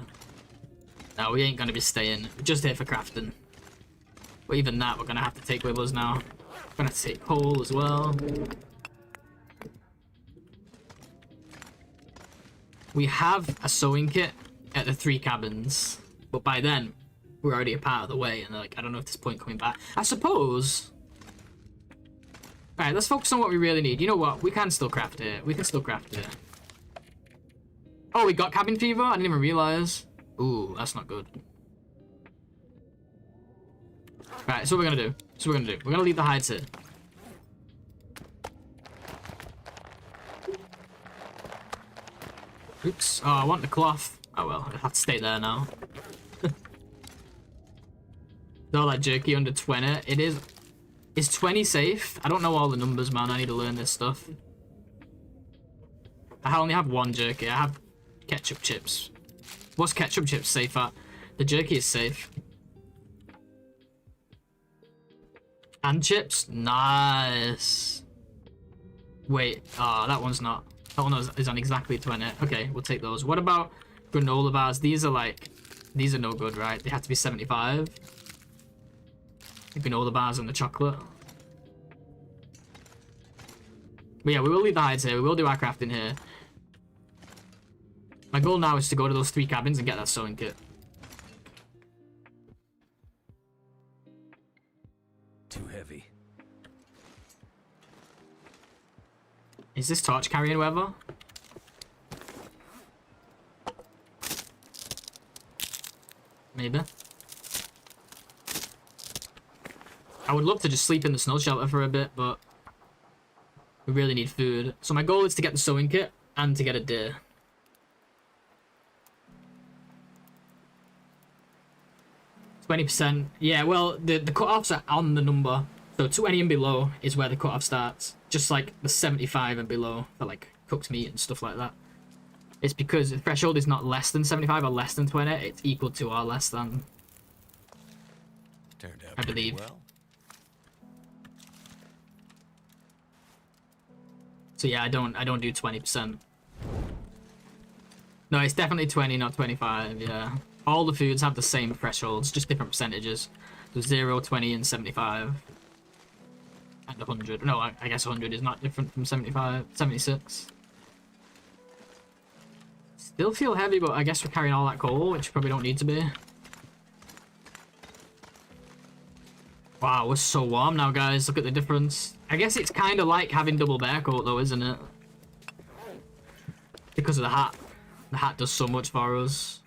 No, we ain't gonna be staying. We're just here for crafting. But even that, we're gonna have to take with us now. We're gonna have to take coal as well. We have a sewing kit at the 3 cabins, but by then we're already a part of the way, and like I don't know if there's point coming back. I suppose. All right, let's focus on what we really need. You know what? We can still craft it. We can still craft it. Oh, we got cabin fever? I didn't even realize. Ooh, that's not good. Alright, so what we're gonna do. We're gonna leave the hides here. Oops. Oh, I want the cloth. Oh well, I have to stay there now. All that jerky under 20. It is. Is 20 safe? I don't know all the numbers, man. I need to learn this stuff. I only have 1 jerky. I have ketchup chips. What's ketchup chips safe at? The jerky is safe. And chips? Nice. Wait. Ah, that one's not. That one is on exactly 20. Okay, we'll take those. What about granola bars? These are like... These are no good, right? They have to be 75. The granola bars and the chocolate. But yeah, we will leave the hides here. We will do our crafting here. My goal now is to go to those 3 cabins and get that sewing kit.
Too heavy.
Is this torch carrying weather? Maybe. I would love to just sleep in the snow shelter for a bit, but we really need food. So my goal is to get the sewing kit and to get a deer. %. Yeah, well, the cutoffs are on the number. So 20 and below is where the cutoff starts. Just like the 75 and below for like cooked meat and stuff like that. It's because the threshold is not less than 75 or less than 20. It's equal to or less than.
Turned out
I
pretty
believe.
well.
So yeah, I don't do 20%. No, it's definitely 20, not 25. Yeah, all the foods have the same thresholds, just different percentages. So 0, 20, and 75, and 100. No, I guess 100 is not different from 75, 76. Still feel heavy, but I guess we're carrying all that coal, which probably don't need to be. Wow, we're so warm now, guys. Look at the difference. I guess it's kind of like having double bear coat, though, isn't it? Because of the hat. The hat does so much for us.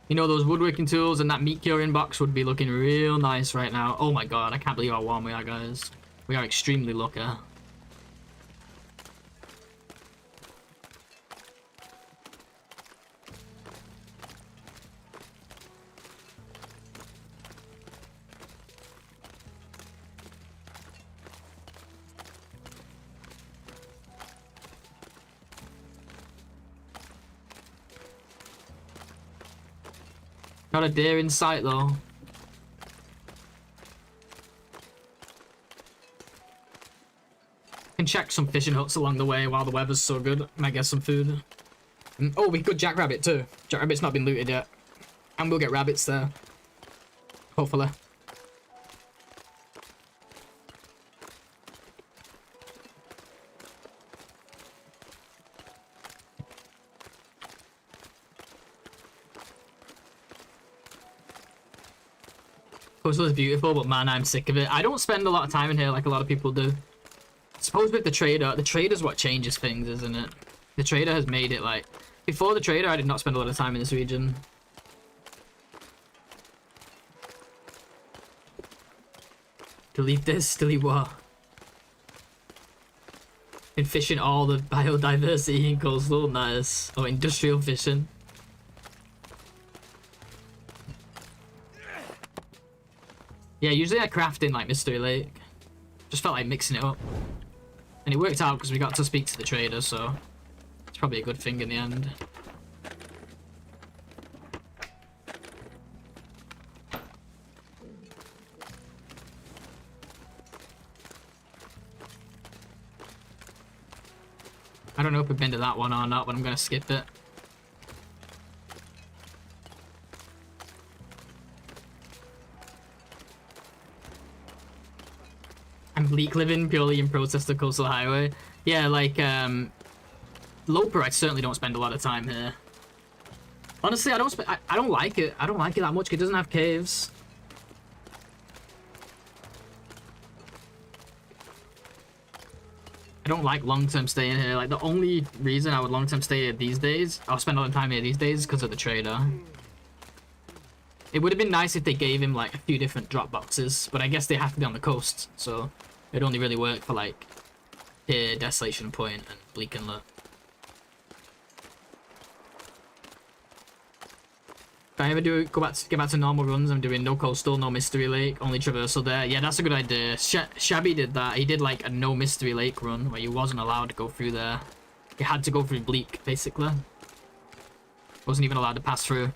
You know, those woodworking tools and that meat curing box would be looking real nice right now. Oh my god, I can't believe how warm we are, guys. We are extremely lucky. Not a deer in sight, though. Can check some fishing huts along the way while the weather's so good. Might get some food. Oh, we could jackrabbit too. Jackrabbit's not been looted yet. And we'll get rabbits there. Hopefully. Coastal is beautiful, but man, I'm sick of it. I don't spend a lot of time in here like a lot of people do. I suppose with the trader's what changes things, isn't it? The trader has made it like... Before the trader, I did not spend a lot of time in this region. Delete this, delete what? In fishing all the biodiversity in coastal, nice. Oh, industrial fishing. Yeah, usually I craft in like Mystery Lake. Just felt like mixing it up. And it worked out because we got to speak to the trader, so it's probably a good thing in the end. I don't know if we've been to that one or not, but I'm gonna skip it. I'm bleak living purely in protest of Coastal Highway. Yeah, like, Loper, I certainly don't spend a lot of time here. Honestly, I don't like it. I don't like it that much. It doesn't have caves. I don't like long-term staying here. Like, the only reason I would long-term stay here these days, I'll spend a lot of time here these days, is because of the trader. It would have been nice if they gave him, like, a few different drop boxes, but I guess they have to be on the coast, so it'd only really work for, like, here, Desolation Point, and Bleak Inlet. If I ever get back to normal runs, I'm doing no coastal, no Mystery Lake, only traversal there. Yeah, that's a good idea. Shabby did that. He did like a no Mystery Lake run where he wasn't allowed to go through there. He had to go through Bleak, basically. Wasn't even allowed to pass through.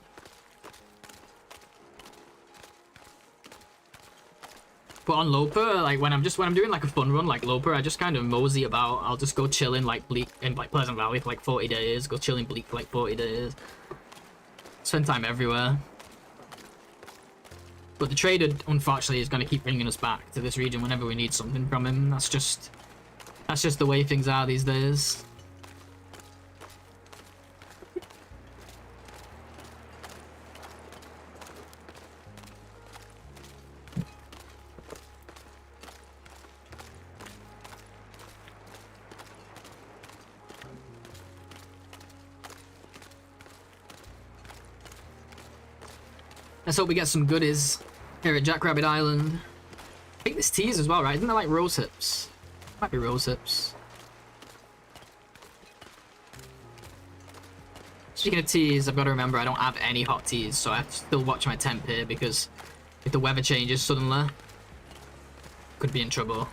But on Loper, like when I'm doing like a fun run like Loper, I just kind of mosey about. I'll just go chill in like Bleak in like Pleasant Valley for like 40 days. Go chill in Bleak for like 40 days. Spend time everywhere. But the trader, unfortunately, is going to keep bringing us back to this region whenever we need something from him. That's just the way things are these days. Let's hope we get some goodies here at Jackrabbit Island. I think there's teas as well, right? Isn't there like rose hips? Might be rose hips. Speaking of teas, I've got to remember I don't have any hot teas, so I have to still watch my temp here because if the weather changes suddenly, could be in trouble.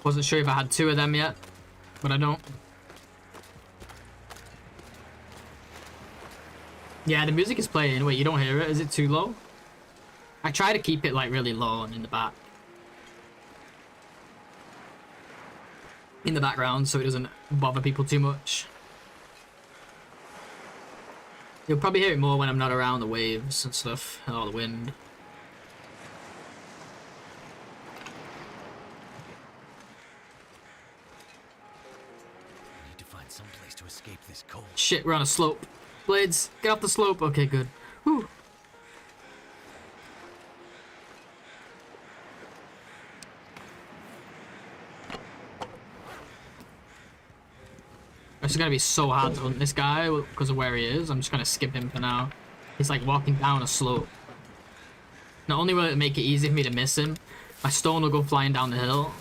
Wasn't sure if I had 2 of them yet, but I don't. Yeah, the music is playing. Wait, you don't hear it? Is it too low? I try to keep it like really low and in the back. In the background so it doesn't bother people too much. You'll probably hear it more when I'm not around the waves and stuff, and all the wind.
This cold.
Shit, we're on a slope. Blades, get off the slope. Okay, good. Whew. It's gonna be so hard to hunt this guy because of where he is. I'm just gonna skip him for now. He's like walking down a slope. Not only will it make it easy for me to miss him, my stone will go flying down the hill.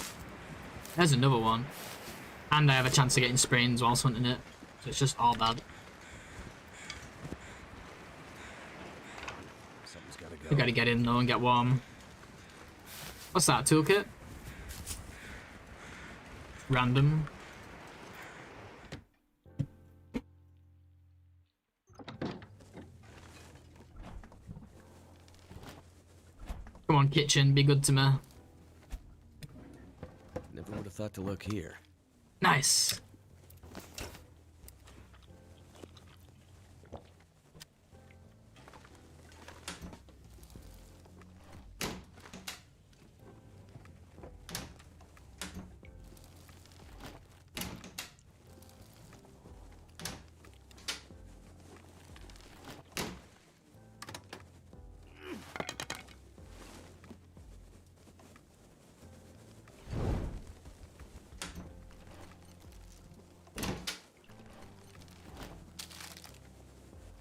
There's another one. And I have a chance of getting sprains whilst hunting it. So it's just all bad. We gotta get in though and get warm. What's that, toolkit? Random. Come on, kitchen, be good to me.
Never would have thought to look here.
Nice.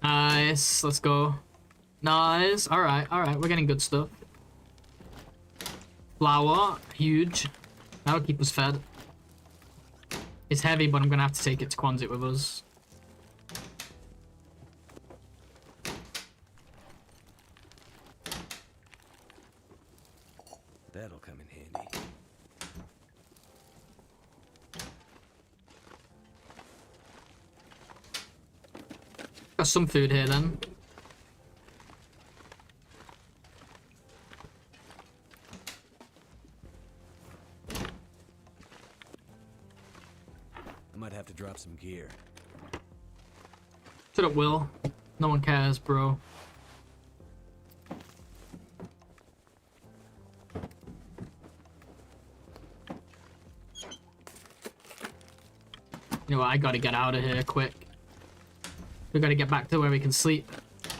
Nice, let's go. Nice, alright, we're getting good stuff. Flour, huge. That'll keep us fed. It's heavy, but I'm gonna have to take it to Quansit with us.
That'll come in handy.
Got some food here then.
I might have to drop some gear.
Shut up, Will. No one cares, bro. You know what, I gotta get out of here quick. We gotta get back to where we can sleep.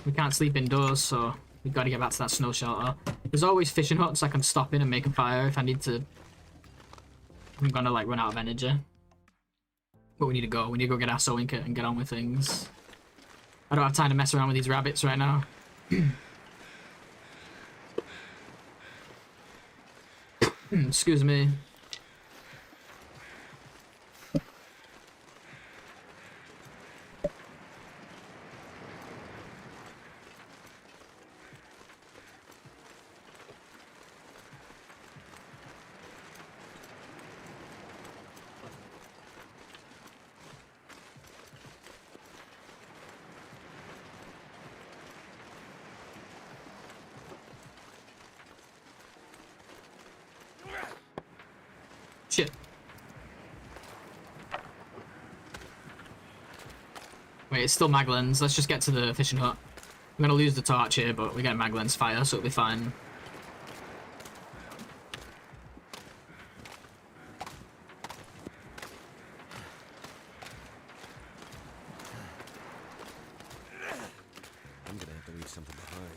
We can't sleep indoors, so we gotta get back to that snow shelter. There's always fishing huts I can stop in and make a fire if I need to. I'm gonna like run out of energy. But we need to go. We need to go get our sewing kit and get on with things. I don't have time to mess around with these rabbits right now. Excuse me. Shit. Wait, it's still Maglin's. Let's just get to the fishing hut. I'm gonna lose the torch here, but we get Maglin's fire, so it'll be fine.
I'm gonna have to leave something behind.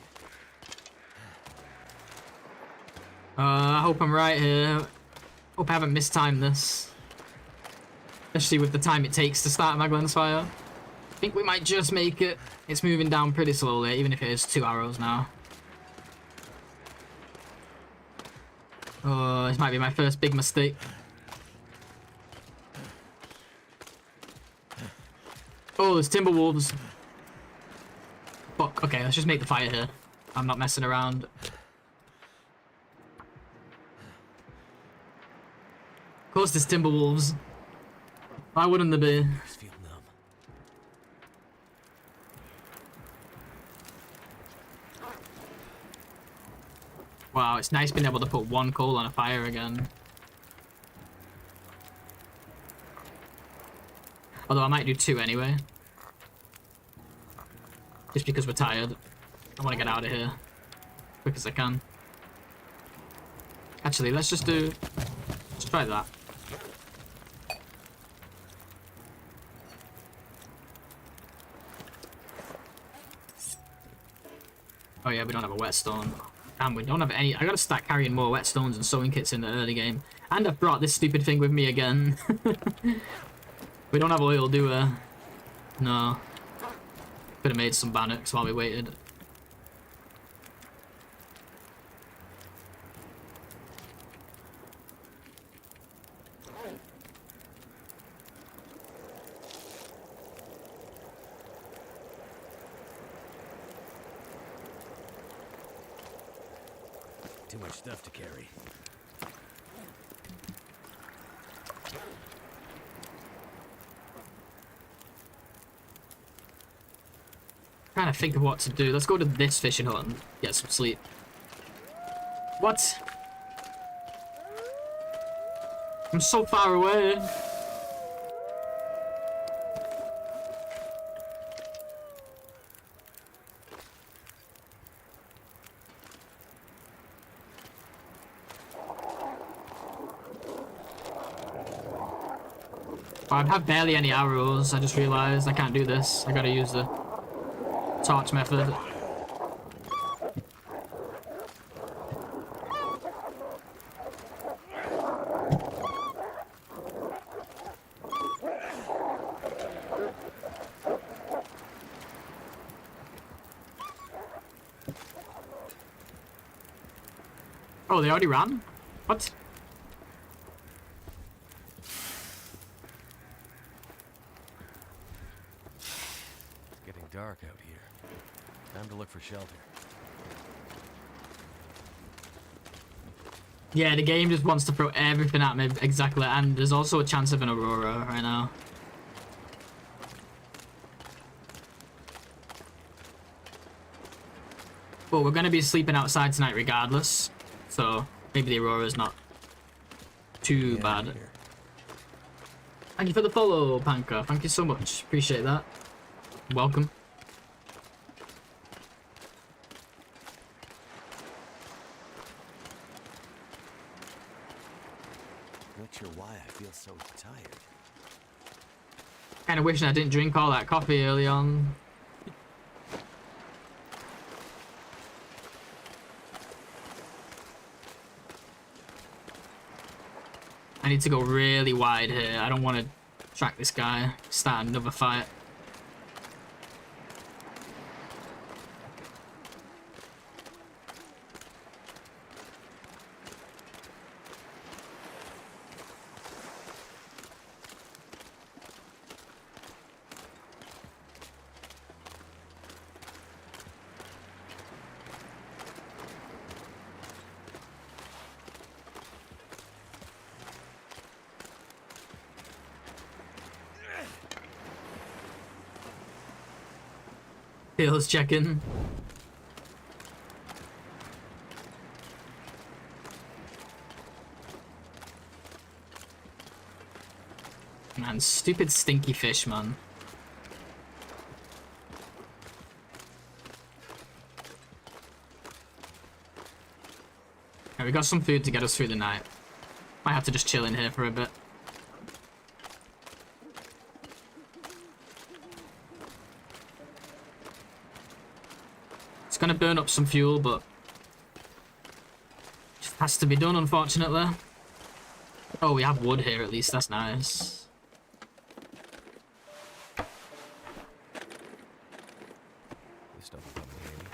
I hope I'm right here. Hope I haven't mistimed this. Especially with the time it takes to start Maglin's fire. I think we might just make it. It's moving down pretty slowly, even if it is 2 arrows now. Oh, this might be my first big mistake. Oh, there's timber wolves. Fuck, okay, let's just make the fire here. I'm not messing around. Of course there's timber wolves. Why wouldn't there be?
Just feel numb.
Wow, it's nice being able to put one coal on a fire again. Although I might do 2 anyway. Just because we're tired. I want to get out of here. Quick as I can. Actually, let's just do... Let's try that. Oh yeah, we don't have a whetstone. And we don't have any... I gotta start carrying more whetstones and sewing kits in the early game. And I've brought this stupid thing with me again. We don't have oil, do we? No. Could have made some bannocks while we waited.
Too much stuff to carry.
Trying to think of what to do. Let's go to this fishing hut and get some sleep. What? I'm so far away. I have barely any arrows. I just realized I can't do this. I gotta use the torch method. Oh, they already ran? What?
Getting dark out here. Time to look for shelter.
Yeah, the game just wants to throw everything at me exactly, and there's also a chance of an aurora right now. But we're gonna be sleeping outside tonight regardless, so maybe the aurora's not too bad.
Here.
Thank you for the follow, Panka. Thank you so much. Appreciate that. Welcome.
Not sure why I feel so tired.
Kinda wishing I didn't drink all that coffee early on. I need to go really wide here. I don't want to track this guy. Start another fight. Let's check in. Man, stupid stinky fish, man. Okay, we got some food to get us through the night. Might have to just chill in here for a bit. Gonna burn up some fuel, but just has to be done, unfortunately. Oh, we have wood here at least. That's nice.
This doesn't come in handy.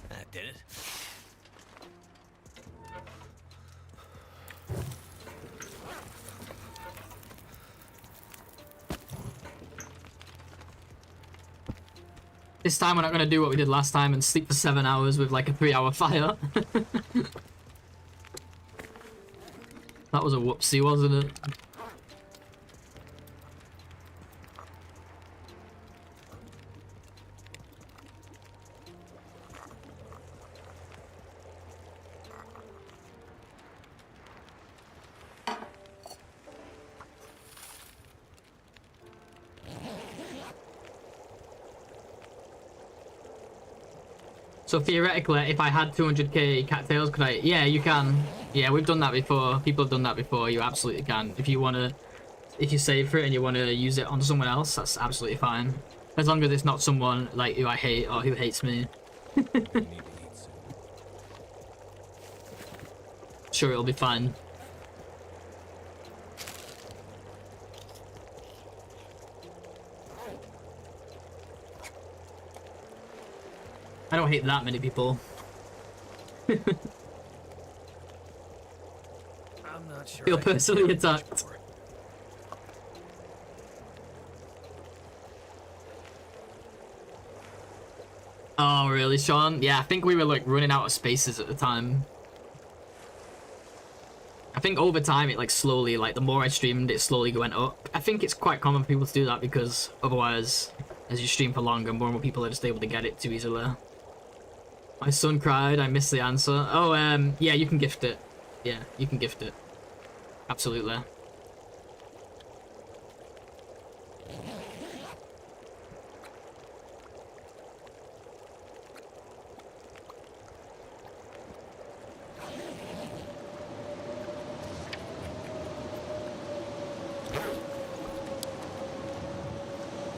That did it.
This time we're not gonna do what we did last time and sleep for 7 hours with like a 3-hour fire. That was a whoopsie, wasn't it? So theoretically, if I had 200k cattails, could I? Yeah, you can. Yeah, we've done that before. People have done that before. You absolutely can. If you wanna, if you save for it and you wanna use it on someone else, that's absolutely fine. As long as it's not someone like who I hate or who hates me.
We need to eat soon.
Sure, it'll be fine. I don't hate that many people.
I'm not sure.
Feel
I can
personally
carry much
attacked.
more.
Oh, really, Sean? Yeah, I think we were like running out of spaces at the time. I think over time it like slowly, like the more I streamed, it slowly went up. I think it's quite common for people to do that because otherwise, as you stream for longer, more and more people are just able to get it too easily. My son cried, I missed the answer. Oh, yeah, you can gift it. Yeah, you can gift it. Absolutely.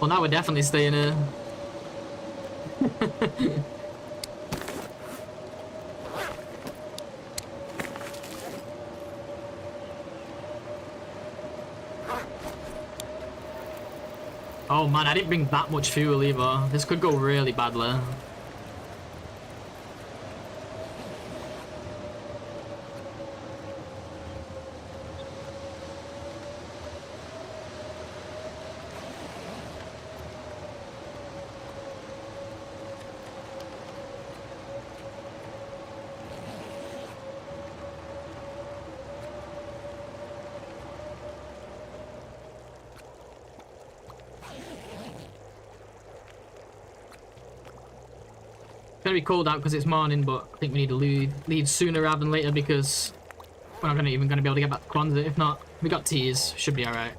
Well, now we're definitely staying here. Oh man, I didn't bring that much fuel either. This could go really badly. It's gonna be cold out because it's morning, but I think we need to leave sooner rather than later because we're not even gonna be able to get back to Kwanzaa. If not, we got teas, should be alright.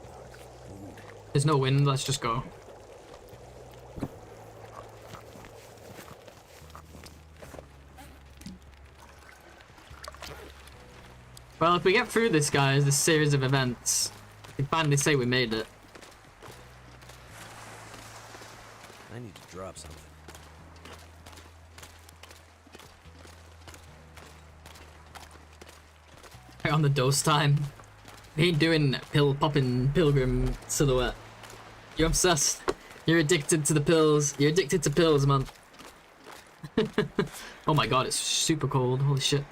There's no wind, let's just go. Well, if we get through this, guys, this series of events, we can finally say we made it.
I need to drop something.
Right on the dose time. We ain't doing pill popping pilgrim silhouette. You're obsessed. You're addicted to the pills. You're addicted to pills, man. Oh my god, it's super cold. Holy shit.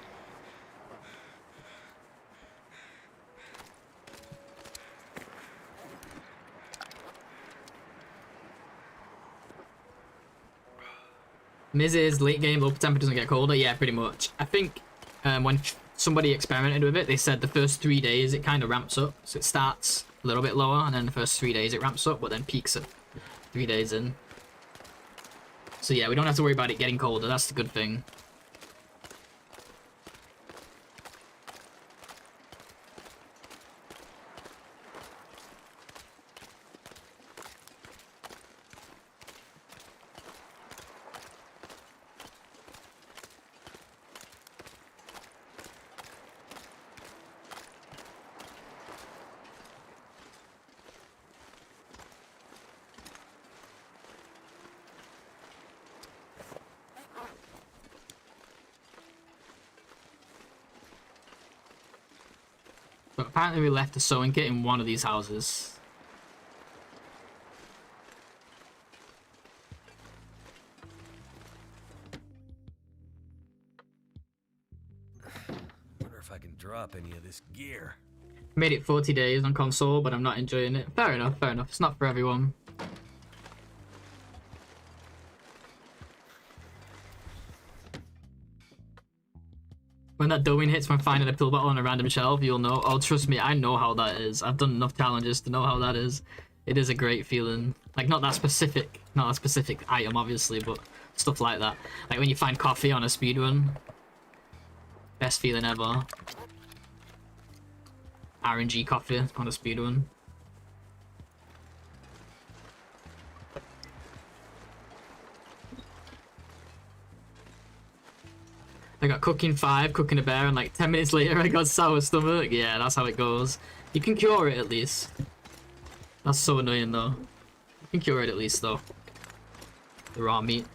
Miz's late game local temperature doesn't get colder. Yeah, pretty much. I think when somebody experimented with it, they said the first 3 days it kind of ramps up. So it starts a little bit lower, and then the first 3 days it ramps up, but then peaks at 3 days in. So yeah, we don't have to worry about it getting colder. That's the good thing. But apparently we left a sewing kit in one of these houses.
Wonder if I can drop any of this gear.
Made it 40 days on console, but I'm not enjoying it. Fair enough, fair enough. It's not for everyone. When that dopamine hits when finding a pill bottle on a random shelf, you'll know. Oh, trust me, I know how that is. I've done enough challenges to know how that is. It is a great feeling. Like, not that specific item, obviously, but stuff like that. Like when you find coffee on a speedrun. Best feeling ever. RNG coffee on a speedrun. I got cooking 5, cooking a bear, and like 10 minutes later I got sour stomach. Yeah, that's how it goes. You can cure it at least. That's so annoying though. You can cure it at least though. The raw meat.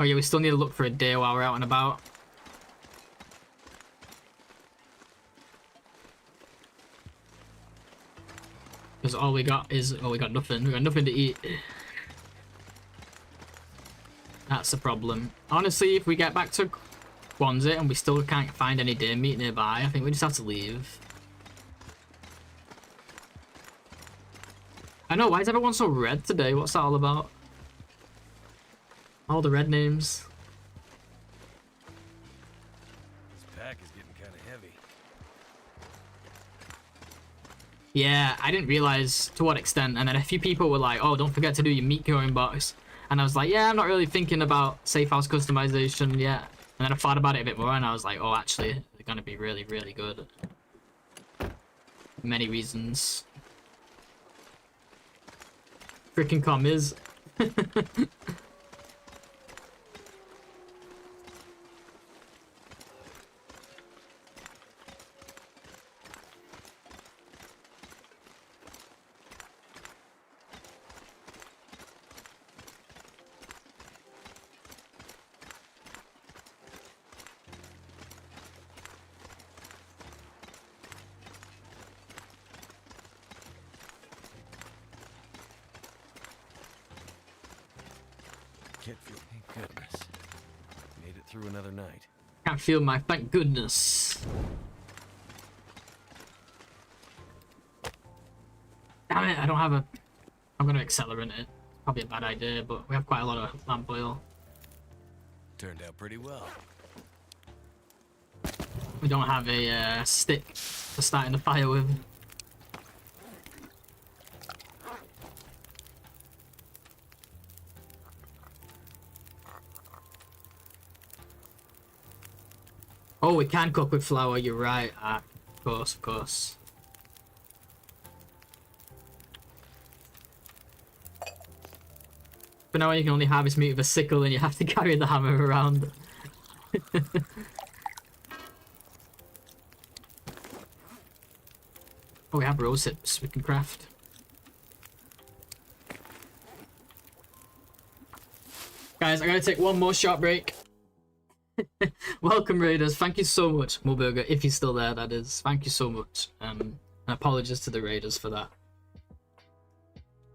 Oh yeah, we still need to look for a deer while we're out and about. Because all we got is... Oh, we got nothing. We got nothing to eat. That's the problem. Honestly, if we get back to Kwanzaa and we still can't find any deer meat nearby, I think we just have to leave. I know, why is everyone so red today? What's that all about? All the red names.
This pack is getting kind of heavy.
Yeah, I didn't realize to what extent. And then a few people were like, oh, don't forget to do your meat growing box. And I was like, yeah, I'm not really thinking about safe house customization yet. And then I thought about it a bit more and I was like, oh, actually, they're going to be really, really good. Many reasons. Freaking commies.
Can't feel. Thank goodness. Made it through another night.
Can't feel my thank goodness. Damn it, I don't have a... I'm gonna accelerate it. Probably a bad idea, but we have quite a lot of lamp oil.
Turned out pretty well.
We don't have a stick for starting the fire with. Oh, we can cook with flour, you're right. Ah, of course, of course. But now you can only harvest meat with a sickle and you have to carry the hammer around. Oh, we have rose hips we can craft. Guys, I gotta take one more short break. Welcome, Raiders. Thank you so much, Mulburger, if he's still there, that is. Thank you so much. And apologies to the Raiders for that.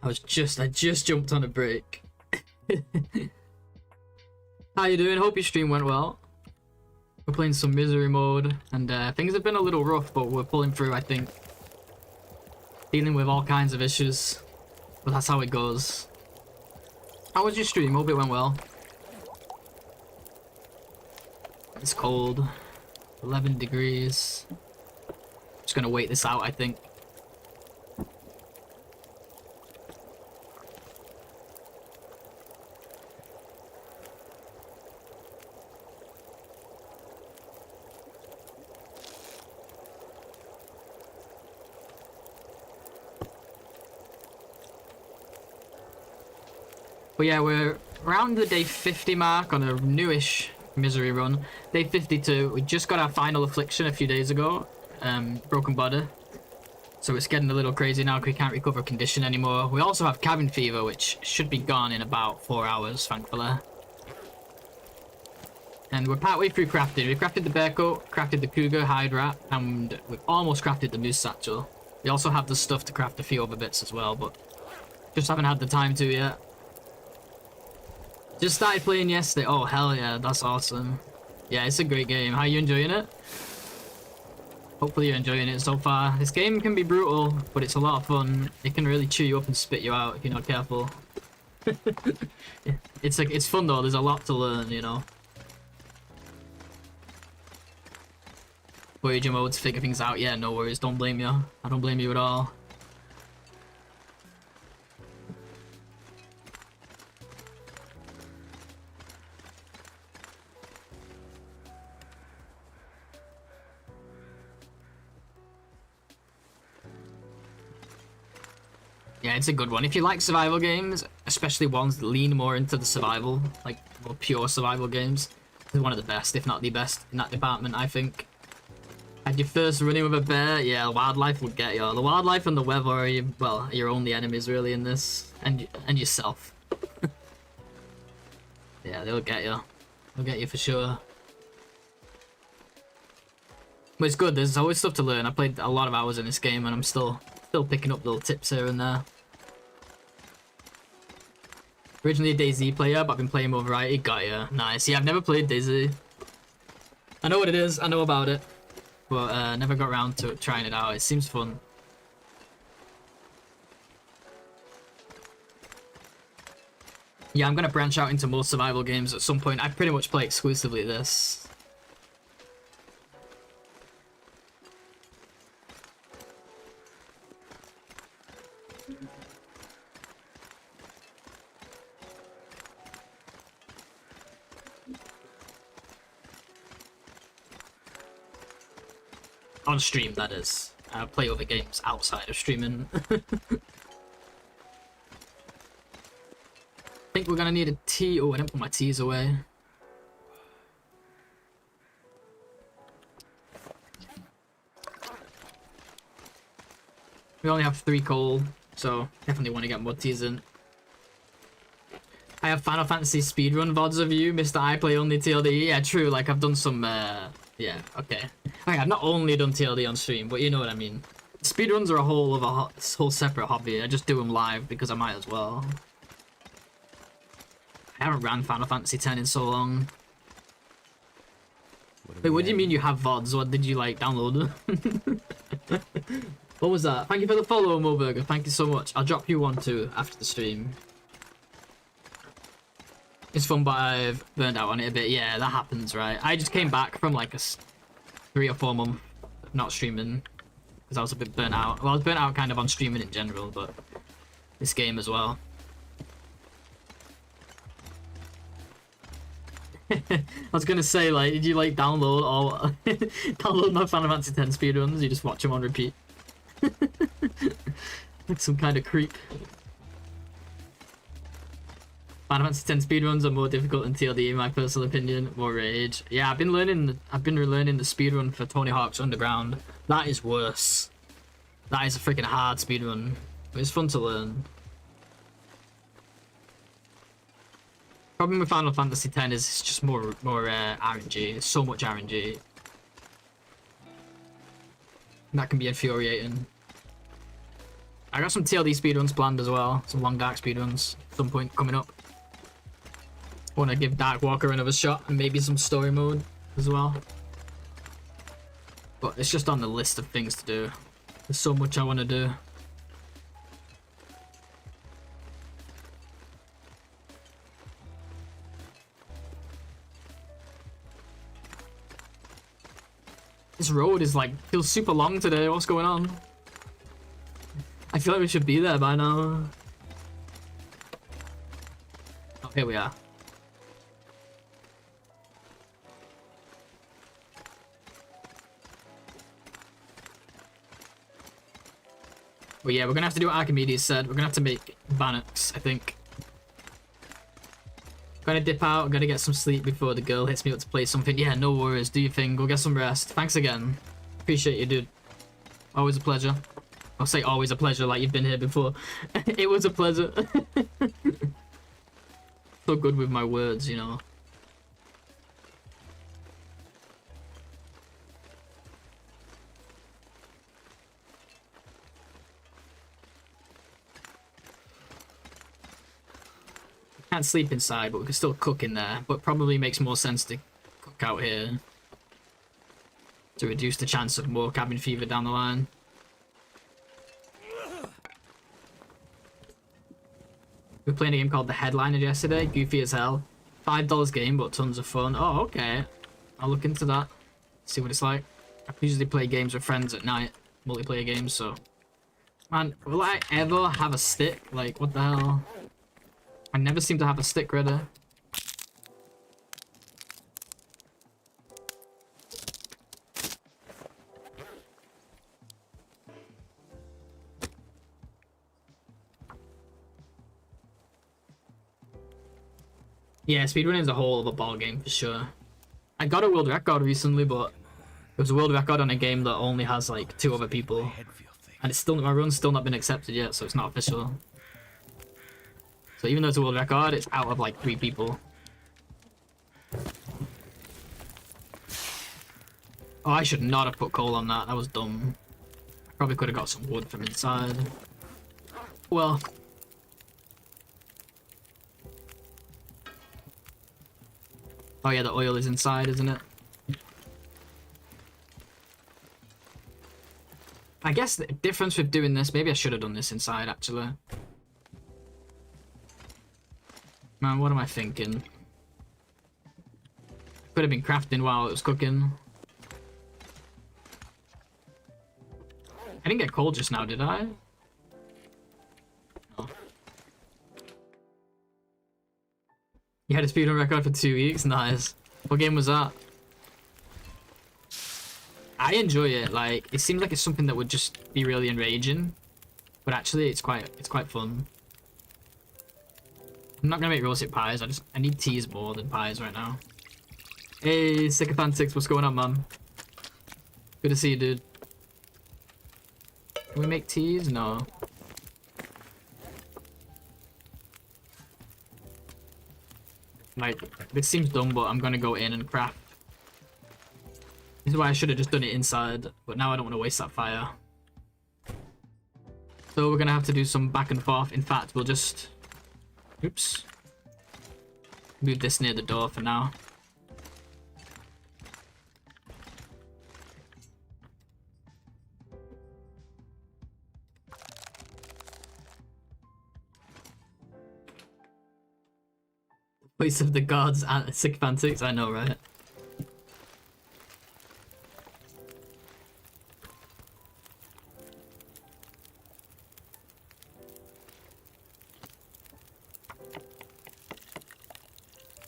I just jumped on a break. How you doing? Hope your stream went well. We're playing some misery mode, and things have been a little rough, but we're pulling through, I think. Dealing with all kinds of issues, but that's how it goes. How was your stream? Hope it went well. It's cold. 11 degrees. Just gonna wait this out, I think. But yeah, we're around the day 50 mark on a newish misery run. Day 52, we just got our final affliction a few days ago. Broken body. So it's getting a little crazy now because we can't recover condition anymore. We also have cabin fever, which should be gone in about 4 hours, thankfully. And we're partway through crafted. We crafted the bear coat, crafted the cougar hide wrap, and we've almost crafted the moose satchel. We also have the stuff to craft a few other bits as well, but just haven't had the time to yet. Just started playing yesterday. Oh, hell yeah, that's awesome. Yeah, it's a great game. How are you enjoying it? Hopefully you're enjoying it so far. This game can be brutal, but it's a lot of fun. It can really chew you up and spit you out if you're not careful. It's fun though, there's a lot to learn, you know. Voyager mode to figure things out. Yeah, no worries, don't blame you. I don't blame you at all. Yeah, it's a good one. If you like survival games, especially ones that lean more into the survival, like more pure survival games, it's one of the best, if not the best, in that department, I think. Had your first running with a bear, yeah, wildlife would get you. The wildlife and the weather are your only enemies really in this, and yourself. Yeah, Yeah, they'll get you. They'll get you for sure. But it's good, there's always stuff to learn. I played a lot of hours in this game and I'm still picking up little tips here and there. Originally a DayZ player, but I've been playing more variety. Got ya. Nice. Yeah, I've never played DayZ. I know what it is, I know about it. But never got around to trying it out. It seems fun. Yeah, I'm gonna branch out into more survival games at some point. I pretty much play exclusively this. On stream, that is. I play other games outside of streaming. I think we're gonna need a tea. Oh, I didn't put my teas away. We only have 3 coal, so definitely want to get more teas in. I have Final Fantasy speedrun VODs of you, Mr. I play only TLD. Yeah, true, like I've done some, yeah, okay. Okay, I've not only done TLD on stream, but you know what I mean. Speedruns are a whole separate hobby. I just do them live because I might as well. I haven't ran Final Fantasy X in so long. Wait, what do you mean you have VODs? What did you, like, download? What was that? Thank you for the follow, Moburger. Thank you so much. I'll drop you one too after the stream. It's fun, but I've burned out on it a bit. Yeah, that happens, right? I just came back from like a 3 or 4 month not streaming because I was a bit burnt out. Well, I was burnt out kind of on streaming in general, but this game as well. I was gonna say, like, did you like download or download my Final Fantasy X speedruns? You just watch them on repeat. Like some kind of creep. Final Fantasy X speedruns are more difficult than TLD in my personal opinion. More rage. Yeah, I've been relearning the speedrun for Tony Hawk's Underground. That is worse. That is a freaking hard speedrun. But it's fun to learn. Problem with Final Fantasy X is it's just more RNG. It's so much RNG. That can be infuriating. I got some TLD speedruns planned as well. Some long dark speedruns at some point coming up. I want to give Dark Walker another shot and maybe some story mode as well. But it's just on the list of things to do. There's so much I want to do. This road is like, feels super long today. What's going on? I feel like we should be there by now. Oh, here we are. Well, yeah, we're gonna have to do what Archimedes said. We're gonna have to make Bannock's, I think. Gonna dip out, gonna get some sleep before the girl hits me up to play something. Yeah, no worries, do your thing, go get some rest. Thanks again. Appreciate you, dude. Always a pleasure. I'll say always a pleasure like you've been here before. It was a pleasure. So good with my words, you know. Can't sleep inside, but we can still cook in there. But probably makes more sense to cook out here to reduce the chance of more cabin fever down the line. We were playing a game called The Headliner yesterday. Goofy as hell. $5 game, but tons of fun. Oh, okay. I'll look into that. See what it's like. I usually play games with friends at night. Multiplayer games, so... Man, will I ever have a stick? Like, what the hell? I never seem to have a stick ready. Yeah, speedrunning is a whole other ball game for sure. I got a world record recently, but it was a world record on a game that only has like 2 other people, and it's still, my run's still not been accepted yet, so it's not official. So even though it's a world record, it's out of like 3 people. Oh, I should not have put coal on that. That was dumb. Probably could have got some wood from inside. Well. Oh yeah, the oil is inside, isn't it? I guess the difference with doing this, maybe I should have done this inside, actually. Man, what am I thinking? Could have been crafting while it was cooking. I didn't get coal just now, did I? No. You had a speedrun record for 2 weeks? Nice. What game was that? I enjoy it. Like, it seems like it's something that would just be really enraging, but actually, it's quite fun. I'm not gonna make roasted pies. I need teas more than pies right now. Hey, Sycophantics, what's going on, man? Good to see you, dude. Can we make teas? No. Like, this seems dumb, but I'm gonna go in and craft. This is why I should have just done it inside, but now I don't want to waste that fire. So we're gonna have to do some back and forth. In fact, we'll just... Oops. Move this near the door for now. Voice of the gods and sycophantics, I know, right?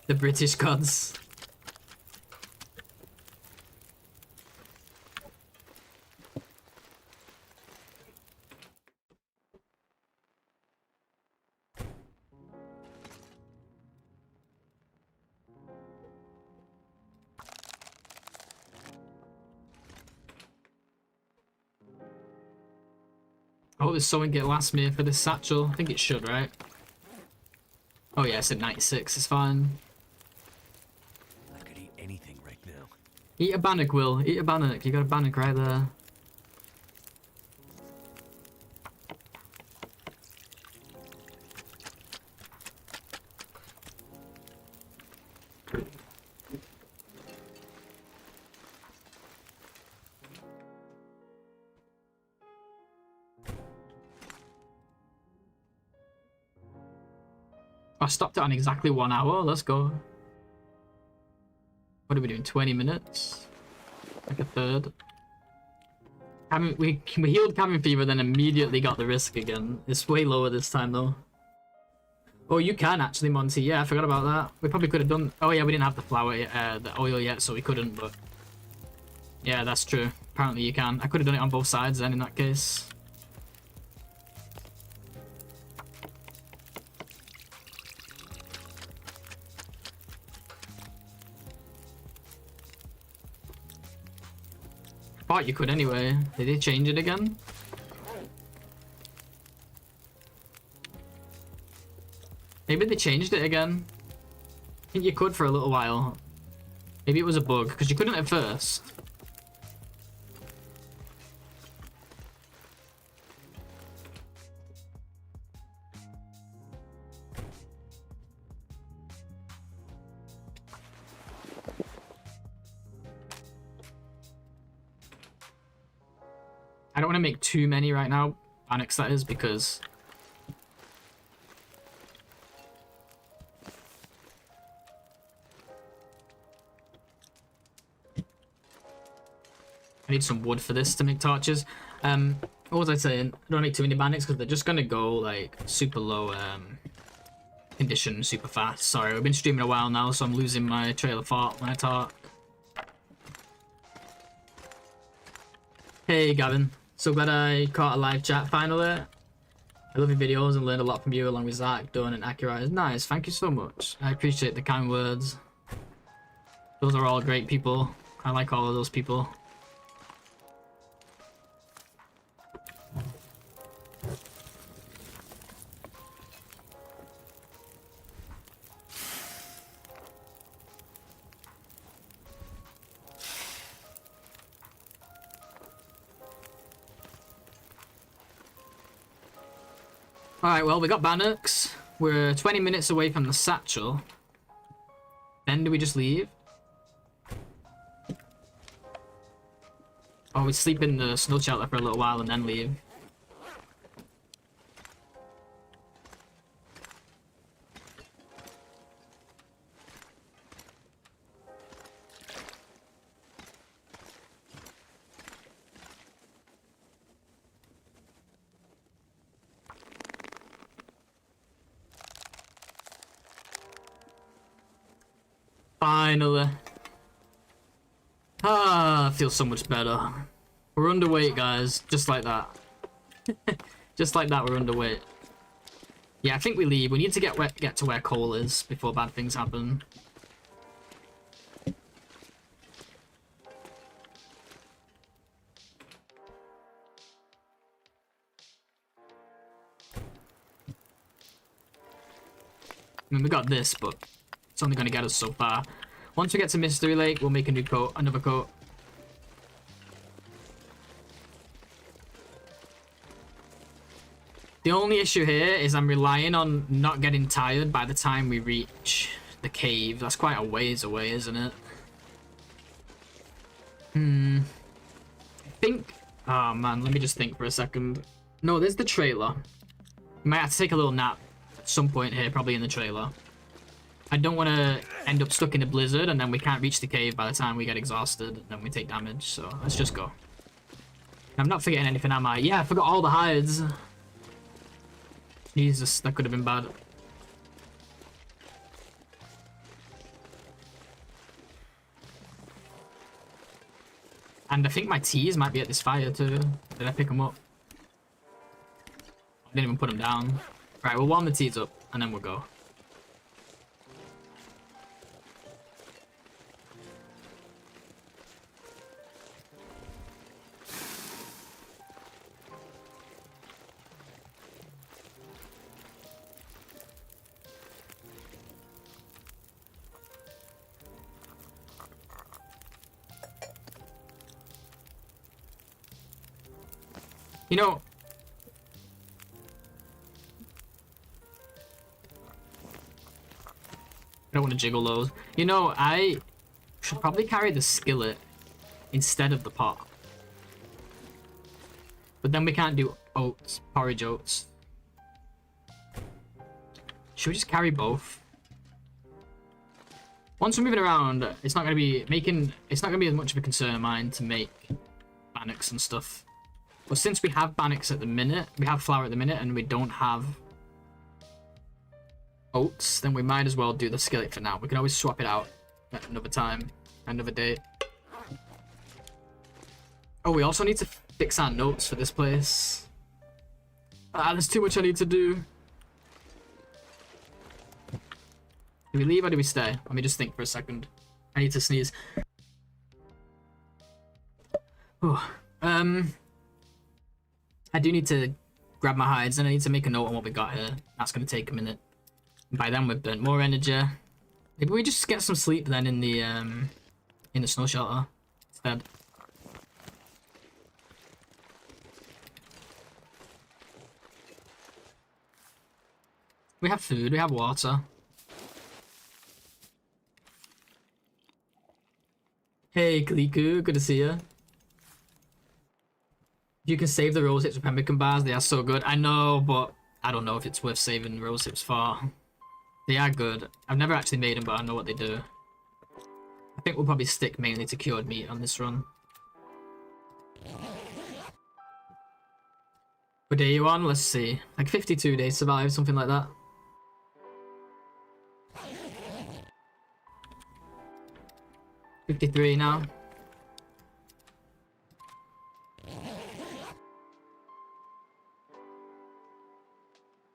The British gods. I hope there's someone get last me for this satchel. I think it should, right? Oh yeah, it's at 96, it's fine.
I could eat anything right now.
Eat a bannock, Will. Eat a bannock. You got a bannock right there. I stopped it on exactly 1 hour. Let's go. What are we doing? 20 minutes? Like a third. We healed cabin fever, then immediately got the risk again. It's way lower this time though. Oh, you can actually, Monty. Yeah, I forgot about that. We probably could have done. Oh yeah, we didn't have the flour, the oil yet, so we couldn't. But yeah, that's true. Apparently you can. I could have done it on both sides then in that case. Thought you could anyway. Did they change it again? Maybe they changed it again. I think you could for a little while. Maybe it was a bug, because you couldn't at first. I don't want to make too many right now, Annex that is, because I need some wood for this to make torches. What was I saying? I don't make too many bandits because they're just gonna go like super low condition super fast. Sorry, I've been streaming a while now, so I'm losing my trail of thought when I talk. Hey Gavin, so glad I caught a live chat finally. I love your videos and learned a lot from you along with Zach, Dunn and Accurate. Nice, thank you so much. I appreciate the kind words. Those are all great people. I like all of those people. Alright, well, we got Bannocks. We're 20 minutes away from the satchel. Then do we just leave? Or we sleep in the snow shelter for a little while and then leave? Finally. Ah, feels so much better. We're underweight, guys. Just like that. Just like that, we're underweight. Yeah, I think we leave. We need to get to where Cole is before bad things happen. I mean, we got this, but it's only going to get us so far. Once we get to Mystery Lake, we'll make a new coat, another coat. The only issue here is I'm relying on not getting tired by the time we reach the cave. That's quite a ways away, isn't it? I think... Oh, man, let me just think for a second. No, there's the trailer. We might have to take a little nap at some point here, probably in the trailer. I don't want to end up stuck in a blizzard and then we can't reach the cave by the time we get exhausted and then we take damage, so let's just go. I'm not forgetting anything, am I? Yeah, I forgot all the hides. Jesus, that could have been bad. And I think my teas might be at this fire too. Did I pick them up? I didn't even put them down. Right, we'll warm the teas up and then we'll go. You know, I don't want to jiggle those. You know, I should probably carry the skillet instead of the pot. But then we can't do oats, porridge oats. Should we just carry both? Once we're moving around, it's not going to be as much of a concern of mine to make bannocks and stuff. But since we have bannocks at the minute, we have flour at the minute, and we don't have oats, then we might as well do the skillet for now. We can always swap it out at another time, another day. Oh, we also need to fix our notes for this place. Ah, there's too much I need to do. Do we leave or do we stay? Let me just think for a second. I need to sneeze. Oh, I do need to grab my hides and I need to make a note on what we got here. That's going to take a minute. By then we've burnt more energy. Maybe we just get some sleep then in the snow shelter instead. We have food, we have water. Hey Kliku, good to see you. You can save the rose hips with pemmican bars, they are so good. I know, but I don't know if it's worth saving rose hips for. They are good. I've never actually made them, but I know what they do. I think we'll probably stick mainly to cured meat on this run. What day are you on? Let's see. Like 52 days survive, something like that. $53 now.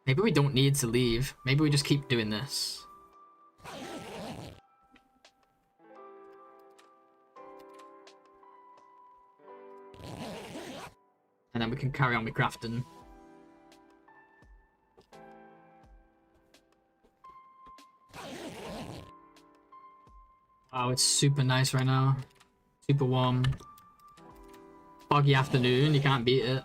Maybe we don't need to leave. Maybe we just keep doing this. And then we can carry on with crafting. Wow, it's super nice right now. Super warm. Foggy afternoon, you can't beat it.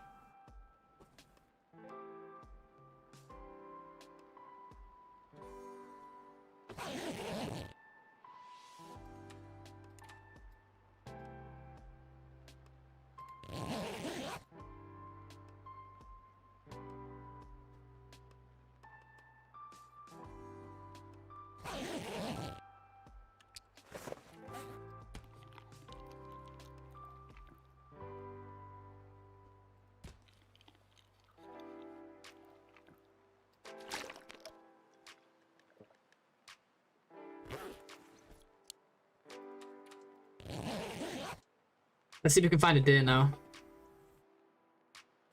Let's see if we can find a deer now.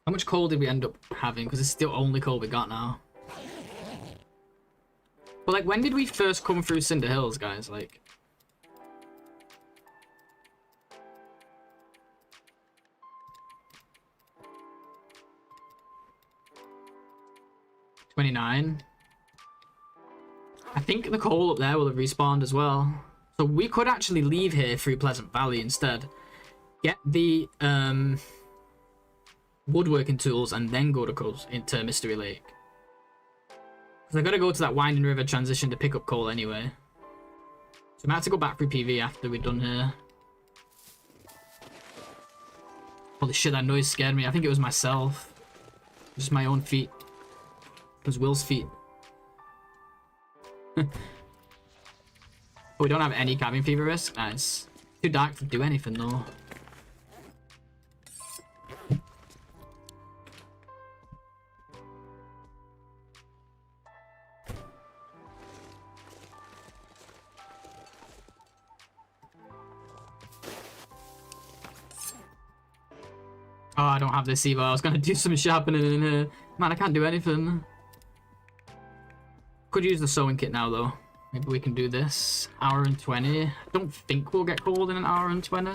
How much coal did we end up having? Because it's the only coal we got now. But like, when did we first come through Cinder Hills, guys? Like, $29. I think the coal up there will have respawned as well. So we could actually leave here through Pleasant Valley instead. Get the woodworking tools and then go to into Mystery Lake. Because I gotta go to that Winding River transition to pick up coal anyway. So I might have to go back through PV after we're done here. Holy shit, that noise scared me. I think it was myself. Just my own feet. It was Will's feet. Oh, we don't have any cabin fever risk? Nice. Too dark to do anything though. Oh, I don't have this either. I was gonna do some sharpening in here. Man, I can't do anything. Could use the sewing kit now, though. Maybe we can do this. Hour and 20. I don't think we'll get cold in an hour and 20.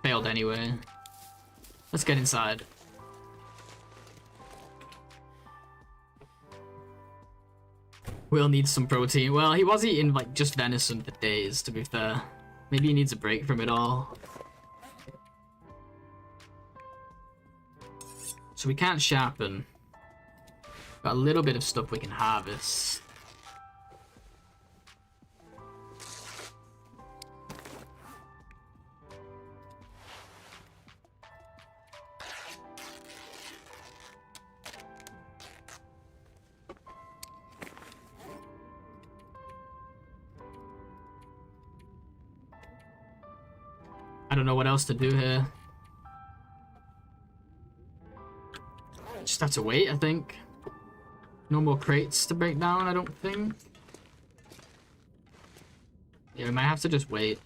Failed anyway. Let's get inside. Will need some protein. Well, he was eating like just venison for days, to be fair. Maybe he needs a break from it all. So we can't sharpen. Got a little bit of stuff we can harvest. I don't know what else to do here. Just have to wait, I think. No more crates to break down, I don't think. Yeah, we might have to just wait.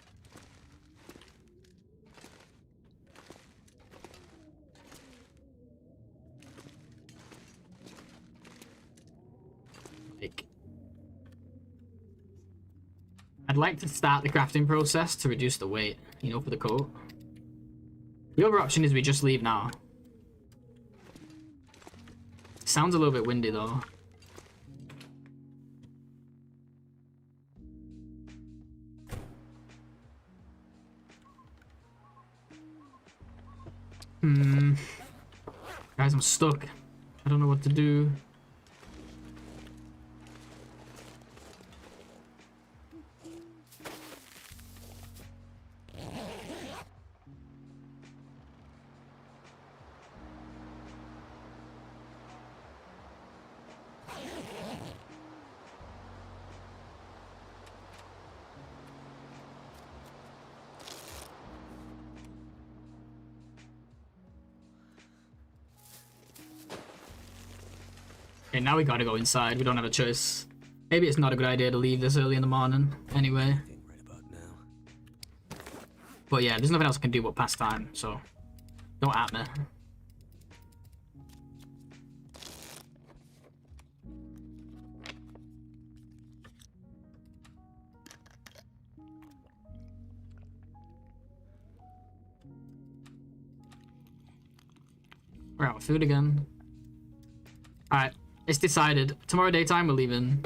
Like, I'd like to start the crafting process to reduce the weight, you know, for the coat. The other option is we just leave now. Sounds a little bit windy though. Guys, I'm stuck. I don't know what to do. Okay, now we gotta go inside. We don't have a choice. Maybe it's not a good idea to leave this early in the morning anyway.
Right about now.
But yeah, there's nothing else I can do but pass time, so don't at me. We're out of food again. Alright, it's decided. Tomorrow daytime we're leaving.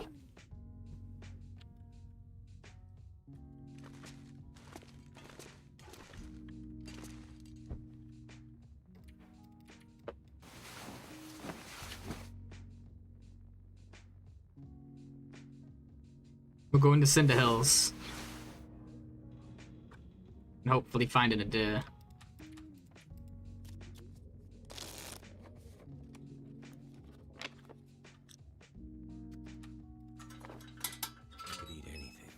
We're going to Cinder Hills. And hopefully finding a deer.
Could eat anything.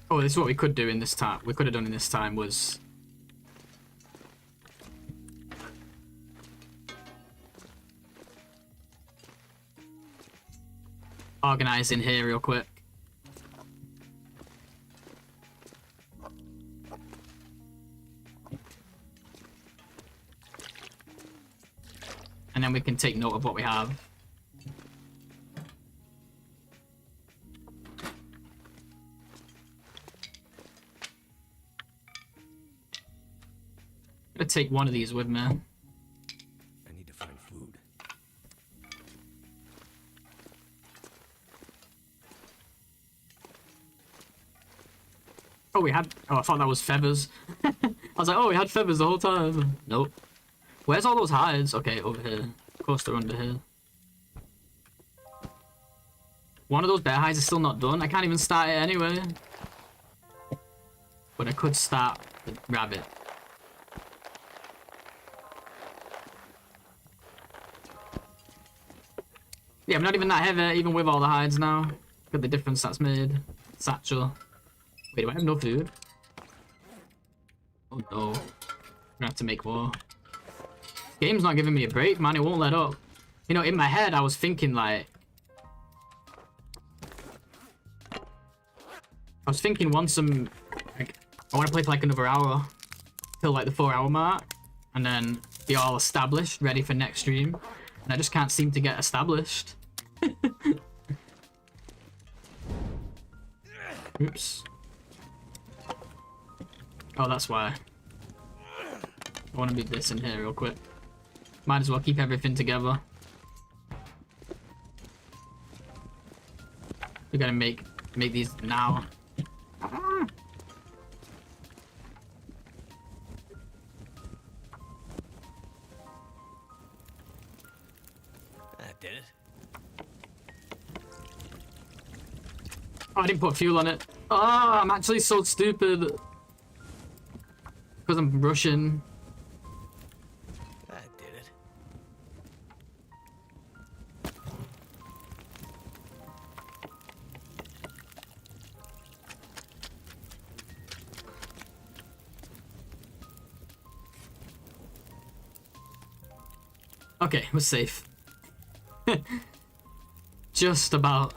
Oh, this is what we could do in this time. We could have done in this time was... organize in here real quick. And then we can take note of what we have. I'm gonna take one of these with me.
I need to find food.
Oh, we had... Oh, I thought that was feathers. I was like, oh, we had feathers the whole time. Nope. Where's all those hides? Okay, over here. Of course they're under here. One of those bear hides is still not done. I can't even start it anyway. But I could start the rabbit. Yeah, I'm not even that heavy, even with all the hides now. Look at the difference that's made. Satchel. Wait, do I have no food? Oh no. I'm gonna have to make more. Game's not giving me a break, man. It won't let up. You know, in my head, I was thinking, like... I was thinking once I'm... Like, I want to play for, like, another hour. Till, like, the 4-hour mark. And then be all established, ready for next stream. And I just can't seem to get established. Oops. Oh, that's why. I want to be this in here real quick. Might as well keep everything together. We gotta make these now.
I did it.
Oh, I didn't put fuel on it. Oh, I'm actually so stupid. Because I'm rushing.
I did it.
Okay, we're safe. Just about.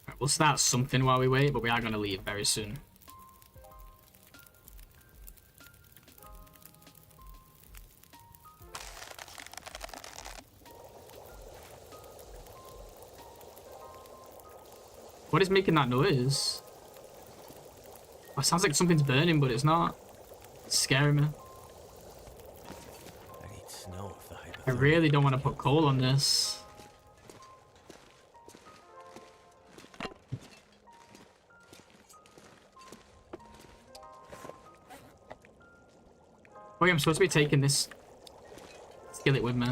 Right, we'll start something while we wait, but we are going to leave very soon. What is making that noise? Oh, it sounds like something's burning, but it's not. It's scaring me.
I need snow if the
I really don't want to put coal on this. Oh yeah, I'm supposed to be taking this skillet with me.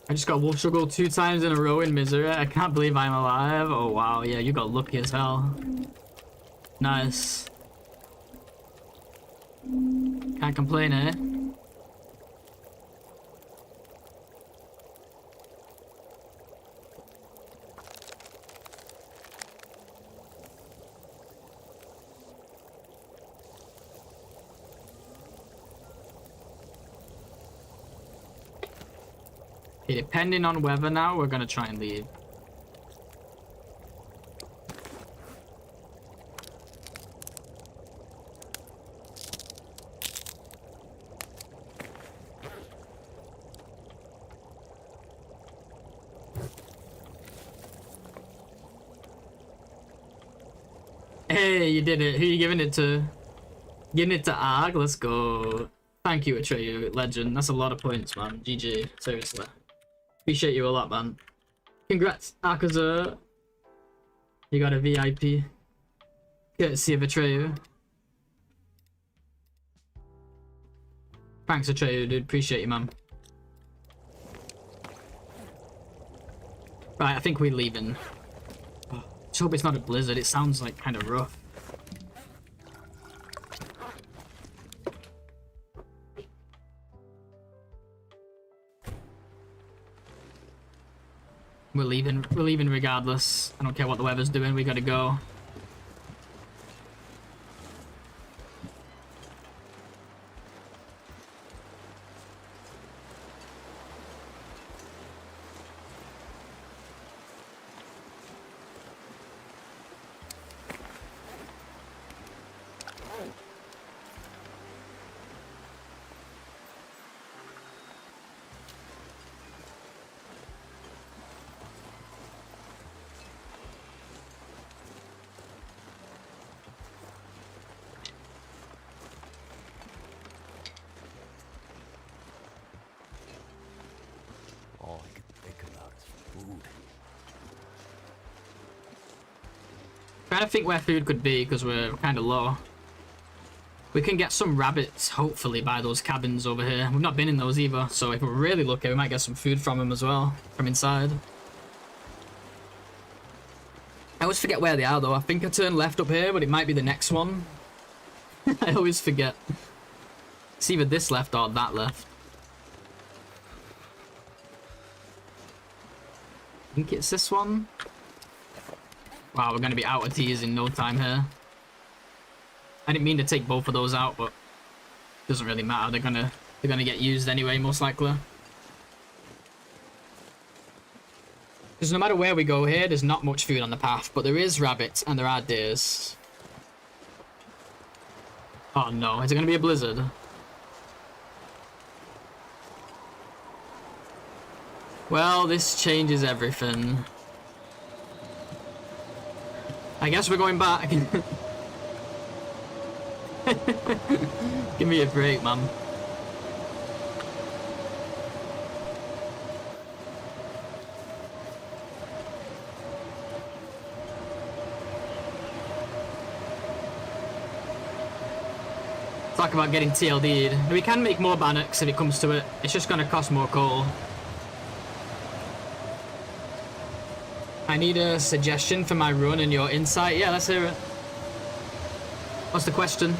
I just got wolf struggle 2 times in a row in misery. I can't believe I'm alive. Oh wow, yeah, you got lucky as hell. Nice. Can't complain, eh? Okay, depending on weather now, we're gonna try and leave. Hey, you did it. Who are you giving it to? Giving it to Arg? Let's go. Thank you, Atreyu, legend. That's a lot of points, man. GG. Seriously. Appreciate you a lot, man. Congrats, Akaza. You got a VIP. Courtesy of Atreyu. Thanks, Atreyu, dude. Appreciate you, man. Right, I think we're leaving. Just hope it's not a blizzard. It sounds like kind of rough. We're leaving. We're leaving regardless. I don't care what the weather's doing. We gotta go.
All I could think about is food.
Trying to think where food could be because we're kind of low. We can get some rabbits, hopefully, by those cabins over here. We've not been in those either, so if we're really lucky, we might get some food from them as well, from inside. I always forget where they are, though. I think I turned left up here, but it might be the next one. I always forget. It's either this left or that left. I think it's this one. Wow, we're going to be out of teas in no time here. I didn't mean to take both of those out, but it doesn't really matter. They're gonna get used anyway, most likely. Because no matter where we go here, there's not much food on the path, but there is rabbits and there are deers. Oh no, is it gonna be a blizzard? Well, this changes everything. I guess we're going back. Give me a break, man. Talk about getting TLD'd. We can make more bannocks if it comes to it. It's just gonna cost more coal. I need a suggestion for my run and your insight. Yeah, let's hear it. What's the question?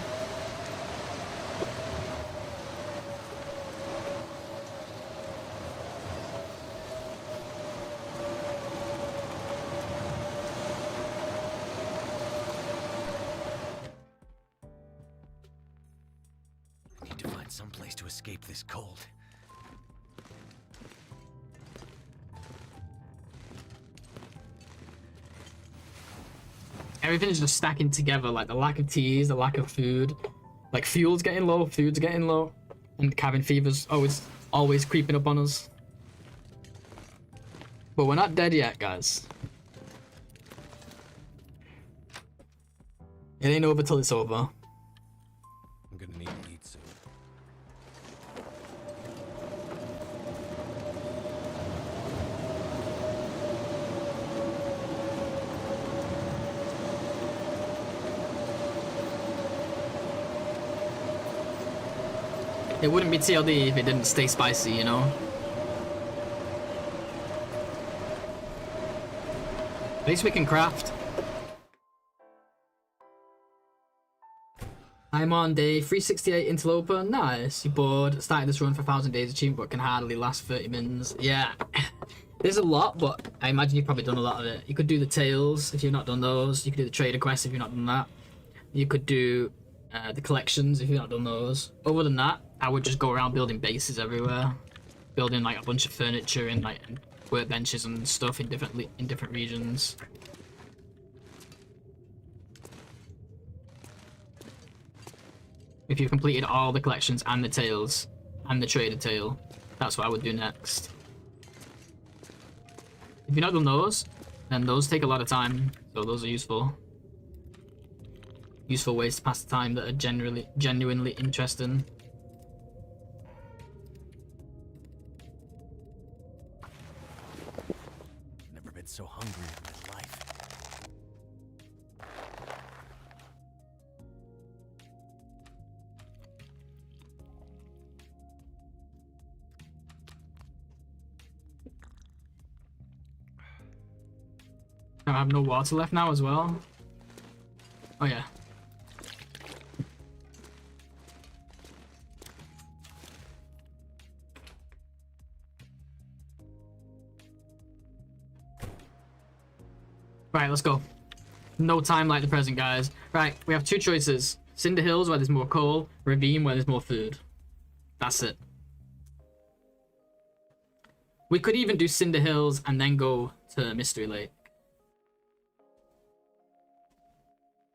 I need to find some place to escape this cold.
Everything's just stacking together, like the lack of teas, the lack of food. Like fuel's getting low, food's getting low, and cabin fever's always creeping up on us. But we're not dead yet, guys. It ain't over till it's over.
I'm gonna need to eat soon.
It wouldn't be TLD if it didn't stay spicy, you know? At least we can craft. I'm on day 368 Interloper. Nice. You bored. Started this run for 1,000 days achievement, but can hardly last 30 minutes. Yeah. There's a lot, but I imagine you've probably done a lot of it. You could do the tails if you've not done those. You could do the trader quest if you've not done that. You could do the collections if you've not done those. Other than that, I would just go around building bases everywhere. Building like a bunch of furniture and like workbenches and stuff in different regions. If you've completed all the collections and the tails and the trader tail, that's what I would do next. If you've not done those, then those take a lot of time, so those are useful. Useful ways to pass the time that are genuinely interesting.
Never been so hungry in my life.
I have no water left now as well. Oh yeah. Right, let's go. No time like the present, guys. Right, we have two choices. Cinder Hills, where there's more coal. Ravine, where there's more food. That's it. We could even do Cinder Hills and then go to Mystery Lake.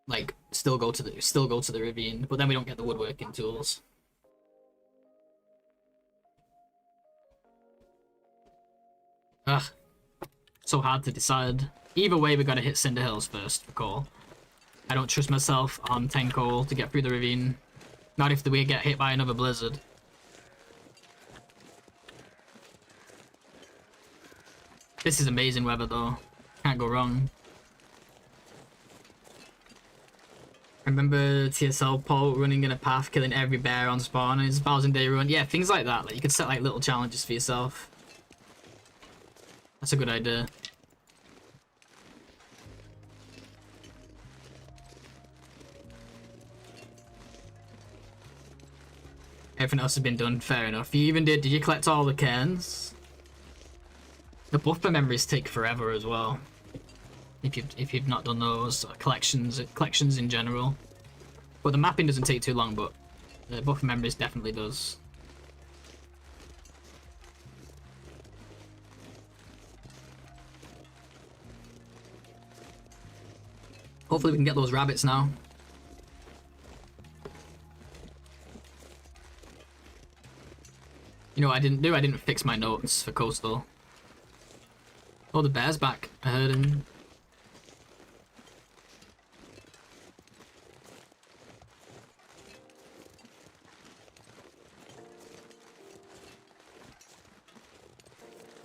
Like, still go to the ravine, but then we don't get the woodworking tools. Ugh. So hard to decide. Either way, we gotta hit Cinder Hills first for coal. I don't trust myself on 10 coal to get through the ravine. Not if we get hit by another blizzard. This is amazing weather though. Can't go wrong. I remember TSL Paul running in a path, killing every bear on spawn, and his 1,000-day run. Yeah, things like that. Like you could set like little challenges for yourself. That's a good idea. Everything else has been done, fair enough. You even did you collect all the cairns? The buffer memories take forever as well. If you've not done those collections in general. But the mapping doesn't take too long, but the buffer memories definitely does. Hopefully we can get those rabbits now. You know what I didn't do? I didn't fix my notes for Coastal. Oh, the bear's back. I heard him.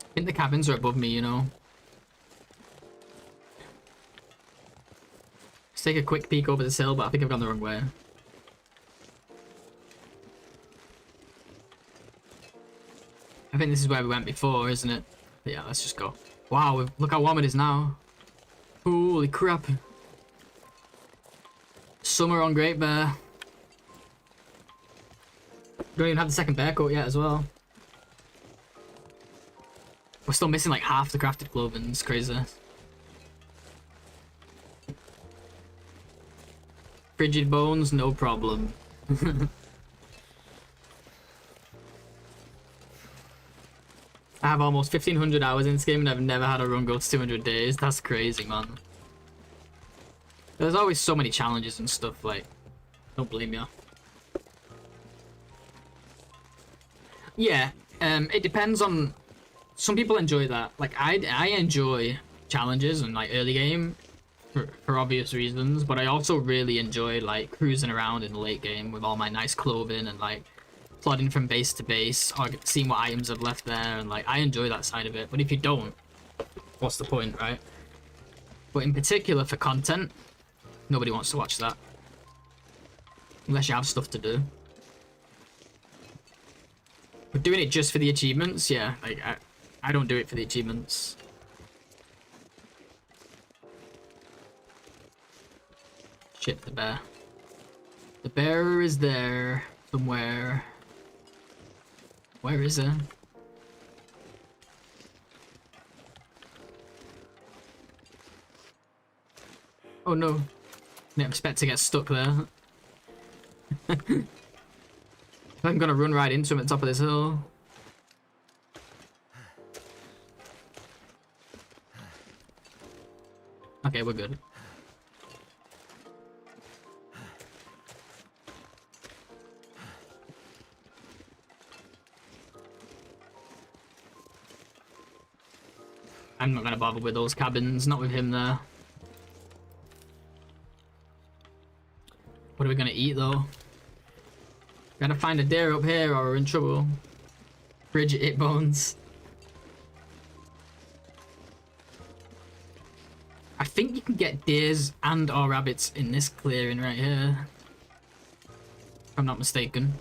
I think the cabins are above me, you know. Let's take a quick peek over this hill, but I think I've gone the wrong way. I think this is where we went before, isn't it? But yeah, let's just go. Wow, look how warm it is now. Holy crap. Summer on Great Bear. Don't even have the second bear coat yet as well. We're still missing like half the crafted clothing. It's crazy. Frigid bones, no problem. I have almost 1,500 hours in this game and I've never had a run go to 200 days. That's crazy, man. There's always so many challenges and stuff, like, don't blame you. Yeah, it depends on... Some people enjoy that. Like, I enjoy challenges and, like, early game for obvious reasons, but I also really enjoy, like, cruising around in the late game with all my nice clothing and, like, plodding from base to base, or seeing what items I've left there, and like I enjoy that side of it. But if you don't, what's the point, right? But in particular for content, nobody wants to watch that unless you have stuff to do. But doing it just for the achievements, yeah, like I don't do it for the achievements. Shit, the bear. The bear is there somewhere. Where is it? Oh no. Didn't expect to get stuck there. I'm gonna run right into him at the top of this hill. Okay, we're good. I'm not gonna bother with those cabins, not with him there. What are we gonna eat though? Gotta find a deer up here or we're in trouble. Bridget it bones. I think you can get deers and or rabbits in this clearing right here. If I'm not mistaken.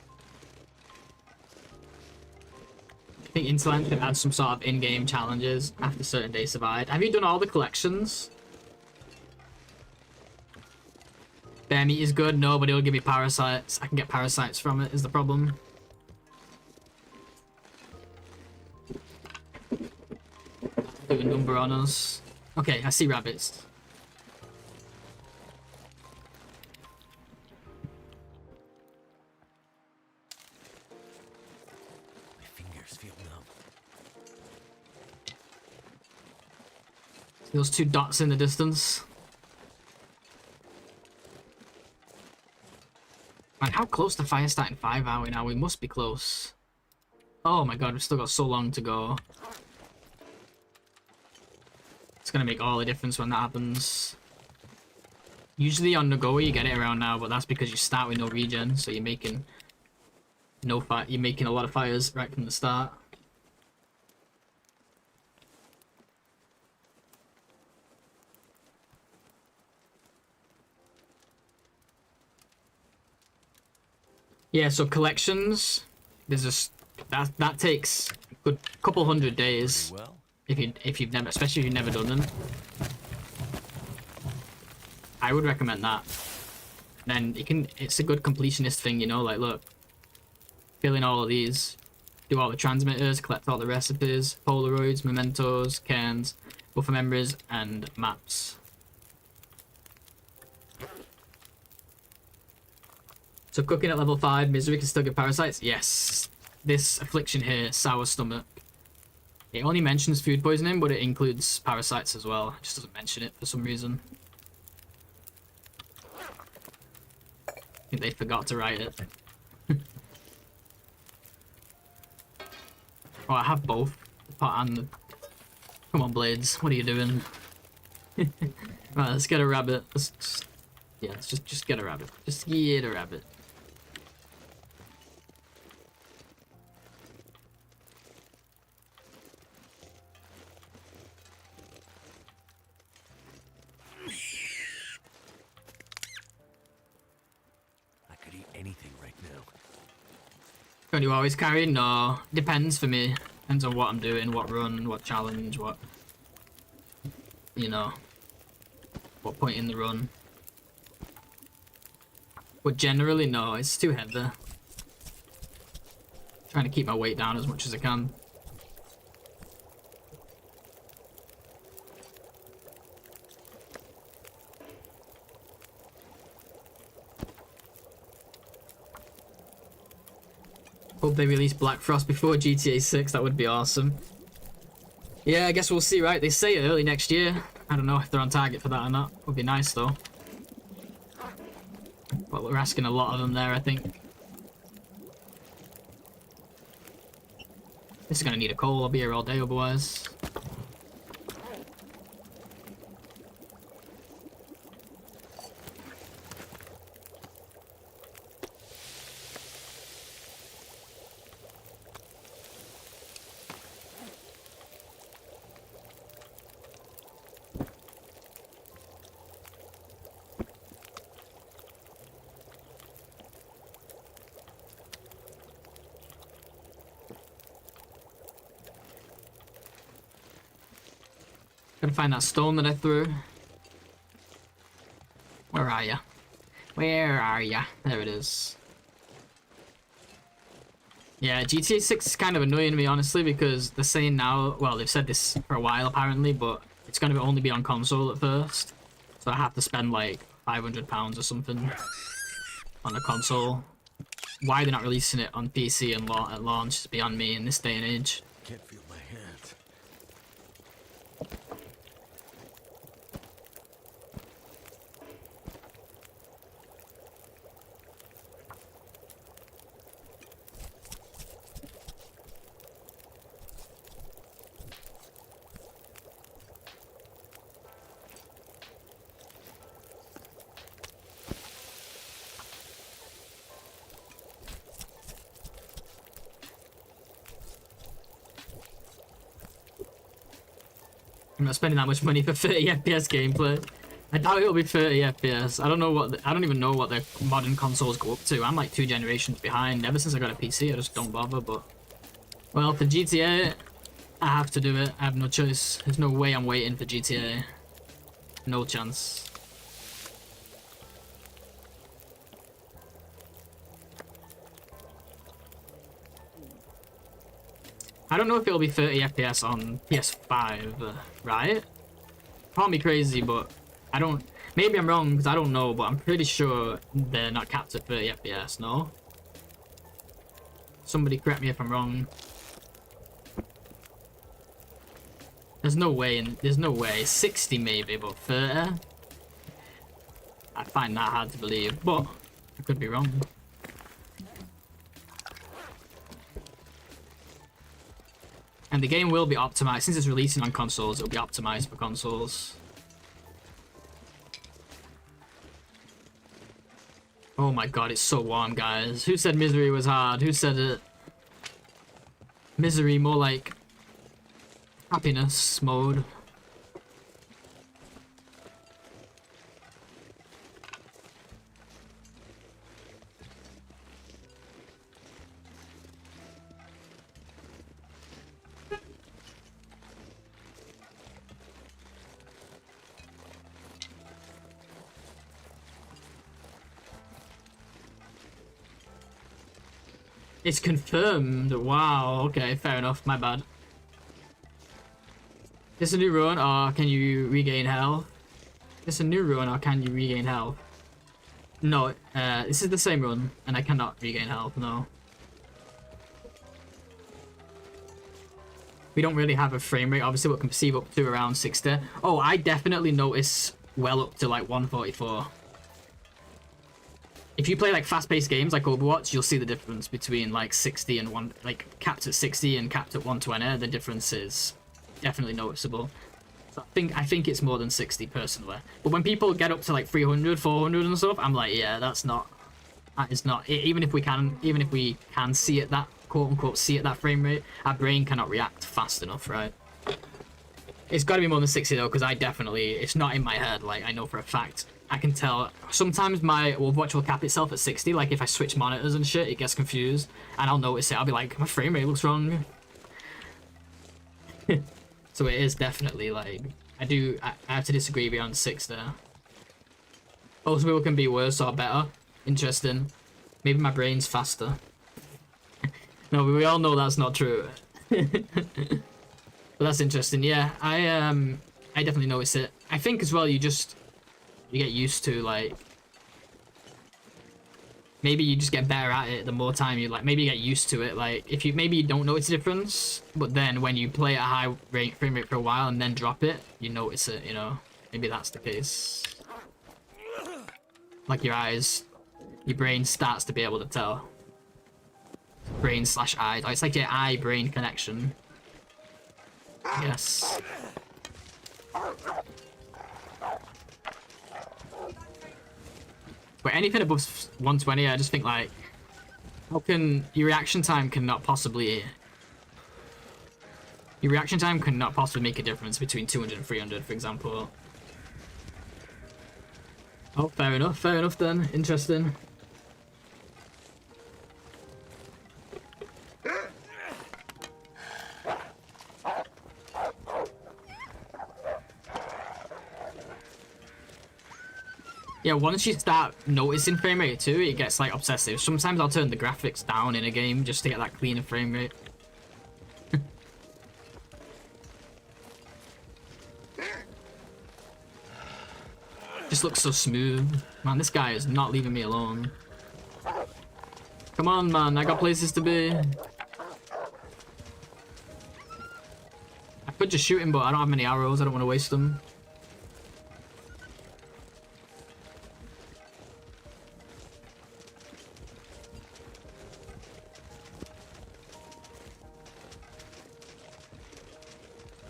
I think Interland can add some sort of in-game challenges after certain days survived. Have you done all the collections? Bear meat is good. No, but it'll give me parasites. I can get parasites from it is the problem. Do a number on us. Okay, I see rabbits.
My fingers feel numb.
See those two dots in the distance? Man, how close to fire starting 5 are we now? We must be close. Oh my god, we've still got so long to go. It's gonna make all the difference when that happens. Usually on the go you get it around now, but that's because you start with no regen, so you're making you're making a lot of fires right from the start. Yeah, so collections, there's just that takes a good couple hundred days.
Pretty well.
If you've never, especially if you've never done them, I would recommend that. Then it's a good completionist thing, you know, like look, fill in all of these, do all the transmitters, collect all the recipes, Polaroids, mementos, cairns, buffer memories, and maps. So cooking at level 5, misery can still get parasites? Yes. This affliction here, sour stomach. It only mentions food poisoning, but it includes parasites as well. It just doesn't mention it for some reason. I think they forgot to write it. Oh, I have both. The pot and the... Come on, Blades. What are you doing? Right, let's get a rabbit. Let's just get a rabbit. Just get a rabbit. Don't you always carry? No. Depends for me. Depends on what I'm doing, what run, what challenge, what... You know. What point in the run. But generally, no. It's too heavy. Trying to keep my weight down as much as I can. Hope they release Black Frost before GTA 6, that would be awesome. Yeah, I guess we'll see, right? They say early next year. I don't know if they're on target for that or not. Would be nice, though. But we're asking a lot of them there, I think. This is gonna need a coal, I'll be here all day otherwise. Gotta find that stone that I threw. Where are ya? Where are ya? There it is. Yeah, GTA 6 is kind of annoying to me, honestly, because they're saying now, well, they've said this for a while apparently, but it's gonna only be on console at first. So I have to spend like £500 or something on the console. Why they're not releasing it on PC and at launch is beyond me in this day and age.
Can't feel my hands.
I'm not spending that much money for 30 FPS gameplay. I doubt it'll be 30 FPS. I don't know what I don't even know what the modern consoles go up to. I'm like 2 generations behind. Ever since I got a PC, I just don't bother. But well, for GTA, I have to do it. I have no choice. There's no way I'm waiting for GTA. No chance. I don't know if it'll be 30 FPS on PS5, right? Call me crazy, but I don't. Maybe I'm wrong because I don't know, but I'm pretty sure they're not capped at 30 FPS. No. Somebody correct me if I'm wrong. There's no way. There's no way. 60 maybe, but 30. I find that hard to believe, but I could be wrong. And the game will be optimized. Since it's releasing on consoles, it'll be optimized for consoles. Oh my god, it's so warm, guys. Who said misery was hard? Who said it? Misery, more like happiness mode. It's confirmed. Wow. Okay, fair enough. My bad. This a new run, or can you regain health? This a new run, or can you regain health? No. This is the same run, and I cannot regain health. No. We don't really have a frame rate. Obviously, we can perceive up to around 60. Oh, I definitely notice well up to like 144. If you play like fast-paced games like Overwatch, you'll see the difference between like 60 and like capped at 60 and capped at 120. The difference is definitely noticeable. So I think it's more than 60 personally. But when people get up to like 300, 400 and stuff, I'm like, yeah, that is not. Even if we can see it that quote unquote see it that frame rate, our brain cannot react fast enough, right? It's got to be more than 60 though, because it's not in my head. Like I know for a fact. I can tell. Sometimes my Overwatch will cap itself at 60. Like if I switch monitors and shit, it gets confused, and I'll notice it. I'll be like, my frame rate looks wrong. So it is definitely like I have to disagree beyond 6 there. Most people can be worse or better. Interesting. Maybe my brain's faster. No, but we all know that's not true. But that's interesting. Yeah, I definitely notice it. I think as well you get used to like maybe you just get better at it the more time you like maybe you get used to it. Like if you maybe you don't notice the difference, but then when you play at a high frame rate for a while and then drop it, you notice it, you know. Maybe that's the case. Like your brain starts to be able to tell. Brain/eyes. Oh, it's like your eye-brain connection. Yes. But anything above 120, I just think like, how can your reaction time cannot possibly make a difference between 200 and 300, for example. Oh, fair enough then. Interesting. Yeah, once you start noticing frame rate too, it gets like obsessive. Sometimes I'll turn the graphics down in a game just to get that cleaner frame rate. Just looks so smooth. Man, this guy is not leaving me alone. Come on, man, I got places to be. I could just shoot him, but I don't have many arrows. I don't want to waste them.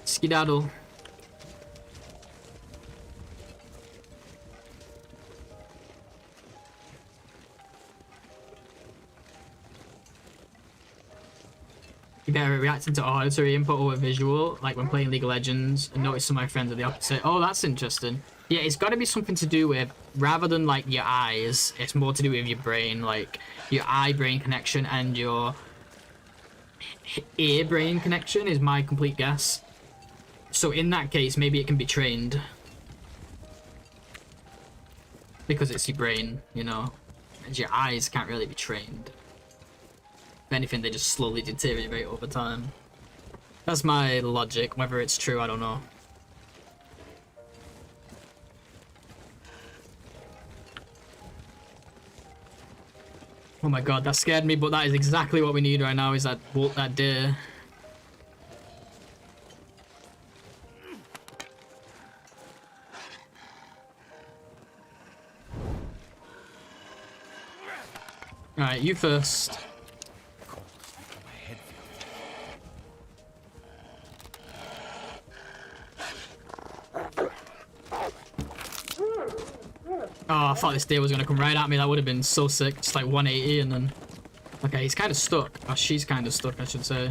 Skedaddle. better at reacting to auditory input over visual, like when playing League of Legends, and notice some of my friends are the opposite. Oh, that's interesting. Yeah, it's got to be something to do with, rather than like your eyes, it's more to do with your brain, like your eye-brain connection and your ear-brain connection is my complete guess. So in that case, maybe it can be trained. Because it's your brain, you know, and your eyes can't really be trained. If anything, they just slowly deteriorate over time. That's my logic. Whether it's true, I don't know. Oh my god, that scared me, but that is exactly what we need right now, is that deer. Alright, you first. Oh, I thought this deer was gonna come right at me. That would have been so sick. Just like 180 and then... Okay, he's kind of stuck. Oh, she's kind of stuck, I should say.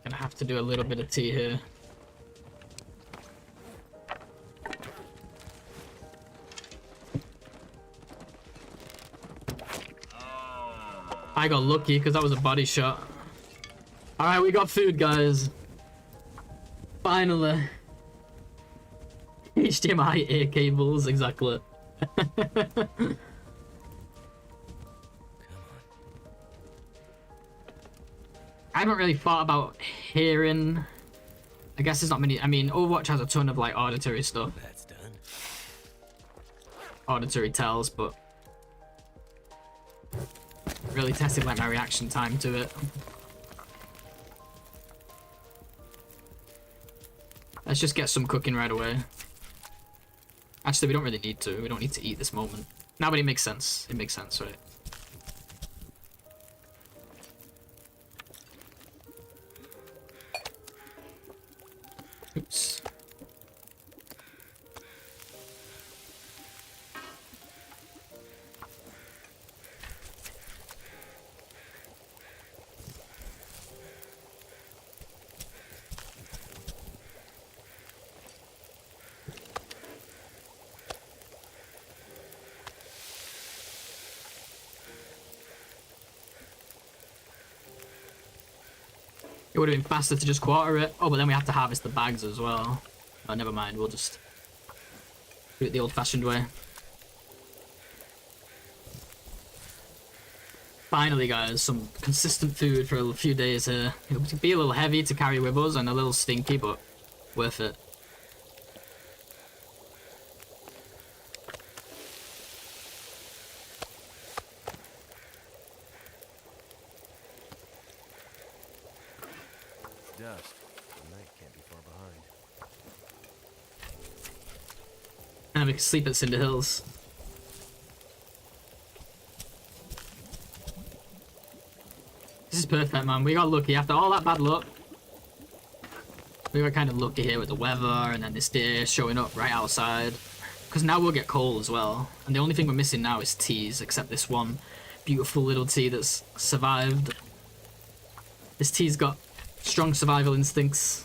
Gonna have to do a little bit of tea here. I got lucky because that was a body shot. Alright, we got food, guys. Finally. HDMI ear cables, exactly. I haven't really thought about hearing. I guess there's not many. I mean, Overwatch has a ton of like auditory stuff.
That's done.
Auditory tells, but really tested like my reaction time to it. Let's just get some cooking right away. Actually, we don't really need to. We don't need to eat this moment. No, but it makes sense. It makes sense, right? Oops. It would have been faster to just quarter it. Oh, but then we have to harvest the bags as well. Oh, never mind. We'll just do it the old-fashioned way. Finally, guys, some consistent food for a few days here. It'll be a little heavy to carry with us and a little stinky, but worth it.
Dust. The night can't be far behind.
And we can sleep at Cinder Hills. This is perfect, man. We got lucky. After all that bad luck, we were kind of lucky here with the weather and then this deer showing up right outside. Because now we'll get coal as well. And the only thing we're missing now is teas, except this one beautiful little tea that's survived. This tea's got strong survival instincts.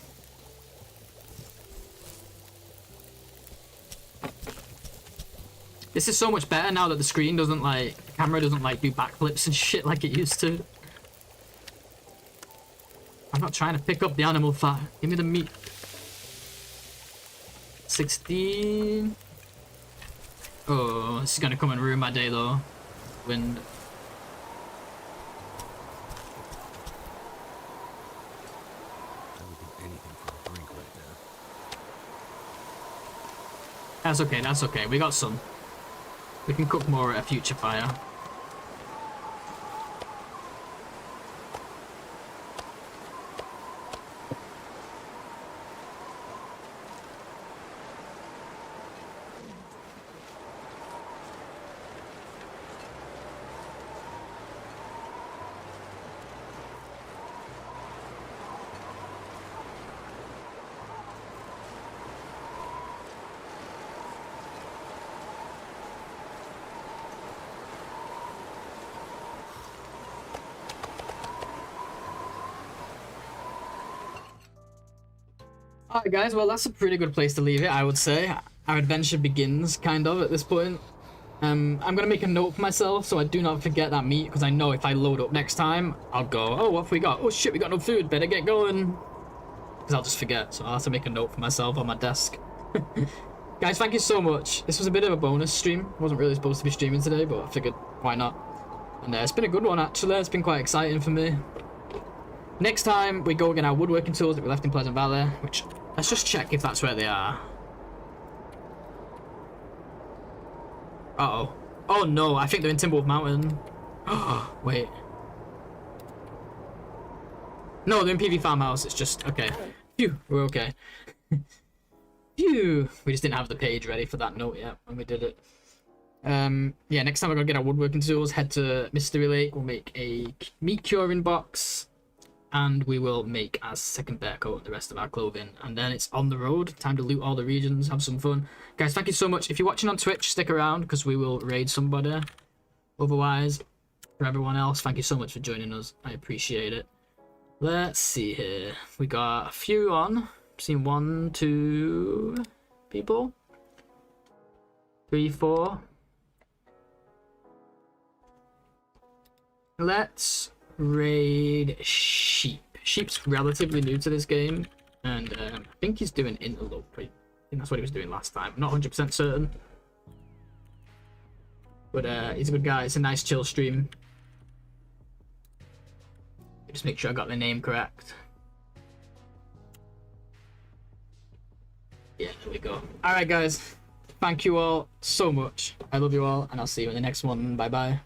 This is so much better now that the screen doesn't like, the camera doesn't like do backflips and shit like it used to. I'm not trying to pick up the animal fat. Give me the meat. 16. Oh, this is gonna come and ruin my day though. Wind.
I would do anything for a drink right now.
That's okay, that's okay. We got some. We can cook more at a future fire. Alright guys, well that's a pretty good place to leave it, I would say. Our adventure begins, kind of, at this point. I'm gonna make a note for myself so I do not forget that meat, because I know if I load up next time, I'll go, oh, what have we got? Oh shit, we got no food, better get going. Because I'll just forget, so I'll have to make a note for myself on my desk. Guys, thank you so much. This was a bit of a bonus stream. I wasn't really supposed to be streaming today, but I figured, why not? And it's been a good one, actually. It's been quite exciting for me. Next time, we go get our woodworking tools that we left in Pleasant Valley, which, let's just check if that's where they are. Uh-oh. Oh no, I think they're in Timberwolf Mountain. Oh, wait. No, they're in PV Farmhouse. It's just, okay. Phew, we're okay. Phew. We just didn't have the page ready for that note yet when we did it. Yeah, next time we're gonna get our woodworking tools, head to Mystery Lake, we'll make a meat curing box, and we will make our second bear coat and the rest of our clothing, and then it's on the road. Time to loot all the regions, have some fun. Guys, thank you so much. If you're watching on Twitch, stick around because we will raid somebody. Otherwise, for everyone else, thank you so much for joining us. I appreciate it. Let's see here. We got a few on. I've seen 1, 2 people. 3, 4. Let's raid Sheep. Sheep's relatively new to this game, and I think he's doing Interloper. I think that's what he was doing last time. I'm not 100% certain. But he's a good guy. It's a nice chill stream. Just make sure I got the name correct. Yeah, there we go. Alright guys, thank you all so much. I love you all, and I'll see you in the next one. Bye bye.